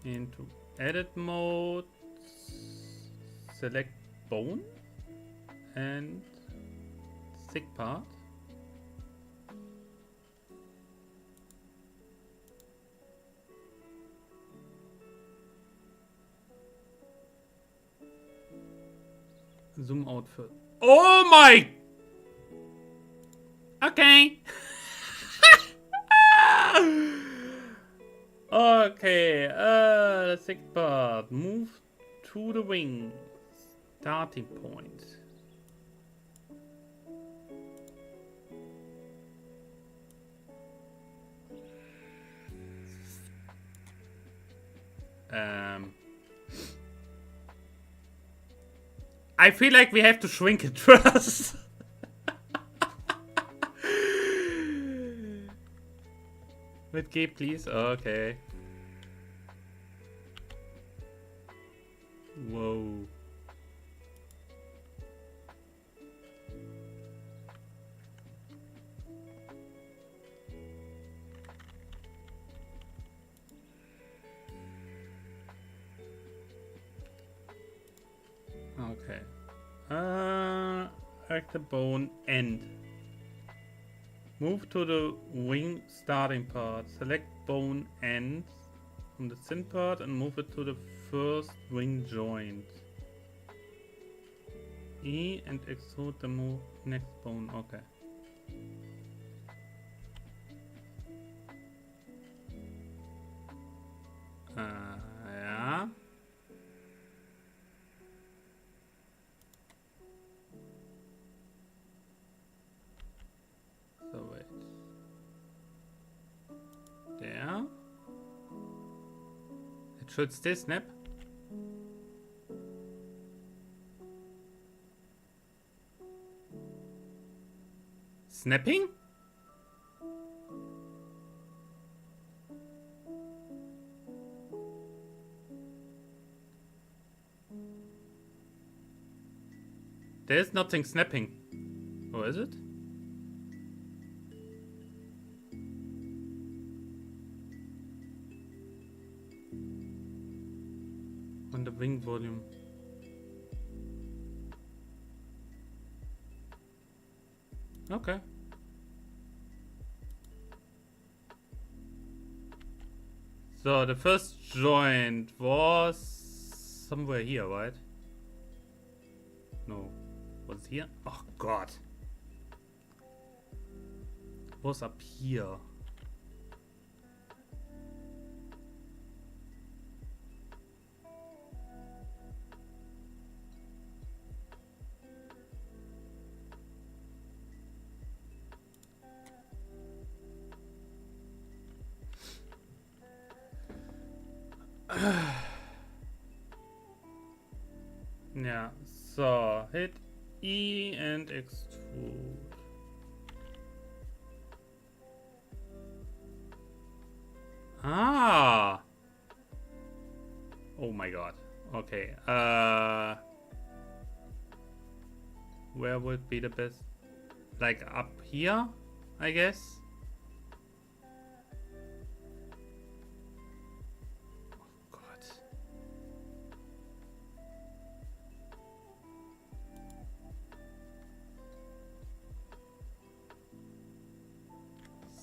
Speaker 1: Into edit mode. Select bone and thick part. Zoom out first. Oh my! Okay. Okay, the thick part. Move to the wing. Starting point. I feel like we have to shrink it first. With G, please. Okay. Whoa. Okay. At the bone end. Move to the wing starting part. Select bone end from the thin part and move it to the first wing joint. E and extrude the next bone. Okay. Yeah. So wait. There. It should still snap. Snapping? There's nothing snapping. Or is it? On the wing volume. Okay. So the first joint was somewhere here, right? No. Was it here? Oh god. Was up here. Yeah, so hit E and extrude. Ah! Oh my god. Okay, where would be the best? Like up here, I guess?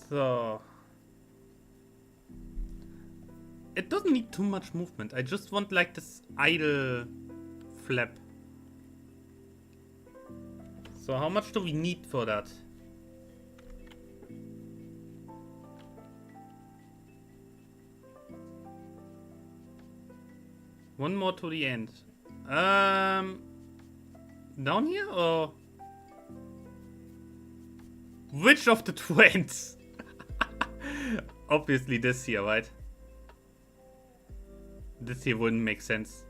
Speaker 1: So it doesn't need too much movement. I just want like this idle flap. So how much do we need for that? One more to the end. Down here or which of the two ends? Obviously this here, right? This here wouldn't make sense.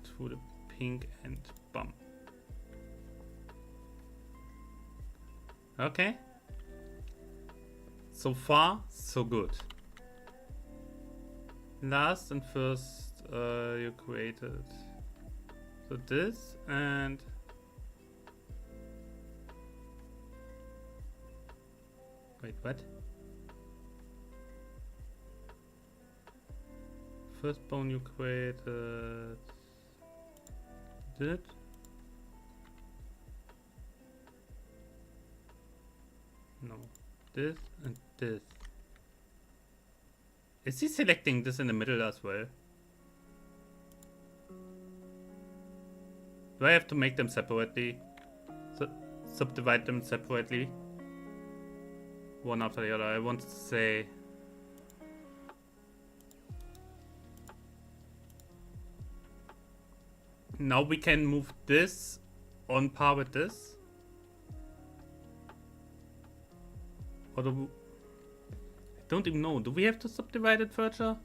Speaker 1: To the pink and bum. Okay. So far, so good. Last and first you created. So this and wait, what? First bone you created. Did? No. This and this. Is he selecting this in the middle as well? Do I have to make them separately? Subdivide them separately? One after the other. I want to say... Now we can move this on par with this. Or do we... I don't even know. Do we have to subdivide it further?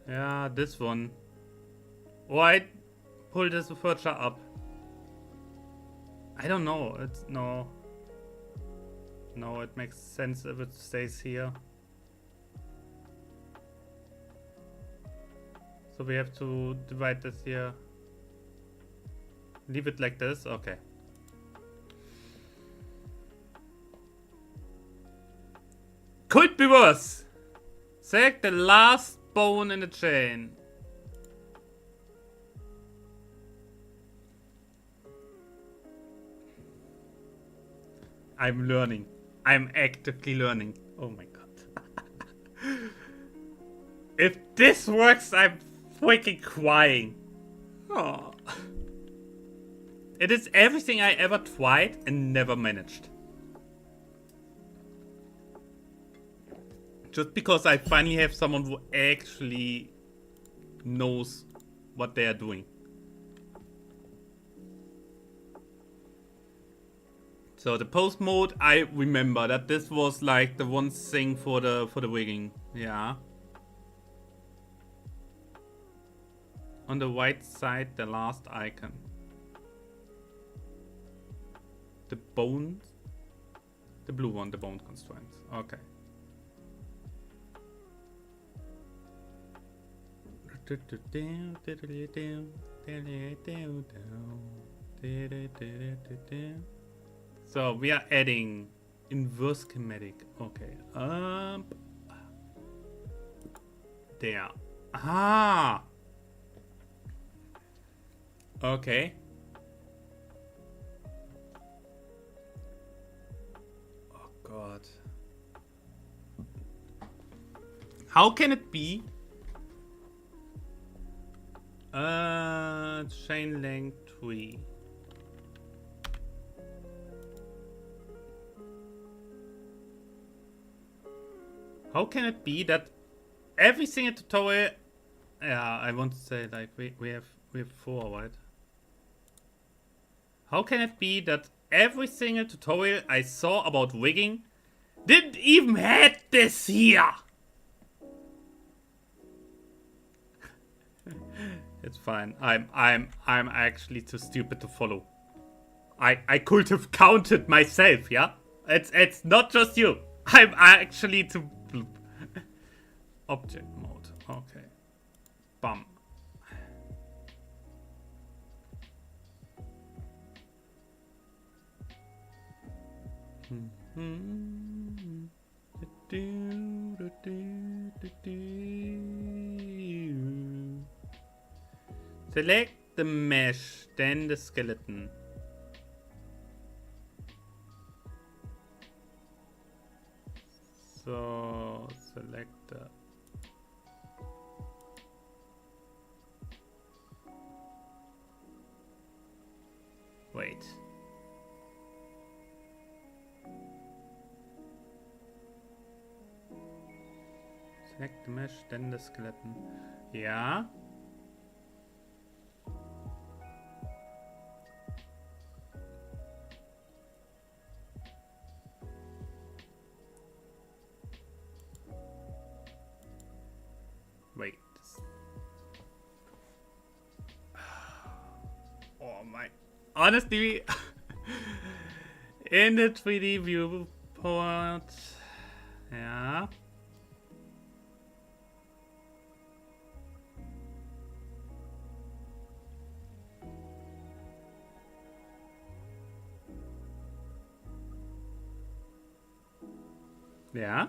Speaker 1: Yeah, this one. Or I pull this further up. I don't know. It's no. No, it makes sense if it stays here. So we have to divide this here. Leave it like this? Okay. Could be worse. Select the last bone in the chain. I'm learning. I'm actively learning. Oh my god. If this works, I'm freaking crying. Oh. It is everything I ever tried and never managed. Just because I finally have someone who actually knows what they are doing. So the post mode, I remember that this was like the one thing for the rigging. Yeah. On the right side, the last icon. The bones? The blue one, the bone constraints. Okay. So we are adding inverse schematic. Okay. There. Ah. Okay. Oh god. How can it be? Chain length 3. How can it be that every single tutorial? Yeah, I want to say like we have 4, right? How can it be that every single tutorial I saw about rigging didn't even had this here? It's fine. I'm actually too stupid to follow. I could have counted myself, yeah? It's not just you. I'm actually too bloop. Object mode. Okay. Bum. Select the mesh, then the skeleton. So select the wait. Select the mesh, then the skeleton. Yeah. Wait. Oh my. Honestly, in the 3D viewport. Yeah. Yeah.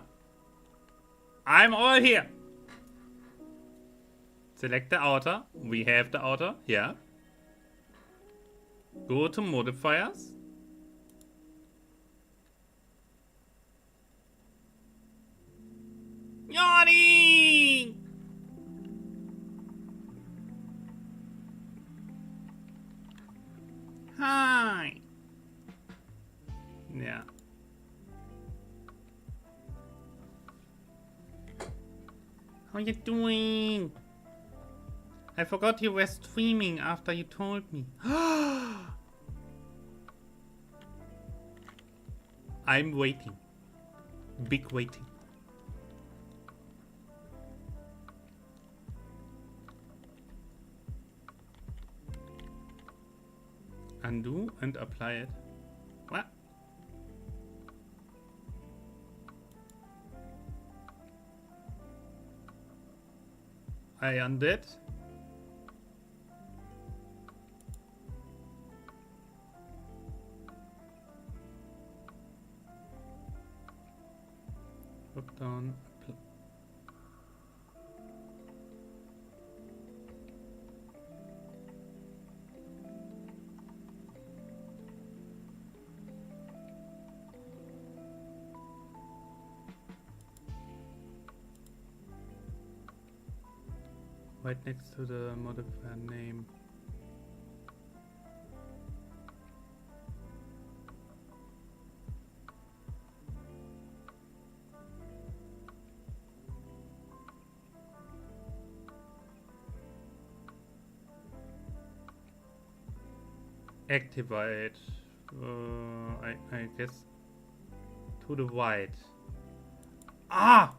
Speaker 1: I'm all here. Select the outer. We have the outer. Yeah. Go to modifiers. Yawning! Hi. Yeah. How you doing? I forgot you were streaming after you told me. I'm waiting. Big waiting. Undo and apply it. What? I undid. Right next to the modifier name. Activate. I guess to the right. Ah!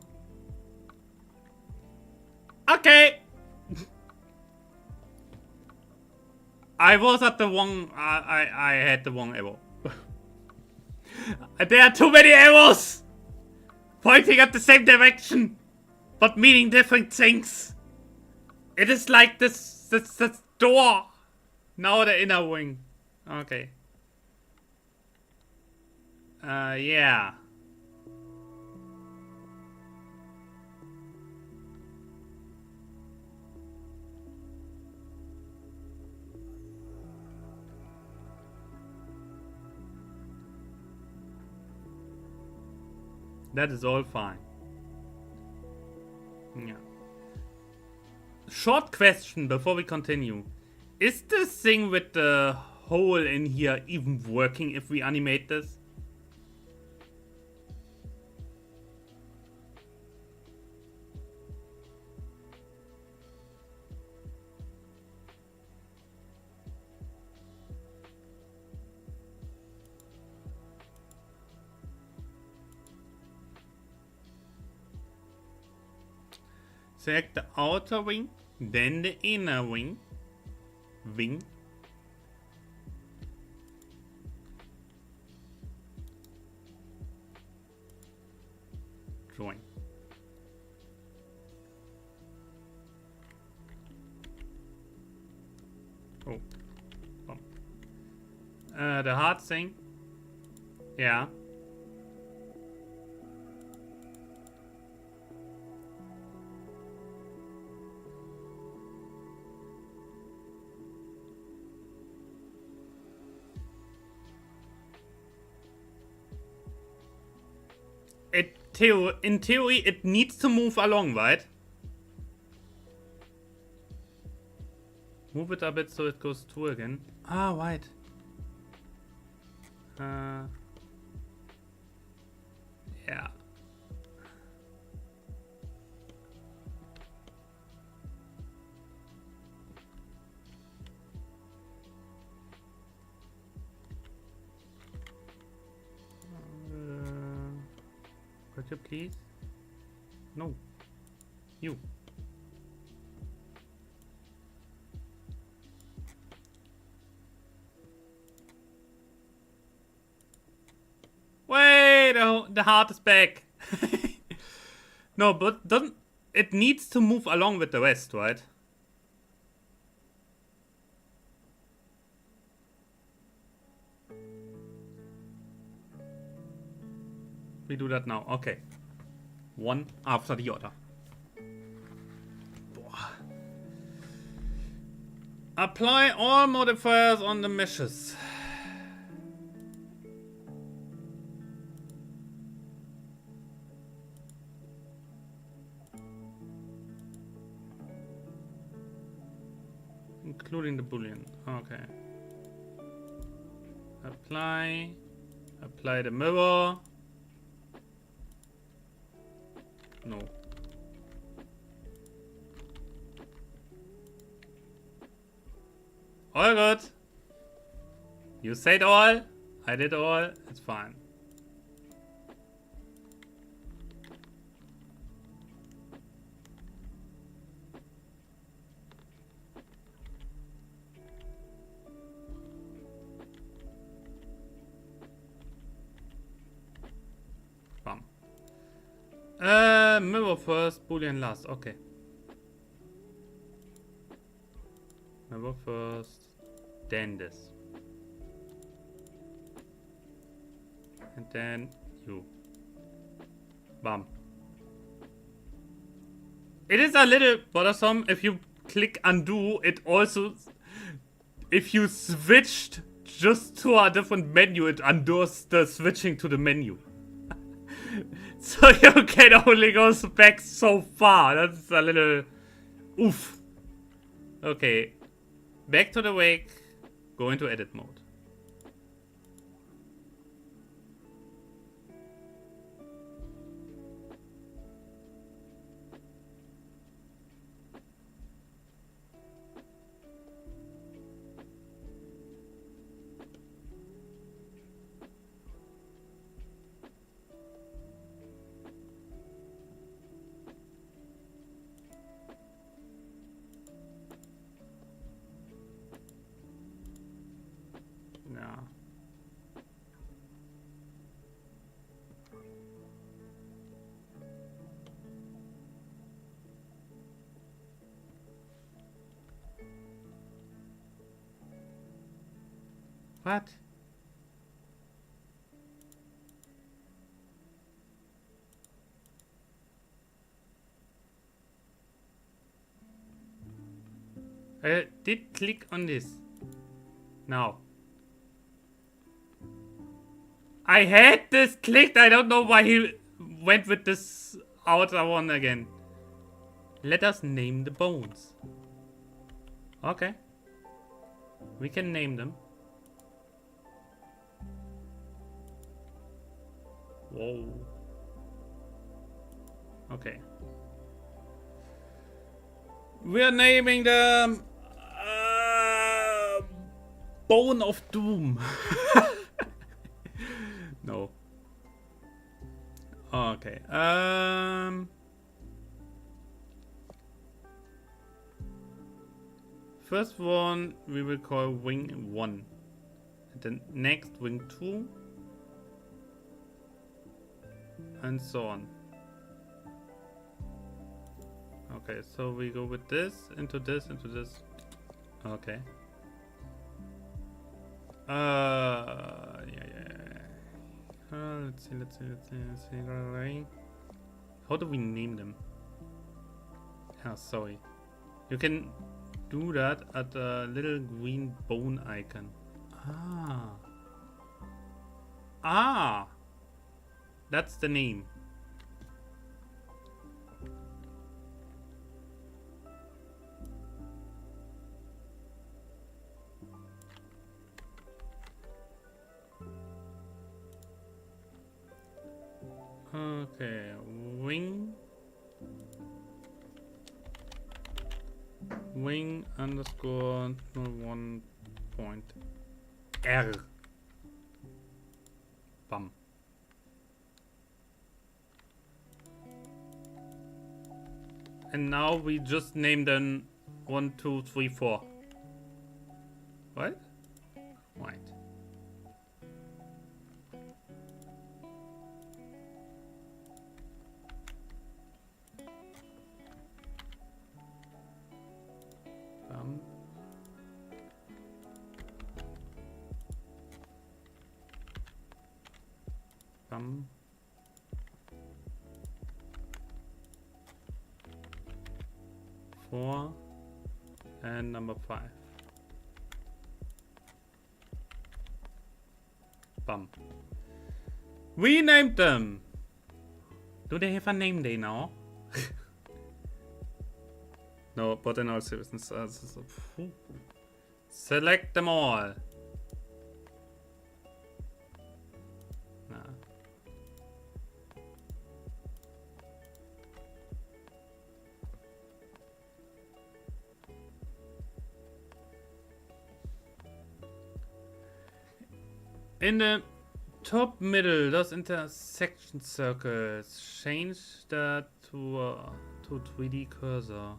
Speaker 1: Okay! I was at the wrong... I had the wrong arrow. There are too many arrows! Pointing at the same direction! But meaning different things. It is like this door. Now the inner wing. Okay. Yeah. That is all fine. Yeah. Short question before we continue. Is this thing with the hole in here even working if we animate this? Select the outer wing, then the inner wing. Join. Oh. The hard thing. Yeah. In theory, it needs to move along, right? Move it a bit so it goes through again. Ah, right. Yeah. Could you please? No. You. Wait, the heart is back. No, but doesn't it needs to move along with the rest, right? We do that now. Okay. One after the other. Apply all modifiers on the meshes. Including the boolean. Okay. Apply. Apply the mirror. No. All good. You said all. I did all. It's fine. Bam. Mirror first, boolean last. Okay. Mirror first, then this. And then you. Bam. It is a little bothersome if you click undo, it also... If you switched just to a different menu, it undoes the switching to the menu. So you can only go back so far. That's a little... Oof. Okay. Back to the wake. Go into edit mode. No. What? I did click on this. Now. I had this clicked. I don't know why he went with this outer one again. Let us name the bones. Okay. We can name them. Whoa. Okay. We're naming them Bone of Doom. No. Okay. First one we will call Wing 1. And then next Wing 2. And so on. Okay, so we go with this, into this, into this. Okay. Yeah. Let's see. How do we name them? Oh, sorry. You can do that at the little green bone icon. Ah! That's the name. Okay, wing underscore 1.r. Bam. And now we just named them 1, 2, 3, 4. What? Right. Bam. 4 and number 5. Bum. We named them. Do they have a name they know? No, but in all seriousness, select them all. Nah. In the top middle, those intersection circles, change that to 3D cursor.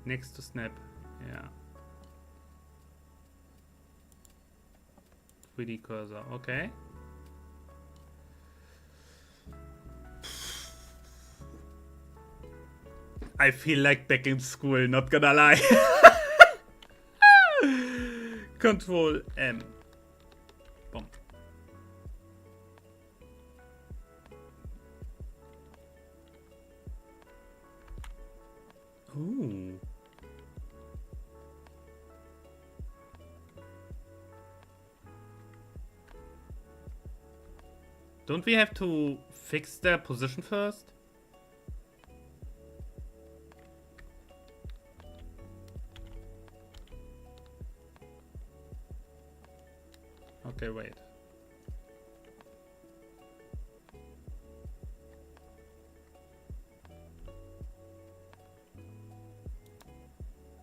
Speaker 1: Next to snap, yeah. 3D cursor, okay. I feel like back in school, not gonna lie. Control M. Boom. Ooh. Don't we have to fix their position first? Okay, wait.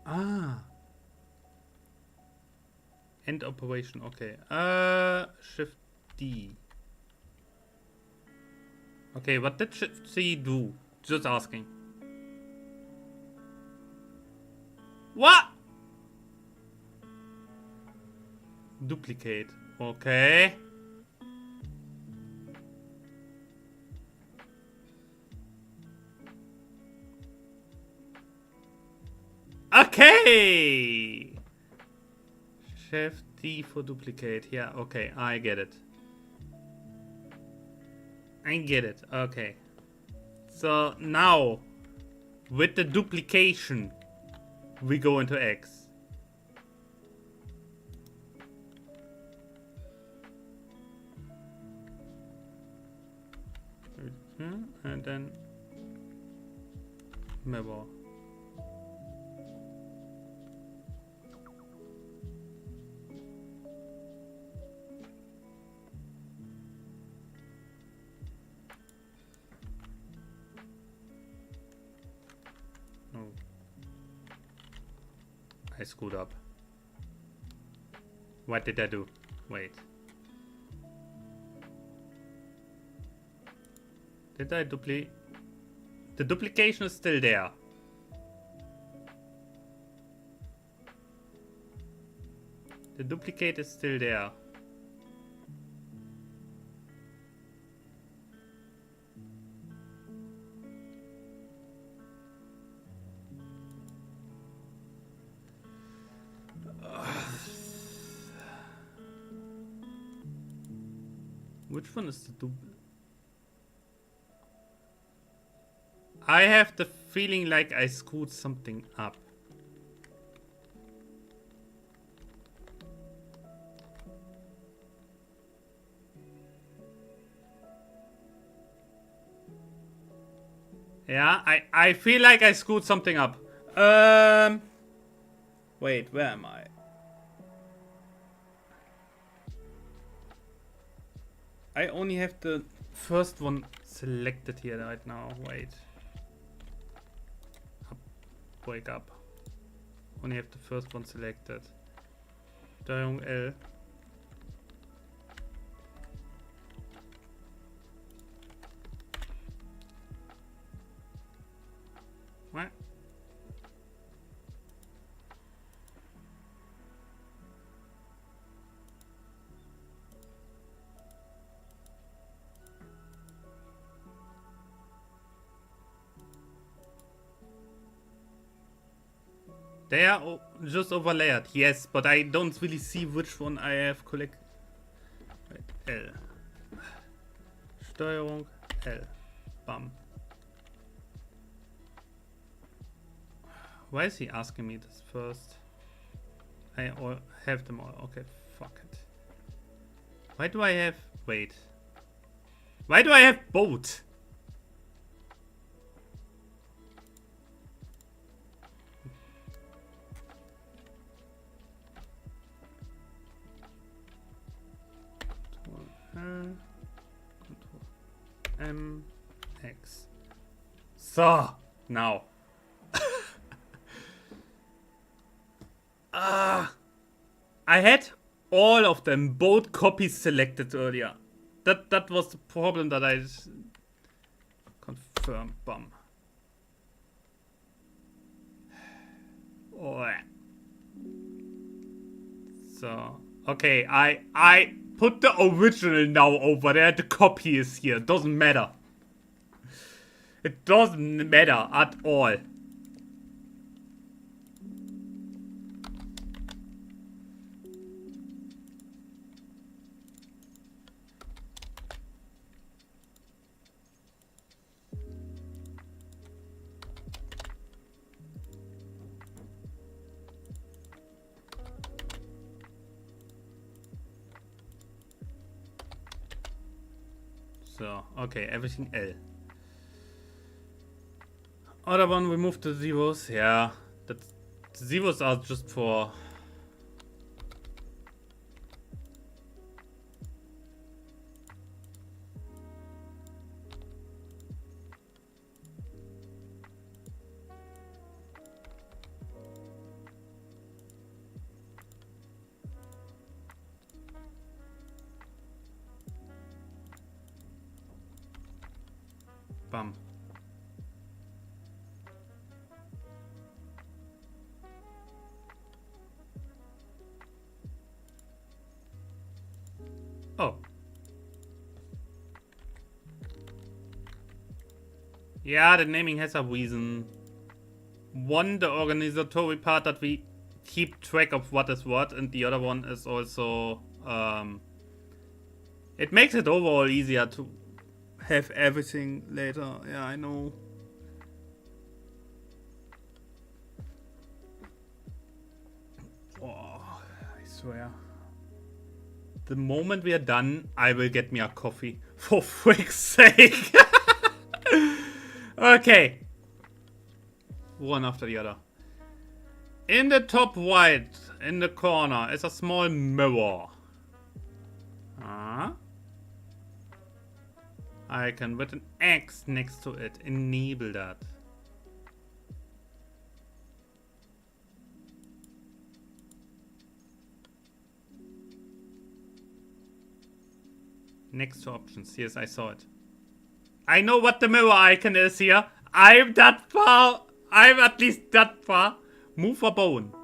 Speaker 1: Ah. End operation, okay. Shift D. Okay, what did Shift C do? Just asking. What? Duplicate. Okay. Okay. Shift D for duplicate. Yeah, okay, I get it. I get it. Okay. So now, with the duplication, we go into X. And then mirror. Oh. I screwed up. What did I do? Wait. Did I duplicate? The duplication is still there. The duplicate is still there. Which one is the duplicate? I have the feeling like I screwed something up. Yeah, I feel like I screwed something up. Wait, where am I? I only have the first one selected here right now. Wait. Wake up. Only have the first one selected. Steuerung L. What? They are just overlaid, yes, but I don't really see which one I have collected. L. Steuerung L. Bam. Why is he asking me this first? I all have them all. Okay, fuck it. Why do I have... Wait. Why do I have both? Control M, X. So, now. I had all of them, both copies selected earlier. That was the problem that I confirmed. Bum. Oh. So, okay, I put the original now over there. The copy is here. Doesn't matter. It doesn't matter at all. So, okay, everything L. Other one, we move the zeros. Yeah, the zeros are just for... Bam. Oh. Yeah, the naming has a reason. One, the organizatory part that we keep track of what is what, and the other one is also it makes it overall easier to have everything later. Yeah, I know. Oh, I swear. The moment we are done, I will get me a coffee. For frick's sake. Okay. One after the other. In the top right, in the corner, is a small mirror. I can put an X next to it. Enable that. Next to options. Yes, I saw it. I know what the mirror icon is here. I'm that far. I'm at least that far. Move a bone.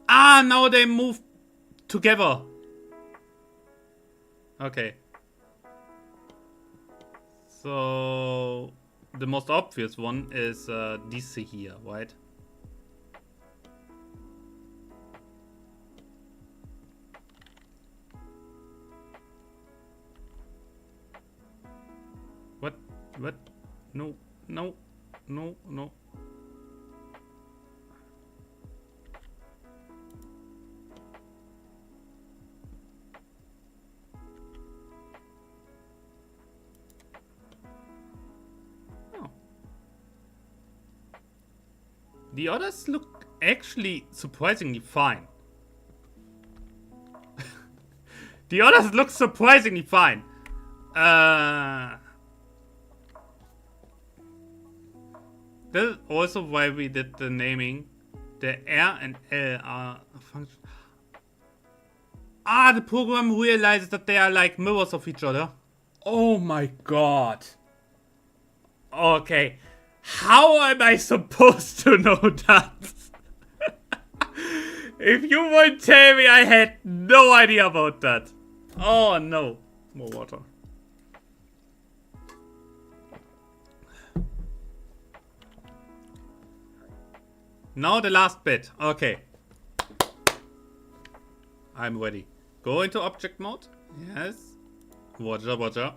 Speaker 1: Ah, now they move together. Okay. So the most obvious one is this here, right? What? What? No, no, no, no. Oh. The others look actually surprisingly fine. The others look surprisingly fine. This is also why we did the naming. The R and L are a function. Ah, the program realizes that they are like mirrors of each other. Oh my god. Okay. How am I supposed to know that? If you won't tell me, I had no idea about that. Oh no. More water. Now the last bit. Okay. I'm ready. Go into object mode. Yes. Roger, roger.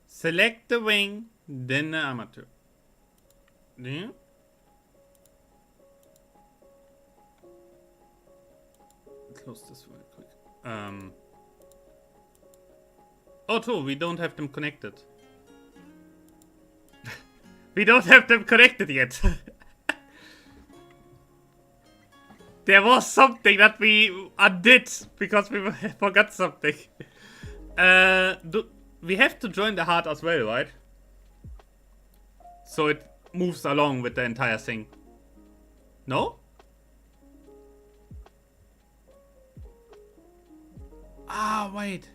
Speaker 1: Select the wing, then the armature. Yeah. Close this real quick. Oh, true, we don't have them connected. We don't have them connected yet. There was something that we undid because we forgot something. We have to join the heart as well, right? So it moves along with the entire thing. No? Ah, wait.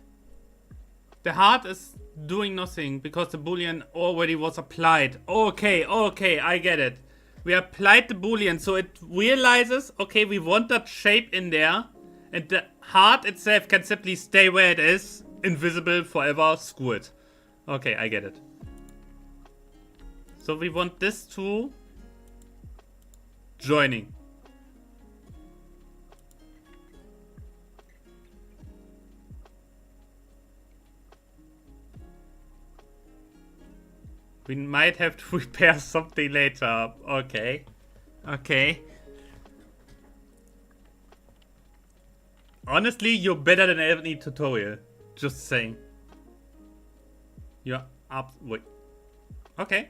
Speaker 1: The heart is doing nothing because the boolean already was applied. Okay, okay, I get it. We applied the boolean, so it realizes, okay, we want that shape in there, and the heart itself can simply stay where it is, invisible forever, screw it. Okay, I get it. So we want this to joining. We might have to repair something later. Okay. Okay. Honestly, you're better than any tutorial. Just saying. You're up. Wait. Okay.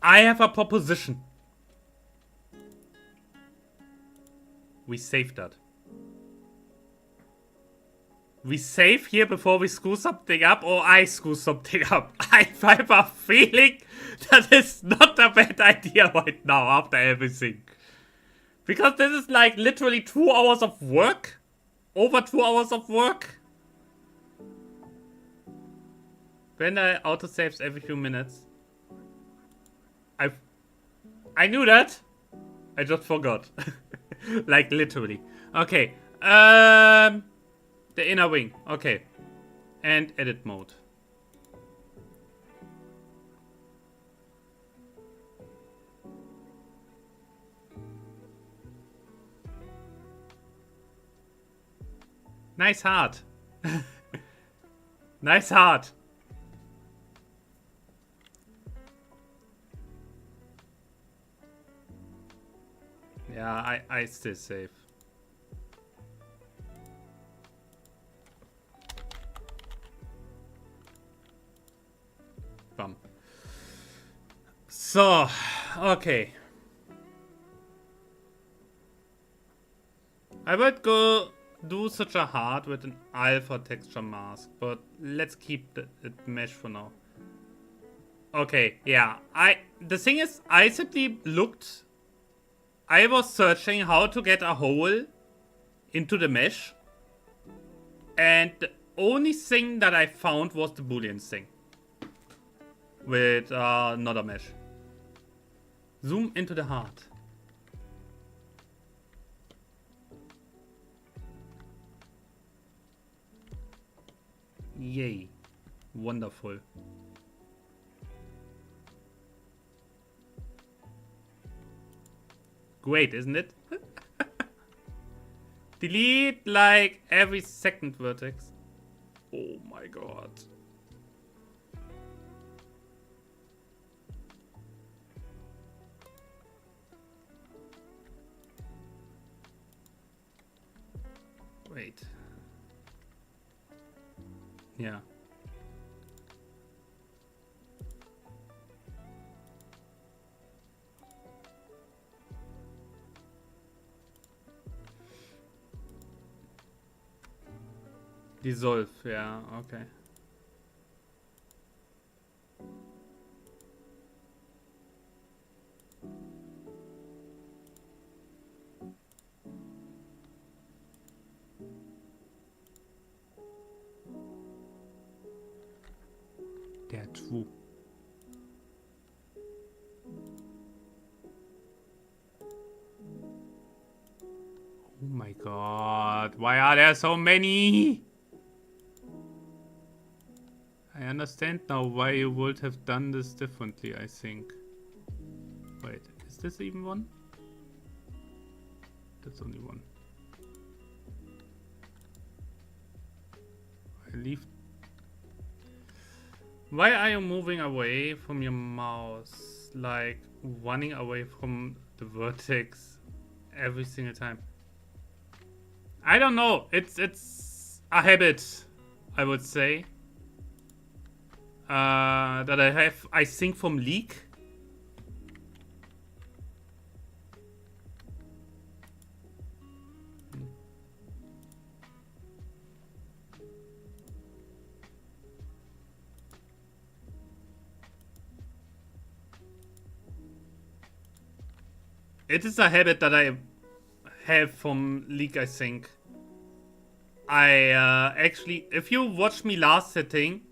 Speaker 1: I have a proposition. We save that. we save here before we screw something up, or I screw something up. I have a feeling that is not a bad idea right now after everything. Because this is like literally 2 hours of work. Over 2 hours of work. When I autosaves every few minutes. I knew that. I just forgot. Like literally. Okay. The inner wing. Okay. And edit mode. Nice heart. Nice heart. Yeah, I stay safe. Bum. So, okay. I would go do such a hard with an alpha texture mask, but let's keep it mesh for now. Okay, yeah. The thing is, I simply looked. I was searching how to get a hole into the mesh, and the only thing that I found was the Boolean thing with not a mesh. Zoom into the heart. Yay. Wonderful. Great, isn't it? Delete like every second vertex. Oh my god. Wait. Yeah. Dissolve, yeah, okay. Der True. Oh my god, why are there so many? I understand now why you would have done this differently, I think. Wait, is this even one? That's only one. I leave. Why are you moving away from your mouse? Like running away from the vertex every single time. I don't know. It's a habit, I would say. That I have, I think, from League. It is a habit that I have from League, I think. I actually, if you watch me last setting,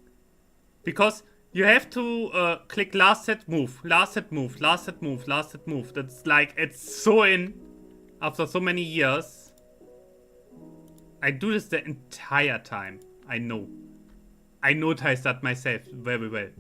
Speaker 1: because you have to click last set move, last set move, last set move, last set move. That's like, it's so in after so many years. I do this the entire time. I know. I noticed that myself very well.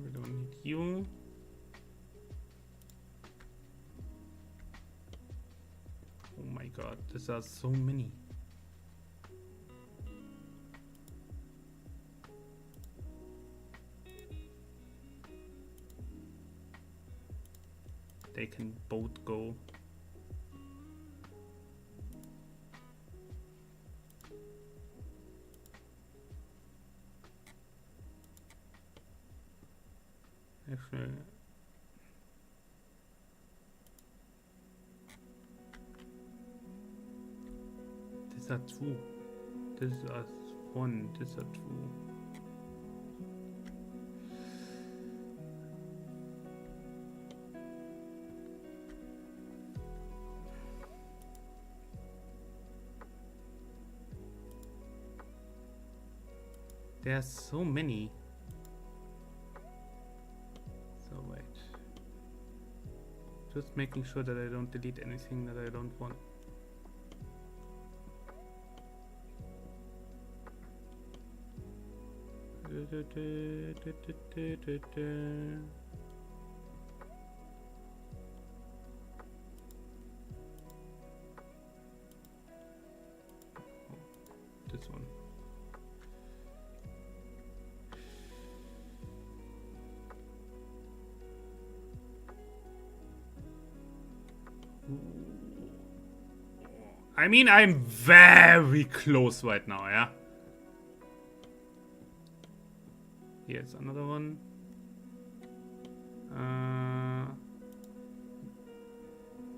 Speaker 1: We don't need you. Oh my god, there are so many. They can both go. Actually, these are two. This is one. These are two. There are so many. So wait. Just making sure that I don't delete anything that I don't want. This one. I mean, I'm very close right now, yeah? Here's another one.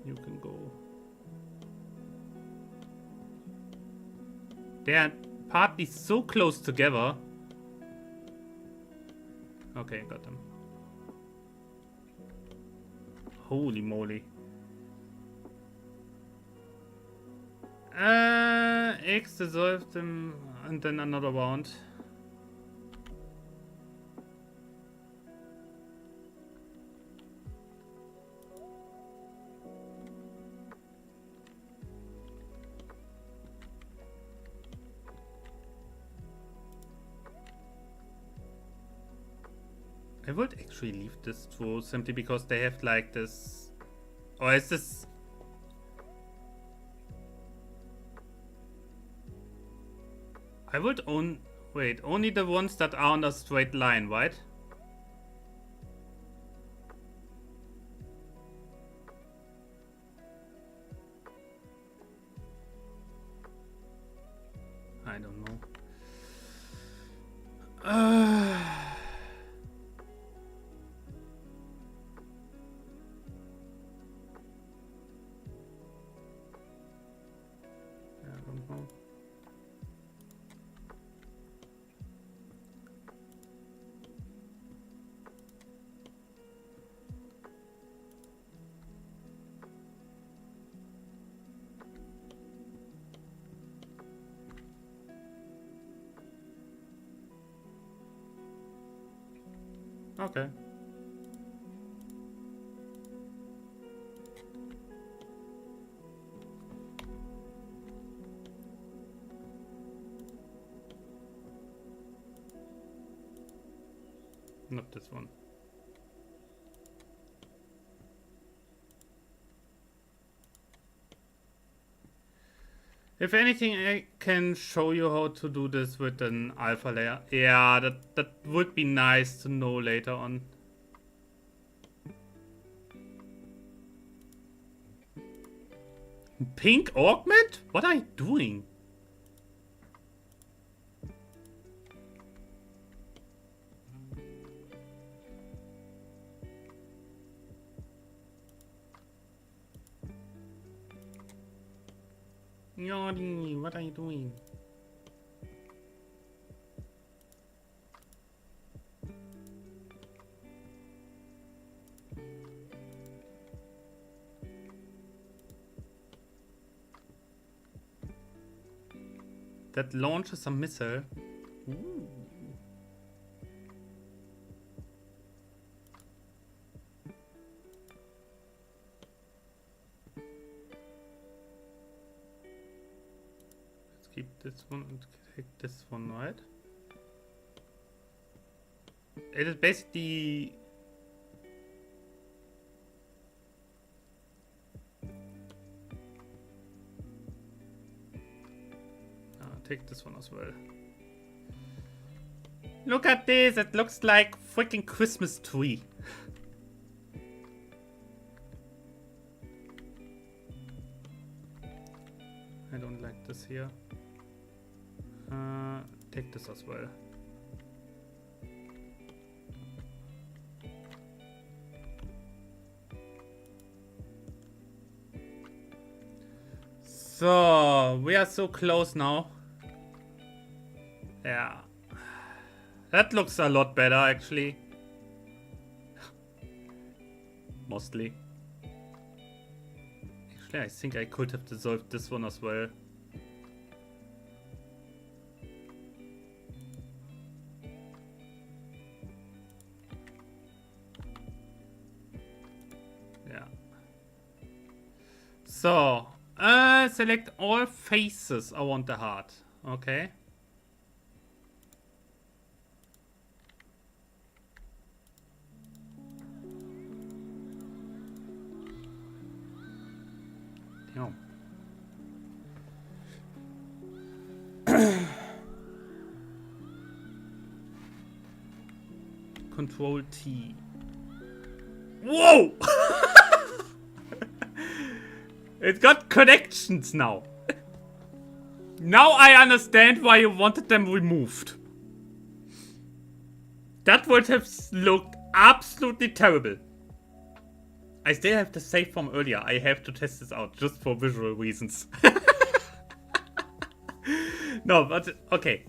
Speaker 1: You can go. They are partly so close together. Okay, got them. Holy moly. X dissolved them and then another round. I would actually leave this through simply because they have like this. Or is this? I would wait, only the ones that are on a straight line, right? I don't know. I don't know. Okay. Not this one. If anything, I can show you how to do this with an alpha layer. Yeah, that would be nice to know later on. Pink augment? What are you doing? Yori, what are you doing? That launches a missile. Ooh. Let's keep this one and take this one, right? It is basically... take this one as well. Look at this, it looks like freaking Christmas tree. I don't like this here. Take this as well. So, we are so close now. Yeah. That looks a lot better, actually. Mostly. Actually, I think I could have dissolved this one as well. Yeah. So, select all faces around the heart. Okay. Damn. Control T. Whoa! It got connections now. Now I understand why you wanted them removed. That would have looked absolutely terrible. I still have the save from earlier. I have to test this out just for visual reasons. No, but okay.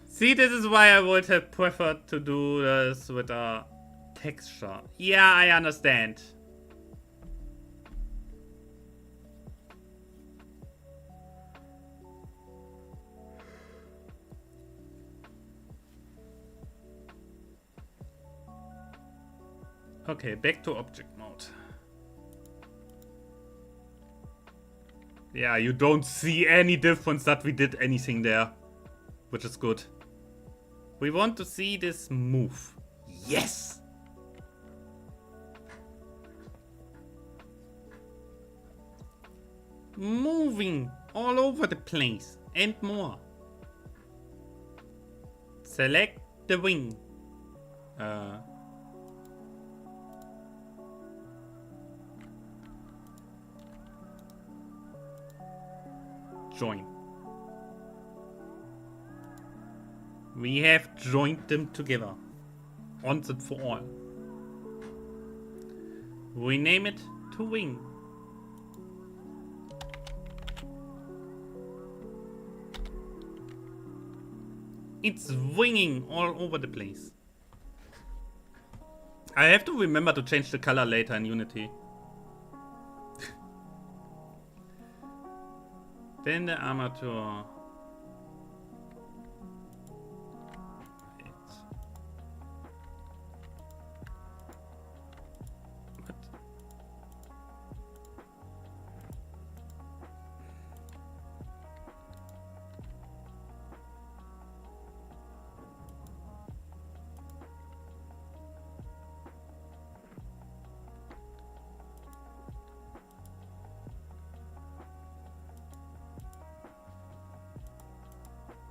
Speaker 1: See, this is why I would have preferred to do this with a texture. Yeah, I understand. Okay, back to object mode. Yeah, you don't see any difference that we did anything there, which is good. We want to see this move. Yes! Moving all over the place and more. Select the wing. Join. We have joined them together. Once and for all. Rename it to wing. It's winging all over the place. I have to remember to change the color later in Unity. Then the armature. What?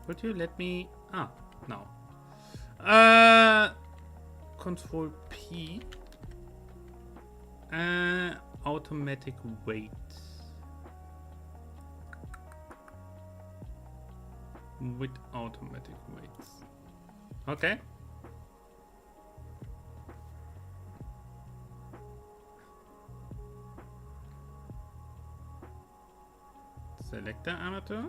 Speaker 1: Would you let me... Ah, no. Control P. Automatic weight. With automatic weights. Okay. Select the armature.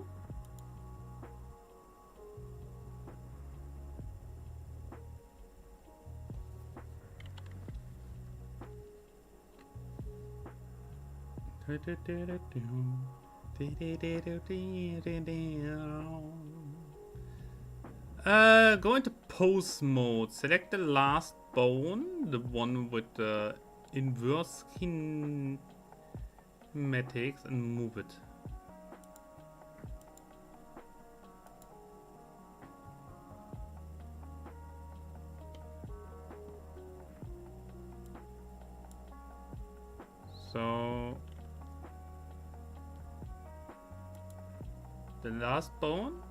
Speaker 1: Go into pose mode. Select the last bone, the one with the inverse kinematics, and move it. So the last bone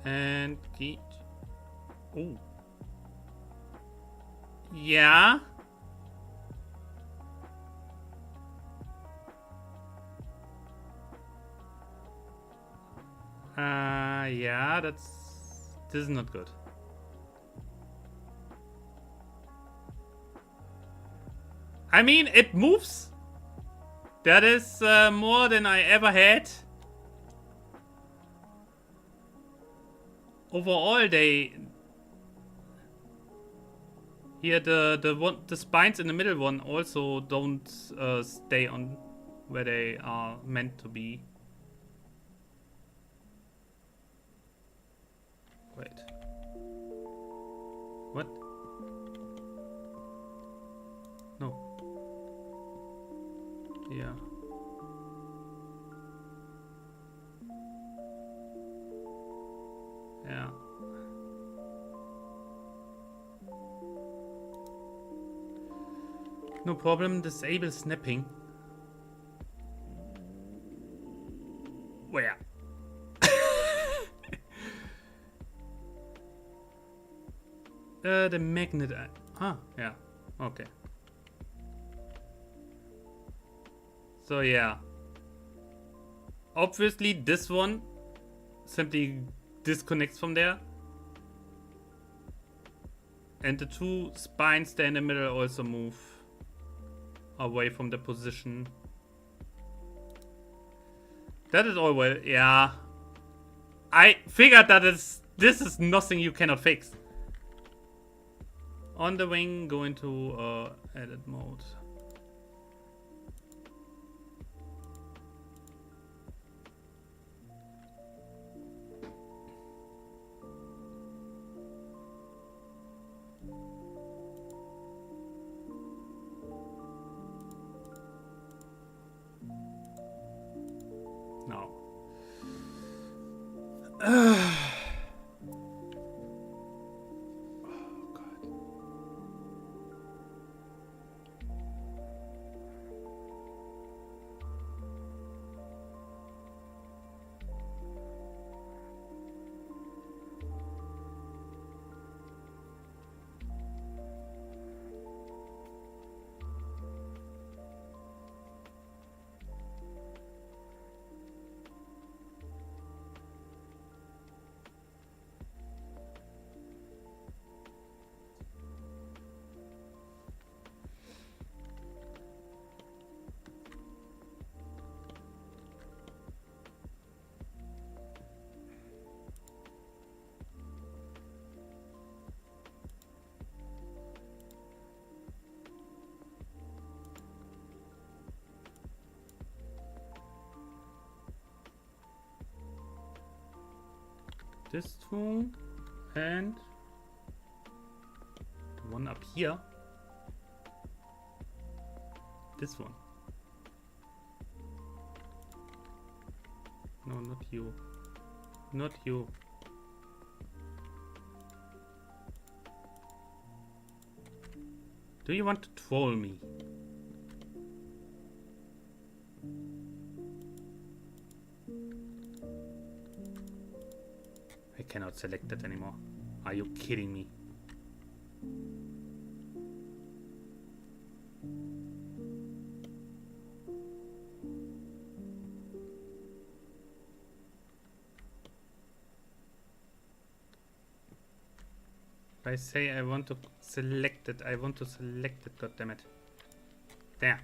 Speaker 1: and get. Oh, yeah. Yeah, this is not good. I mean, it moves. That is more than I ever had. Overall, they... Here, the spines in the middle one also don't stay on where they are meant to be. Wait. What? No. Yeah. Yeah. No problem, disable snapping. Where? The magnet. Yeah. Okay. So yeah. Obviously, this one simply disconnects from there. And the two spines there in the middle also move away from the position. That is all well, yeah. I figured that this is nothing you cannot fix. On the wing, go into edit mode. No. This two and the one up here. This one. No, not you. Not you. Do you want to troll me? I cannot select that anymore. Are you kidding me? If I say I want to select it, I want to select it, goddammit. There.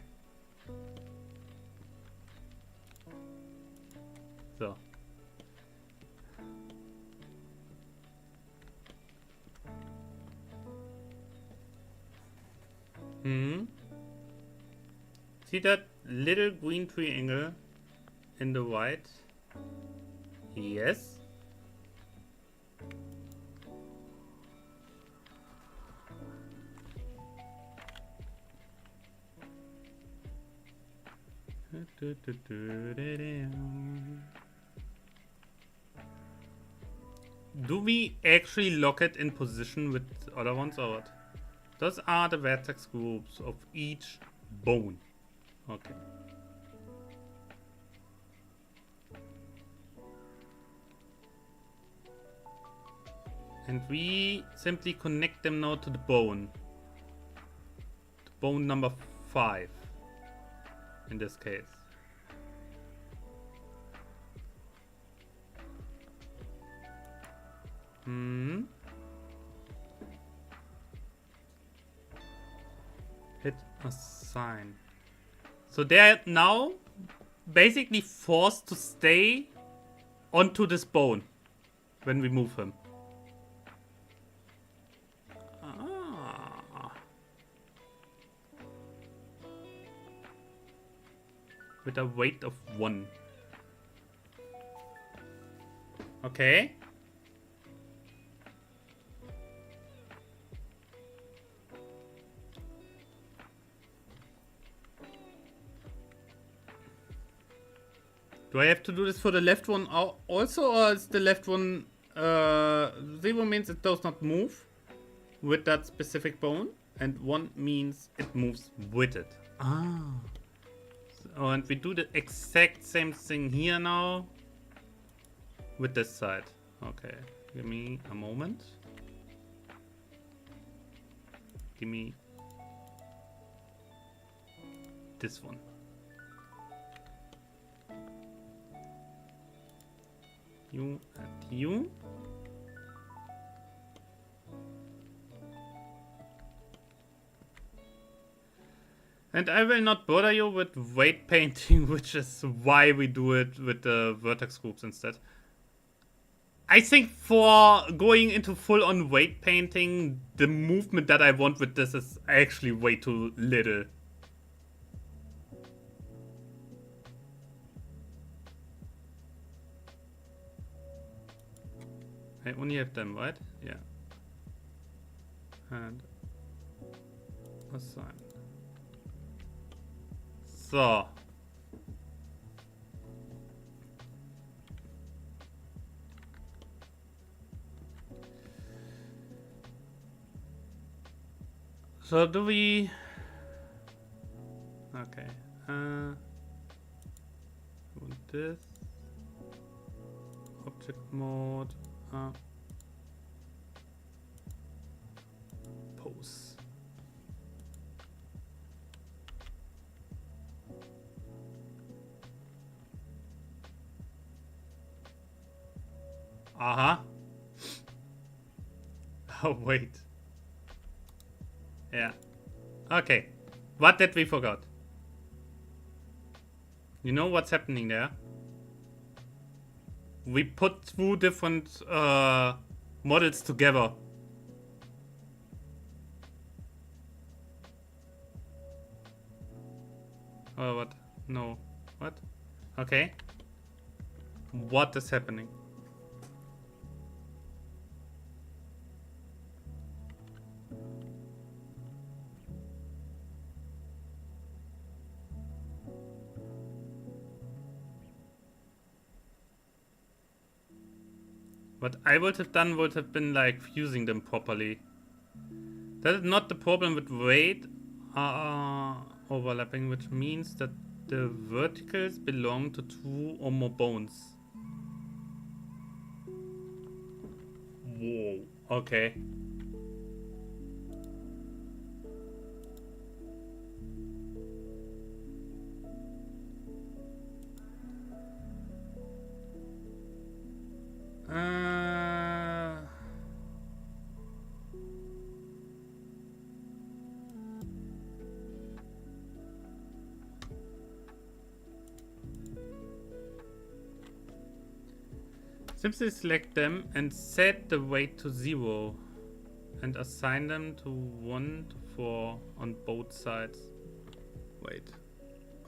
Speaker 1: So. See that little green triangle in the white? Yes. Do we actually lock it in position with other ones or what? Those are the vertex groups of each bone. Okay. And we simply connect them now to the bone. The bone number 5 in this case. Hit assign. So they're now basically forced to stay onto this bone when we move him. Ah. With a weight of 1. Okay. Do I have to do this for the left one also, or is the left one 0 means it does not move with that specific bone, and 1 means it moves with it. Ah. So, and we do the exact same thing here now with this side. Okay, give me a moment. Give me this one. You and you. And I will not bother you with weight painting, which is why we do it with the vertex groups instead. I think for going into full-on weight painting, the movement that I want with this is actually way too little. I only have them, right? Yeah. And assign. So. So do we... Okay. Want this. Object mode. Pose. Uh-huh. Oh, wait. Yeah. Okay. What did we forgot? You know what's happening there? We put 2 different models together. Oh, what? No. What? Okay. What is happening? What I would have done would have been like fusing them properly. That is not the problem with weight overlapping, which means that the verticals belong to 2 or more bones. Whoa. Okay. Simply select them and set the weight to 0 and assign them to 1 to 4 on both sides. Wait.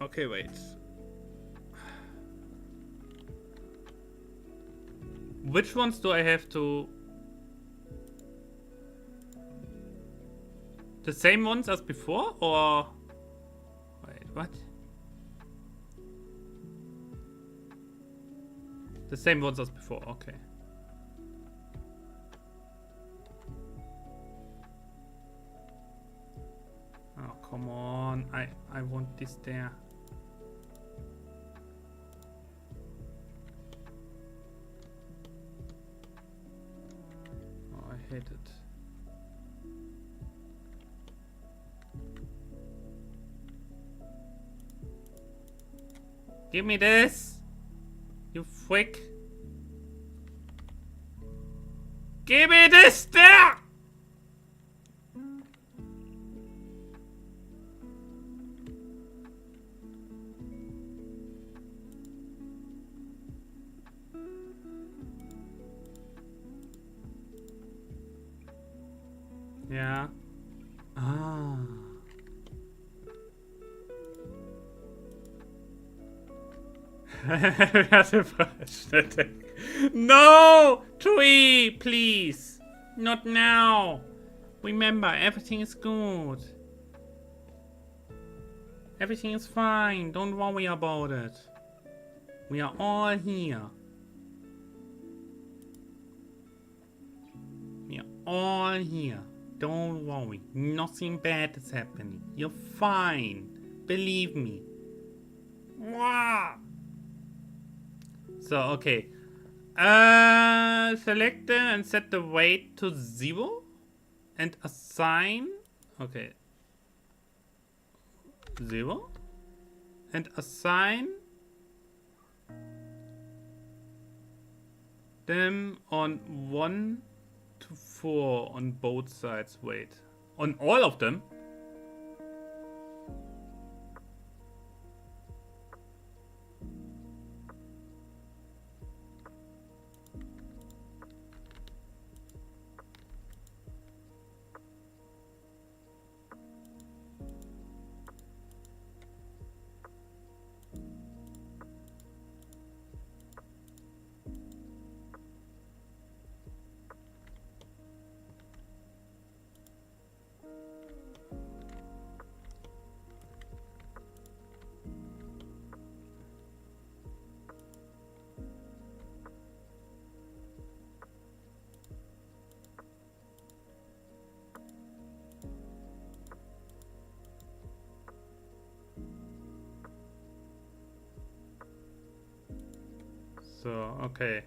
Speaker 1: Okay, wait. Which ones do I have to... The same ones as before, or... Wait, what? The same ones as before, okay. Oh, come on. I want this there. Oh, I hate it. Give me this! You freak! Give me this there! Yeah. Ah. No! Tree, please! Not now! Remember, everything is good. Everything is fine. Don't worry about it. We are all here. We are all here. Don't worry. Nothing bad is happening. You're fine. Believe me. Mwah! So, okay. Select them and set the weight to 0. And assign. Okay. 0. And assign them on 1 to 4 on both sides. Wait. On all of them? So, okay.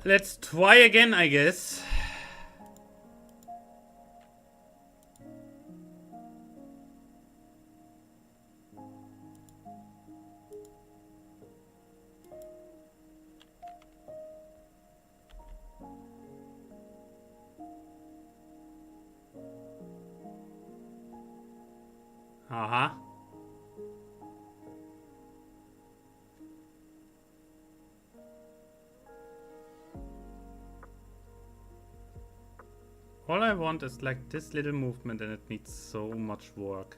Speaker 1: Let's try again, I guess. Uh-huh. All I want is like this little movement and it needs so much work.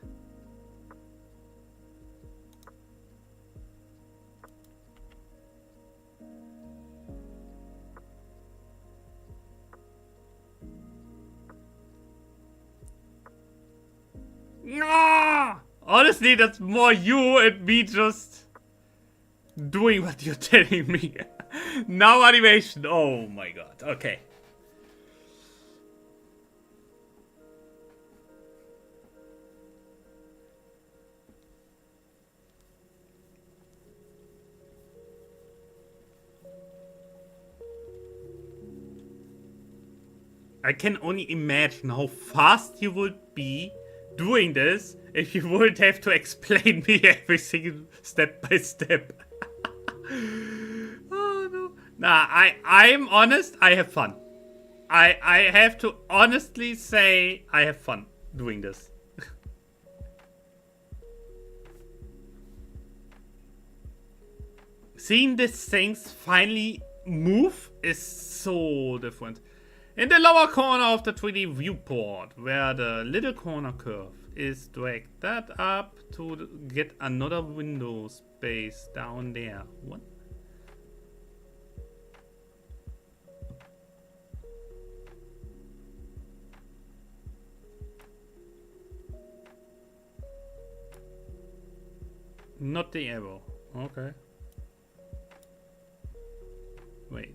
Speaker 1: No! Honestly, that's more you and me just doing what you're telling me. Now animation. Oh my god. Okay. I can only imagine how fast you would be doing this if you wouldn't have to explain me everything step by step. Oh no. Nah, I'm honest, I have fun. I have to honestly say I have fun doing this. Seeing these things finally move is so different. In the lower corner of the 3D viewport, where the little corner curve is, drag that up to get another window space down there. What? Not the arrow. Okay. Wait.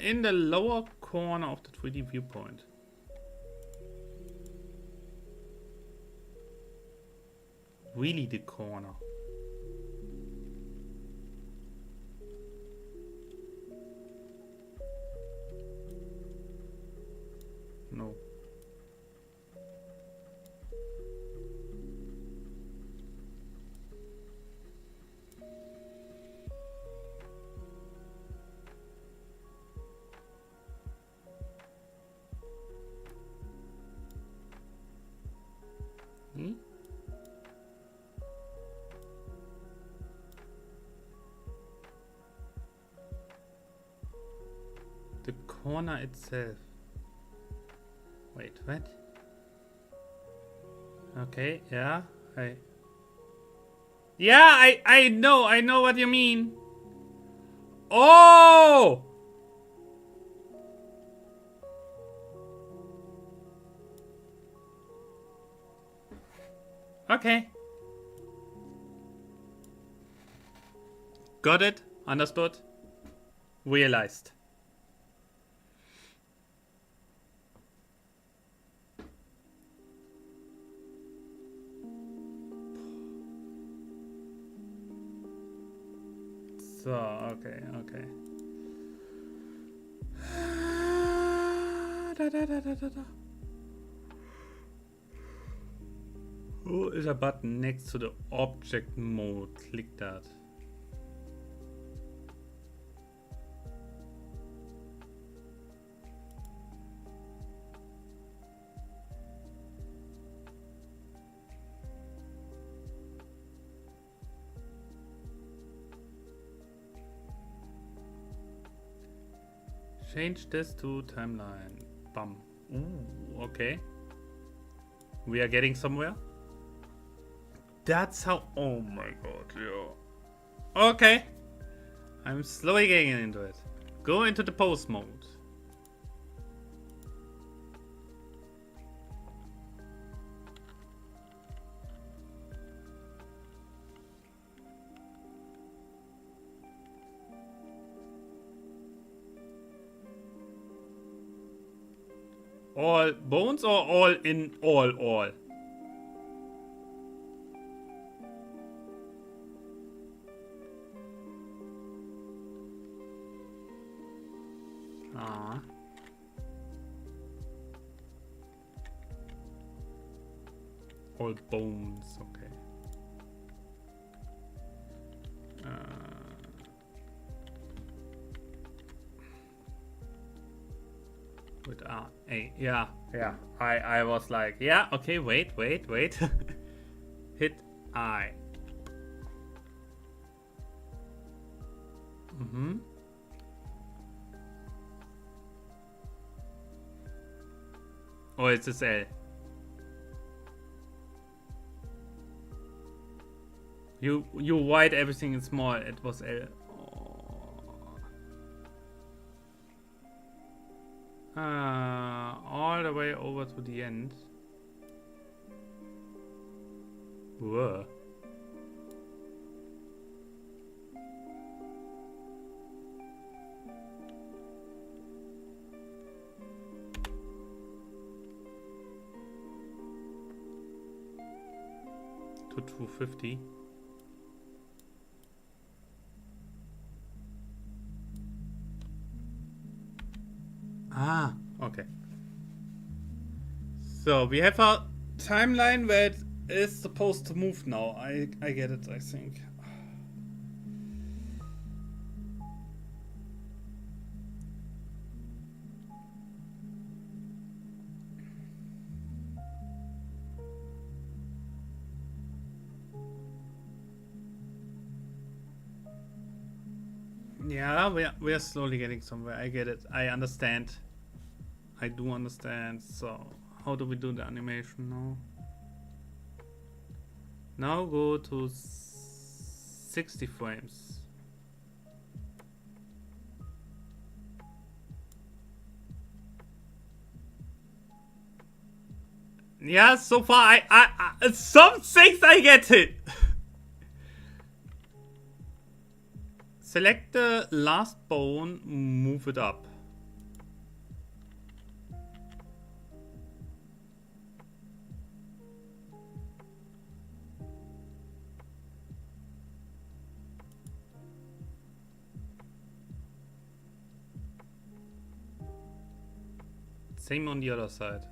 Speaker 1: In the lower corner of the 3D viewpoint. Really the corner. No. Hmm? The corner itself. Wait, what? Okay, yeah, I know what you mean. Oh! Okay. Got it, understood, realized. So, okay. Who is a button next to the object mode? Click that. Change this to timeline. Bum. Ooh, okay. We are getting somewhere. That's how. Oh my god, yeah. Okay. I'm slowly getting into it. Go into the pose mode. All bones or all in all? Ah. All bones, okay. With A, yeah. I was like, yeah, okay, wait. Hit I. Oh, it's just L. You write everything in small. It was L. All the way over to the end. Whoa. To 250. Ah, okay. So we have a timeline where it is supposed to move now. I get it, I think. Yeah, we are slowly getting somewhere. I get it. I understand. I do understand. So, how do we do the animation now? Now go to 60 frames. Yeah, so far I some things I get it. Select the last bone, move it up. Same on the other side.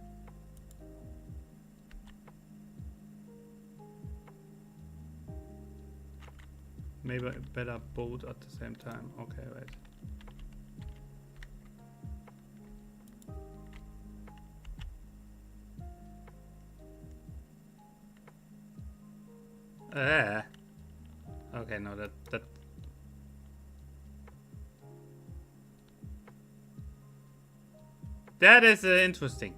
Speaker 1: Maybe better both at the same time. Okay, wait. Okay, no, that That is interesting.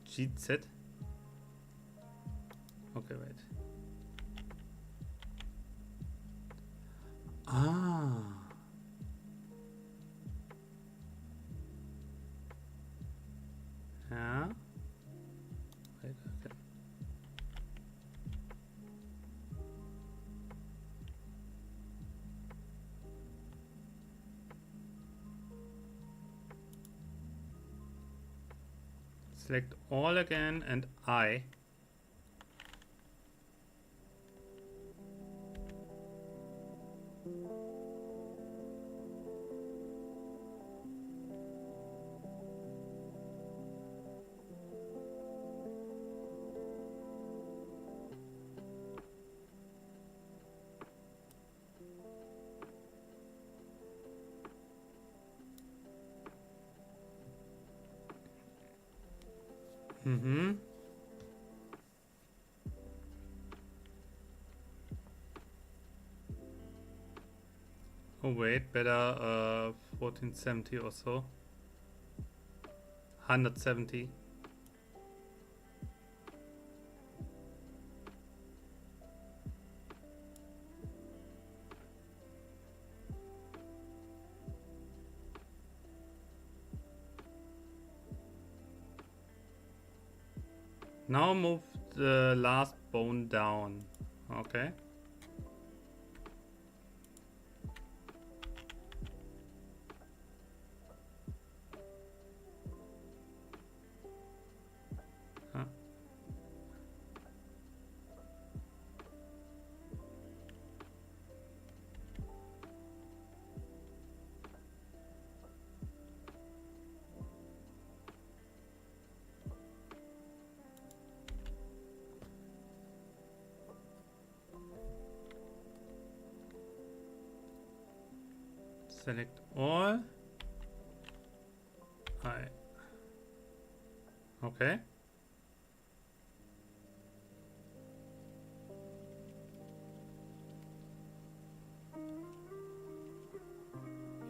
Speaker 1: GZ. Okay, wait. Ah. Yeah. Wait, okay. Select all again and I. Mm-hmm. Oh wait, better 1470 or so. 170. Now move the last bone down. Okay. Huh. Select all. Okay.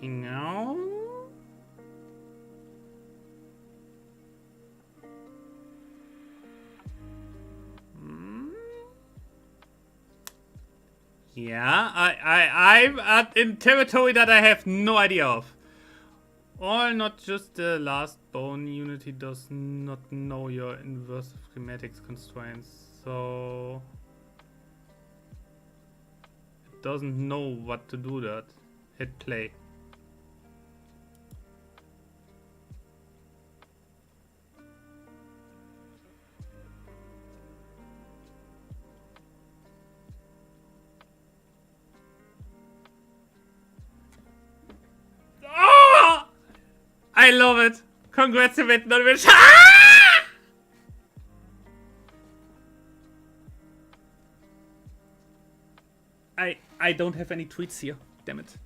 Speaker 1: Now. Yeah, I'm in territory that I have no idea of. Or not just the last bone. Unity does not know your inverse schematics constraints, so it doesn't know what to do that. Hit play. Oh! I love it. Congrats, event notification. Ah! I don't have any tweets here. Damn it.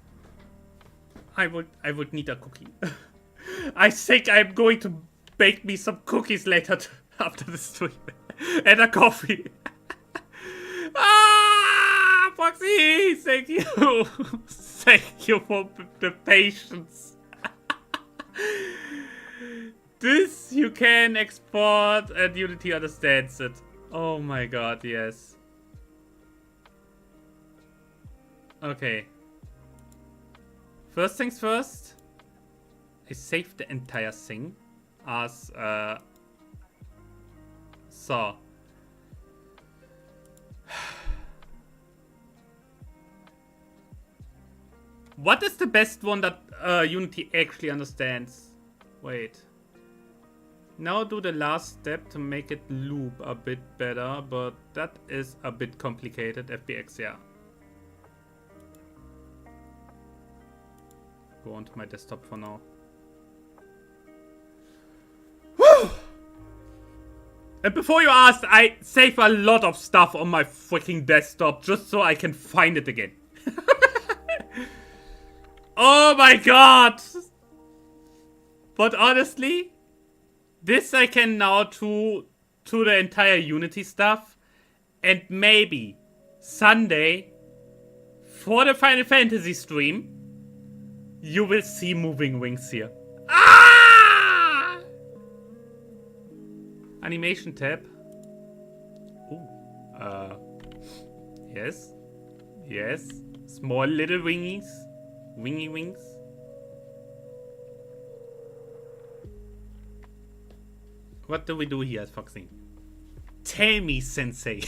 Speaker 1: I would need a cookie. I think I'm going to bake me some cookies later after the stream. And a coffee. Ah, Foxy, thank you. Thank you for the patience. This you can export and Unity understands it. Oh my god, yes. Okay. First things first. I saved the entire thing as so. What is the best one that Unity actually understands? Wait. Now do the last step to make it loop a bit better, but that is a bit complicated. FBX, yeah. Go onto my desktop for now. Woo! And before you ask, I save a lot of stuff on my freaking desktop just so I can find it again. Oh my god! But honestly, this I can now to the entire Unity stuff. And maybe Sunday, for the Final Fantasy stream, you will see moving wings here. Ah! Animation tab. Ooh. Yes. Yes. Small little wingies. Wingy wings. What do we do here at Foxing? Tell me, Sensei.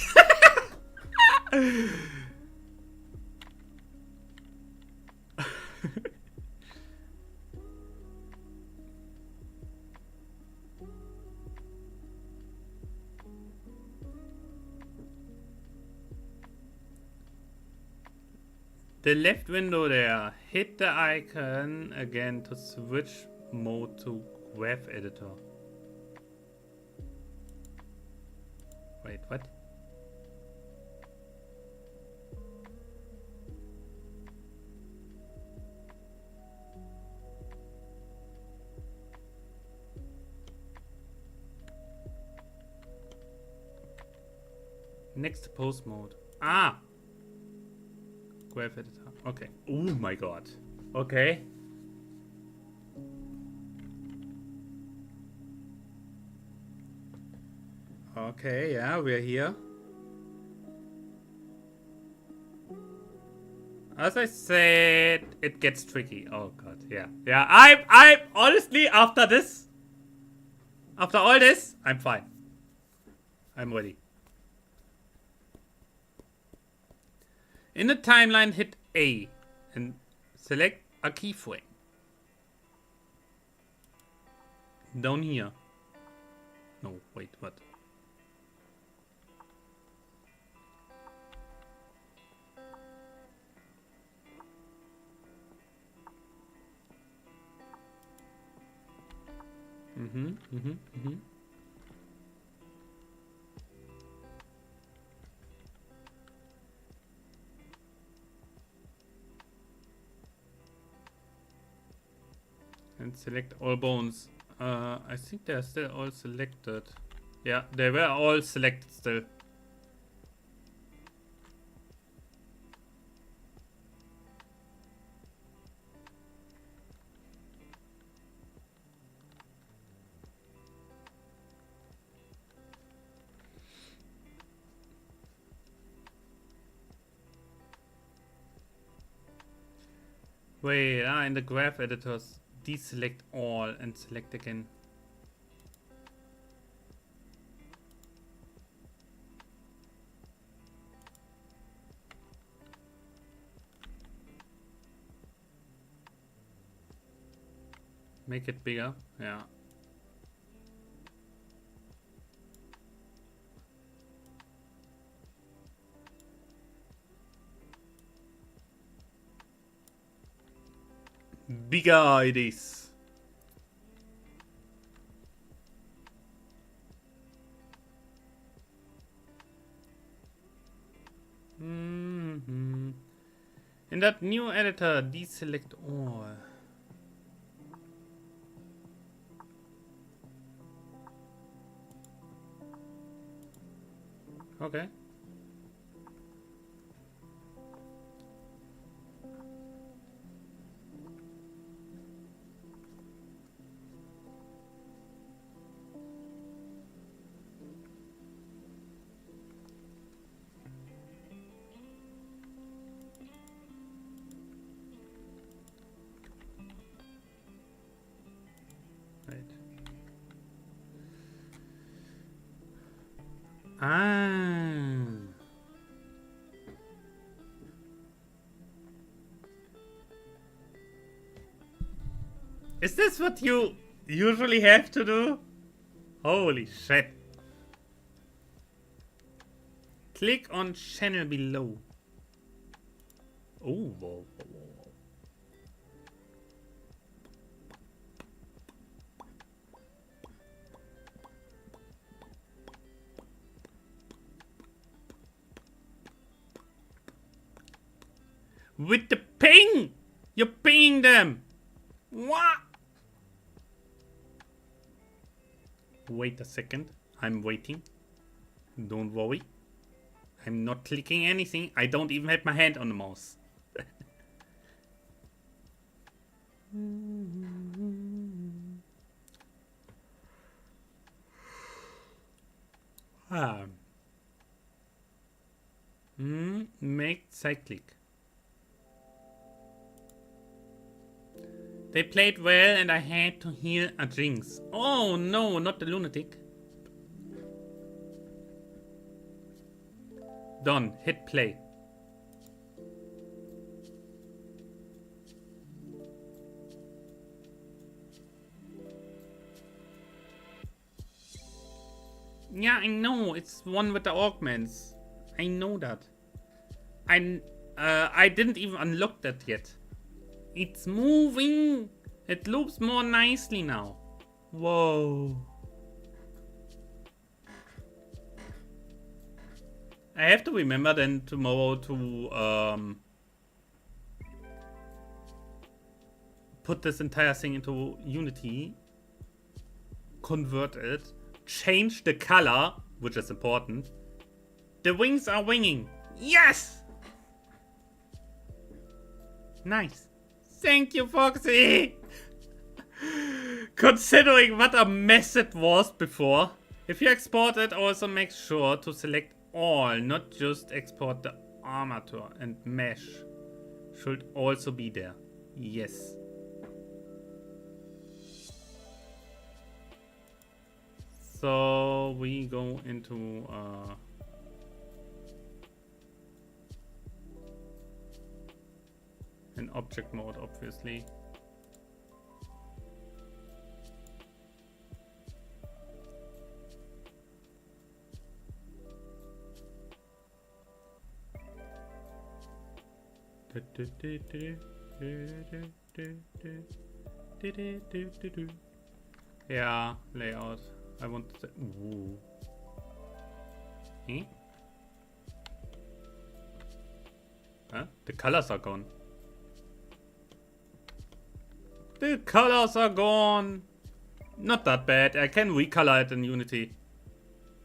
Speaker 1: The left window there. Hit the icon again to switch mode to graph editor. Wait, what? Next to post mode. Ah! Graph editor. Okay. Oh my god. Okay. Okay, yeah, we're here. As I said, it gets tricky. Oh god, yeah. Yeah, I'm honestly, after this, after all this, I'm fine. I'm ready. In the timeline, hit A and select a keyframe. Down here. No, wait, what? And select all bones. I think they're still all selected. Yeah, they were all selected still. Wait, in the graph editors, deselect all and select again. Make it bigger, yeah. Bigger it is. In that new editor, deselect all. Okay. Ah. Is this what you usually have to do? Holy shit. Click on channel below. Oh, whoa, whoa, whoa. With the ping! You're pinging them! What? Wait a second. I'm waiting. Don't worry. I'm not clicking anything. I don't even have my hand on the mouse. Ah. Make cyclic. They played well and I had to heal a Jinx. Oh no, not the lunatic. Done. Hit play. Yeah, I know. It's one with the augments. I know that. I didn't even unlock that yet. It's moving. It loops more nicely now. Whoa. I have to remember then tomorrow to put this entire thing into Unity, convert it, change the color, which is important. The wings are winging. Yes! Nice. Thank you, Foxy! Considering what a mess it was before. If you export it, also make sure to select all, not just export the armature, and mesh should also be there. Yes. So we go into in object mode, obviously. Yeah, layout. I want to. Ooh. Eh? Huh? The colors are gone. The colors are gone. Not that bad. I can recolor it in Unity.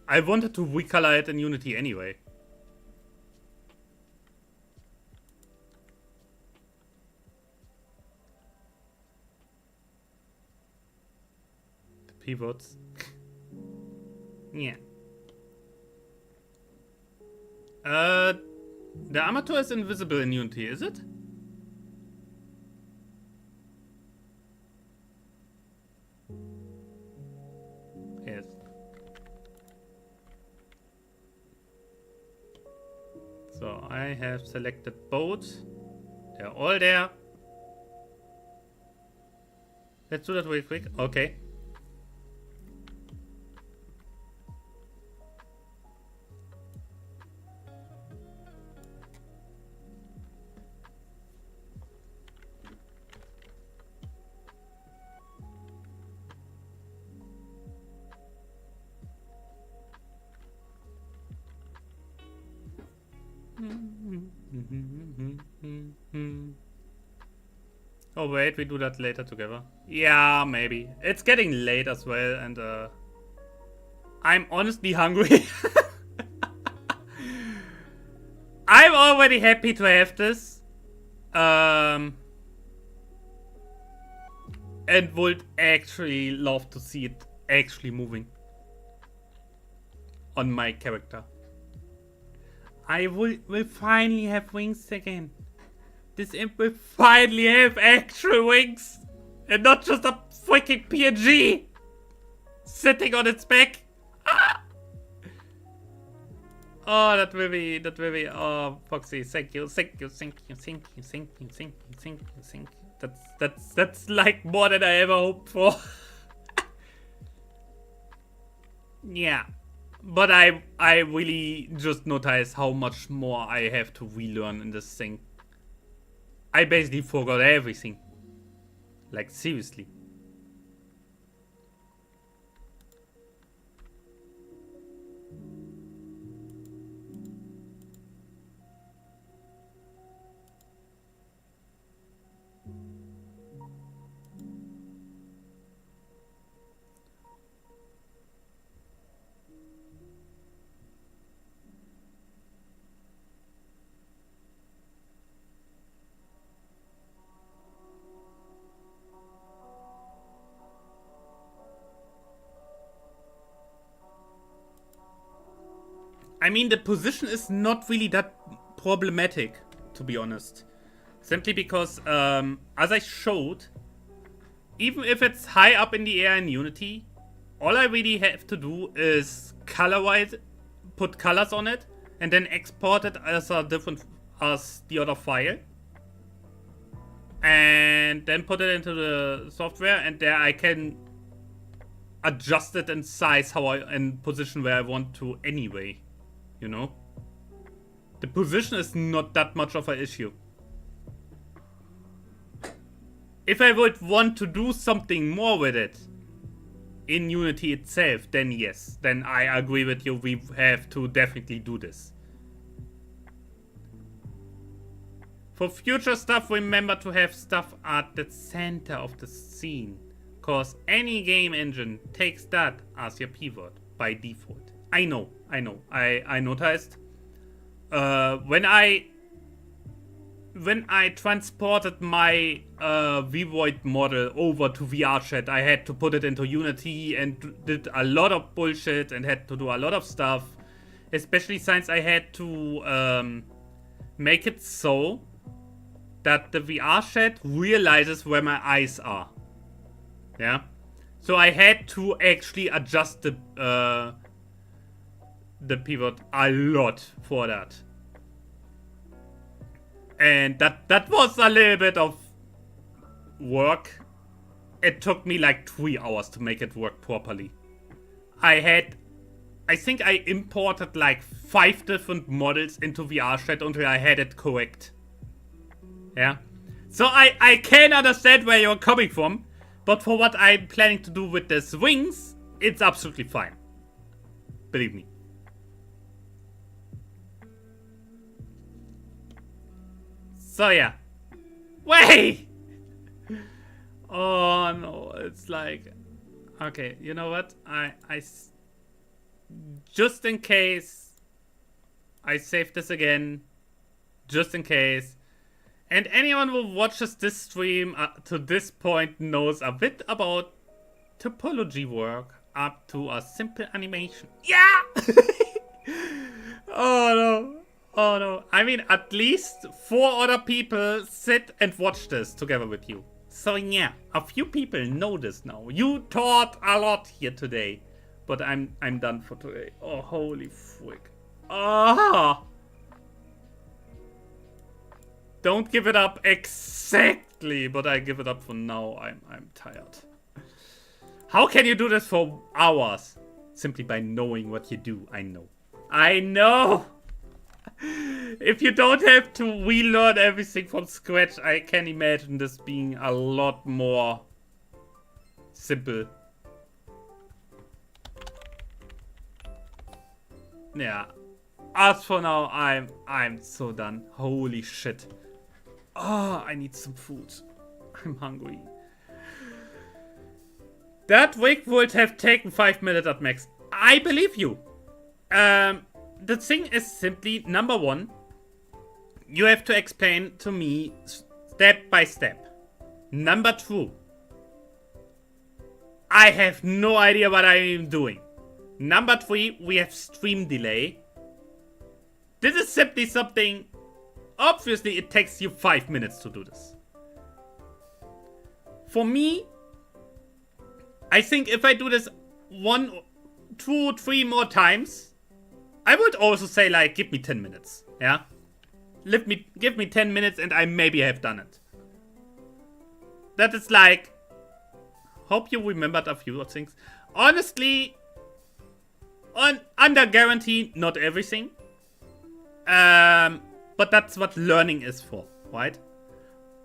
Speaker 1: I wanted to recolor it in Unity anyway. The pivots. Yeah. The armature is invisible in Unity, is it? Yes. So I have selected both. They're all there. Let's do that real quick. Okay. Oh wait, we do that later together. Yeah, maybe. It's getting late as well, and I'm honestly hungry. I'm already happy to have this. And would actually love to see it actually moving on my character. I will finally have wings again. This imp will finally have actual wings. And not just a freaking PNG sitting on its back. Ah! Oh, that will be, oh, Foxy, thank you. That's like more than I ever hoped for. Yeah. But I really just noticed how much more I have to relearn in this thing. I basically forgot everything. Like, seriously. I mean, the position is not really that problematic, to be honest. Simply because, as I showed, even if it's high up in the air in Unity, all I really have to do is colorize, put colors on it, and then export it as the other file. And then put it into the software, and there I can adjust it in size and position where I want to anyway. You know? The position is not that much of an issue. If I would want to do something more with it in Unity itself, then yes. Then I agree with you, we have to definitely do this. For future stuff, remember to have stuff at the center of the scene. Cause any game engine takes that as your pivot by default. I know. I noticed. When I transported my Void model over to VRChat, I had to put it into Unity and did a lot of bullshit and had to do a lot of stuff. Especially since I had to make it so that the VRChat realizes where my eyes are. Yeah? So I had to actually adjust the pivot a lot for that. And that was a little bit of work. It took me like 3 hours to make it work properly. I think I imported like 5 different models into VRChat until I had it correct. Yeah. So I can understand where you're coming from, but for what I'm planning to do with these wings, it's absolutely fine. Believe me. So yeah. Wait! Oh no, it's like... Okay, you know what? Just in case... I save this again. Just in case. And anyone who watches this stream to this point knows a bit about topology work up to a simple animation. Yeah! Oh no. Oh no. I mean, at least 4 other people sit and watch this together with you. So yeah, a few people know this now. You taught a lot here today. But I'm done for today. Oh, holy frick. Ah! Don't give it up exactly, but I give it up for now. I'm tired. How can you do this for hours? Simply by knowing what you do. I know. I know! If you don't have to relearn everything from scratch, I can imagine this being a lot more simple. Yeah. As for now, I'm so done. Holy shit. Oh, I need some food. I'm hungry. That wig would have taken 5 minutes at max. I believe you. The thing is simply, number 1, you have to explain to me step by step. Number 2, I have no idea what I'm doing. Number 3, we have stream delay. This is simply something... Obviously, it takes you 5 minutes to do this. For me, I think if I do this 1, 2, 3 more times, I would also say, like, give me 10 minutes. Yeah? Give me 10 minutes and I maybe have done it. That is like... Hope you remembered a few things. Honestly, under guarantee, not everything. But that's what learning is for, right?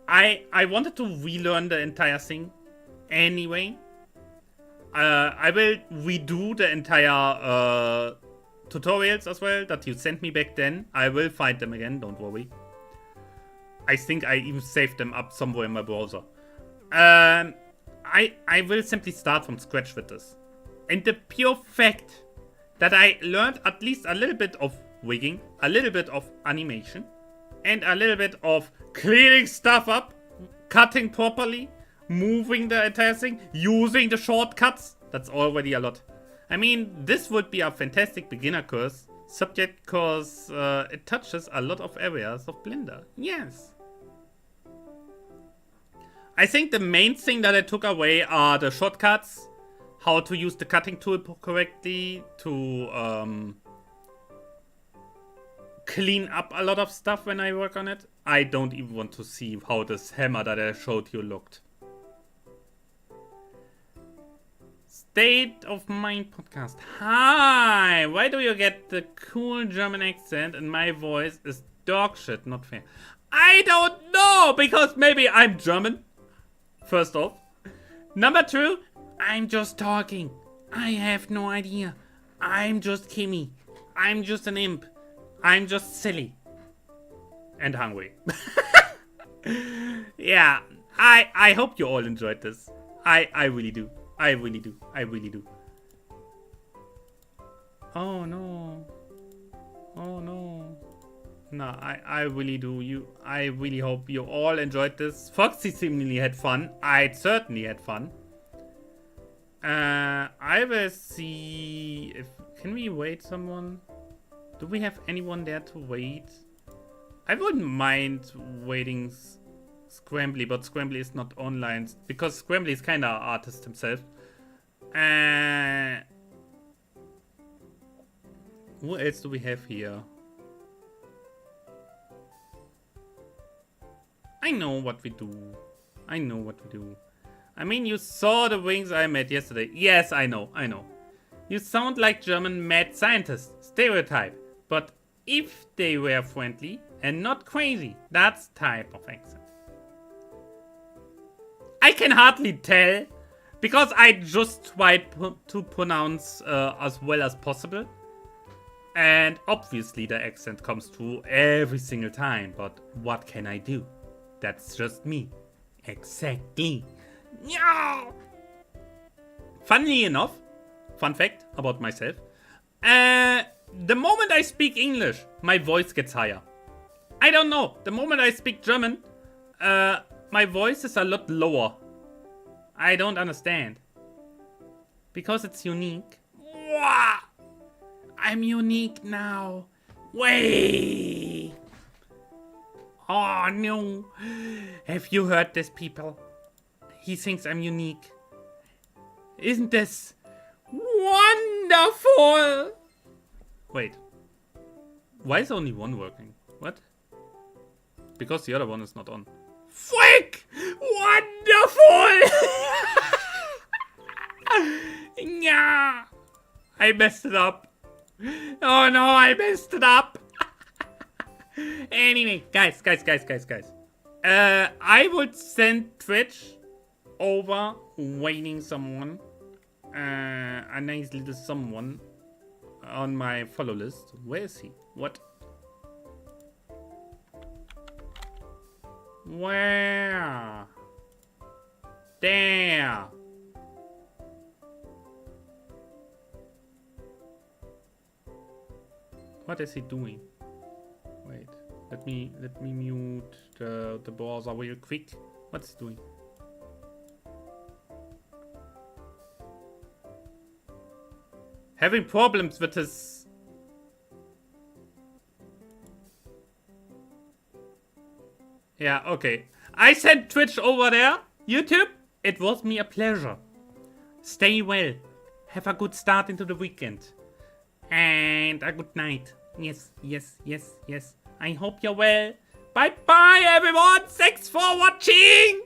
Speaker 1: I wanted to relearn the entire thing anyway. I will redo the entire tutorials as well that you sent me back then. I will find them again, don't worry. I think I even saved them up somewhere in my browser. I will simply start from scratch with this. And the pure fact that I learned at least a little bit of wigging, a little bit of animation, and a little bit of cleaning stuff up, cutting properly, moving the entire thing, using the shortcuts. That's already a lot. I mean, this would be a fantastic beginner course, subject because it touches a lot of areas of Blender. Yes. I think the main thing that I took away are the shortcuts, how to use the cutting tool correctly to clean up a lot of stuff when I work on it. I don't even want to see how this hammer that I showed you looked. State of Mind podcast. Hi! Why do you get the cool German accent and my voice is dog shit? Not fair. I don't know! Because maybe I'm German. First off. Number two, I'm just talking. I have no idea. I'm just Kimmy. I'm just an imp. I'm just silly. And hungry. Yeah. I hope you all enjoyed this. I really do. I really do. I really do. Oh no. Oh no. No, I really do. I really hope you all enjoyed this. Foxy seemingly had fun. I certainly had fun. I will see if... Can we wait someone? Do we have anyone there to wait? I wouldn't mind waiting Scrambly, but Scrambly is not online because Scrambly is kind of an artist himself. Who else do we have here? I know what we do. I know what we do. I mean, you saw the wings I met yesterday. Yes, I know. You sound like German mad scientists. Stereotype. But if they were friendly and not crazy, that's type of accent. I can hardly tell because I just tried to pronounce as well as possible. And obviously the accent comes through every single time. But what can I do? That's just me. Exactly. Yeah. Funnily enough, fun fact about myself. The moment I speak English, my voice gets higher. I don't know. The moment I speak German, my voice is a lot lower. I don't understand. Because it's unique. I'm unique now. Wait. Oh no. Have you heard this, people? He thinks I'm unique. Isn't this wonderful? Wait. Why is only one working? What? Because the other one is not on. Frick! Wonderful! Yeah. I messed it up. Oh no, I messed it up. Anyway, guys. I would send Twitch over waiting someone. A nice little someone on my follow list. Where is he? What? Where? There. What is he doing? Wait. Let me mute the browser real quick. What's he doing? Having problems with his... Yeah, okay. I sent Twitch over there. YouTube, it was me a pleasure. Stay well. Have a good start into the weekend. And a good night. Yes. I hope you're well. Bye-bye, everyone. Thanks for watching.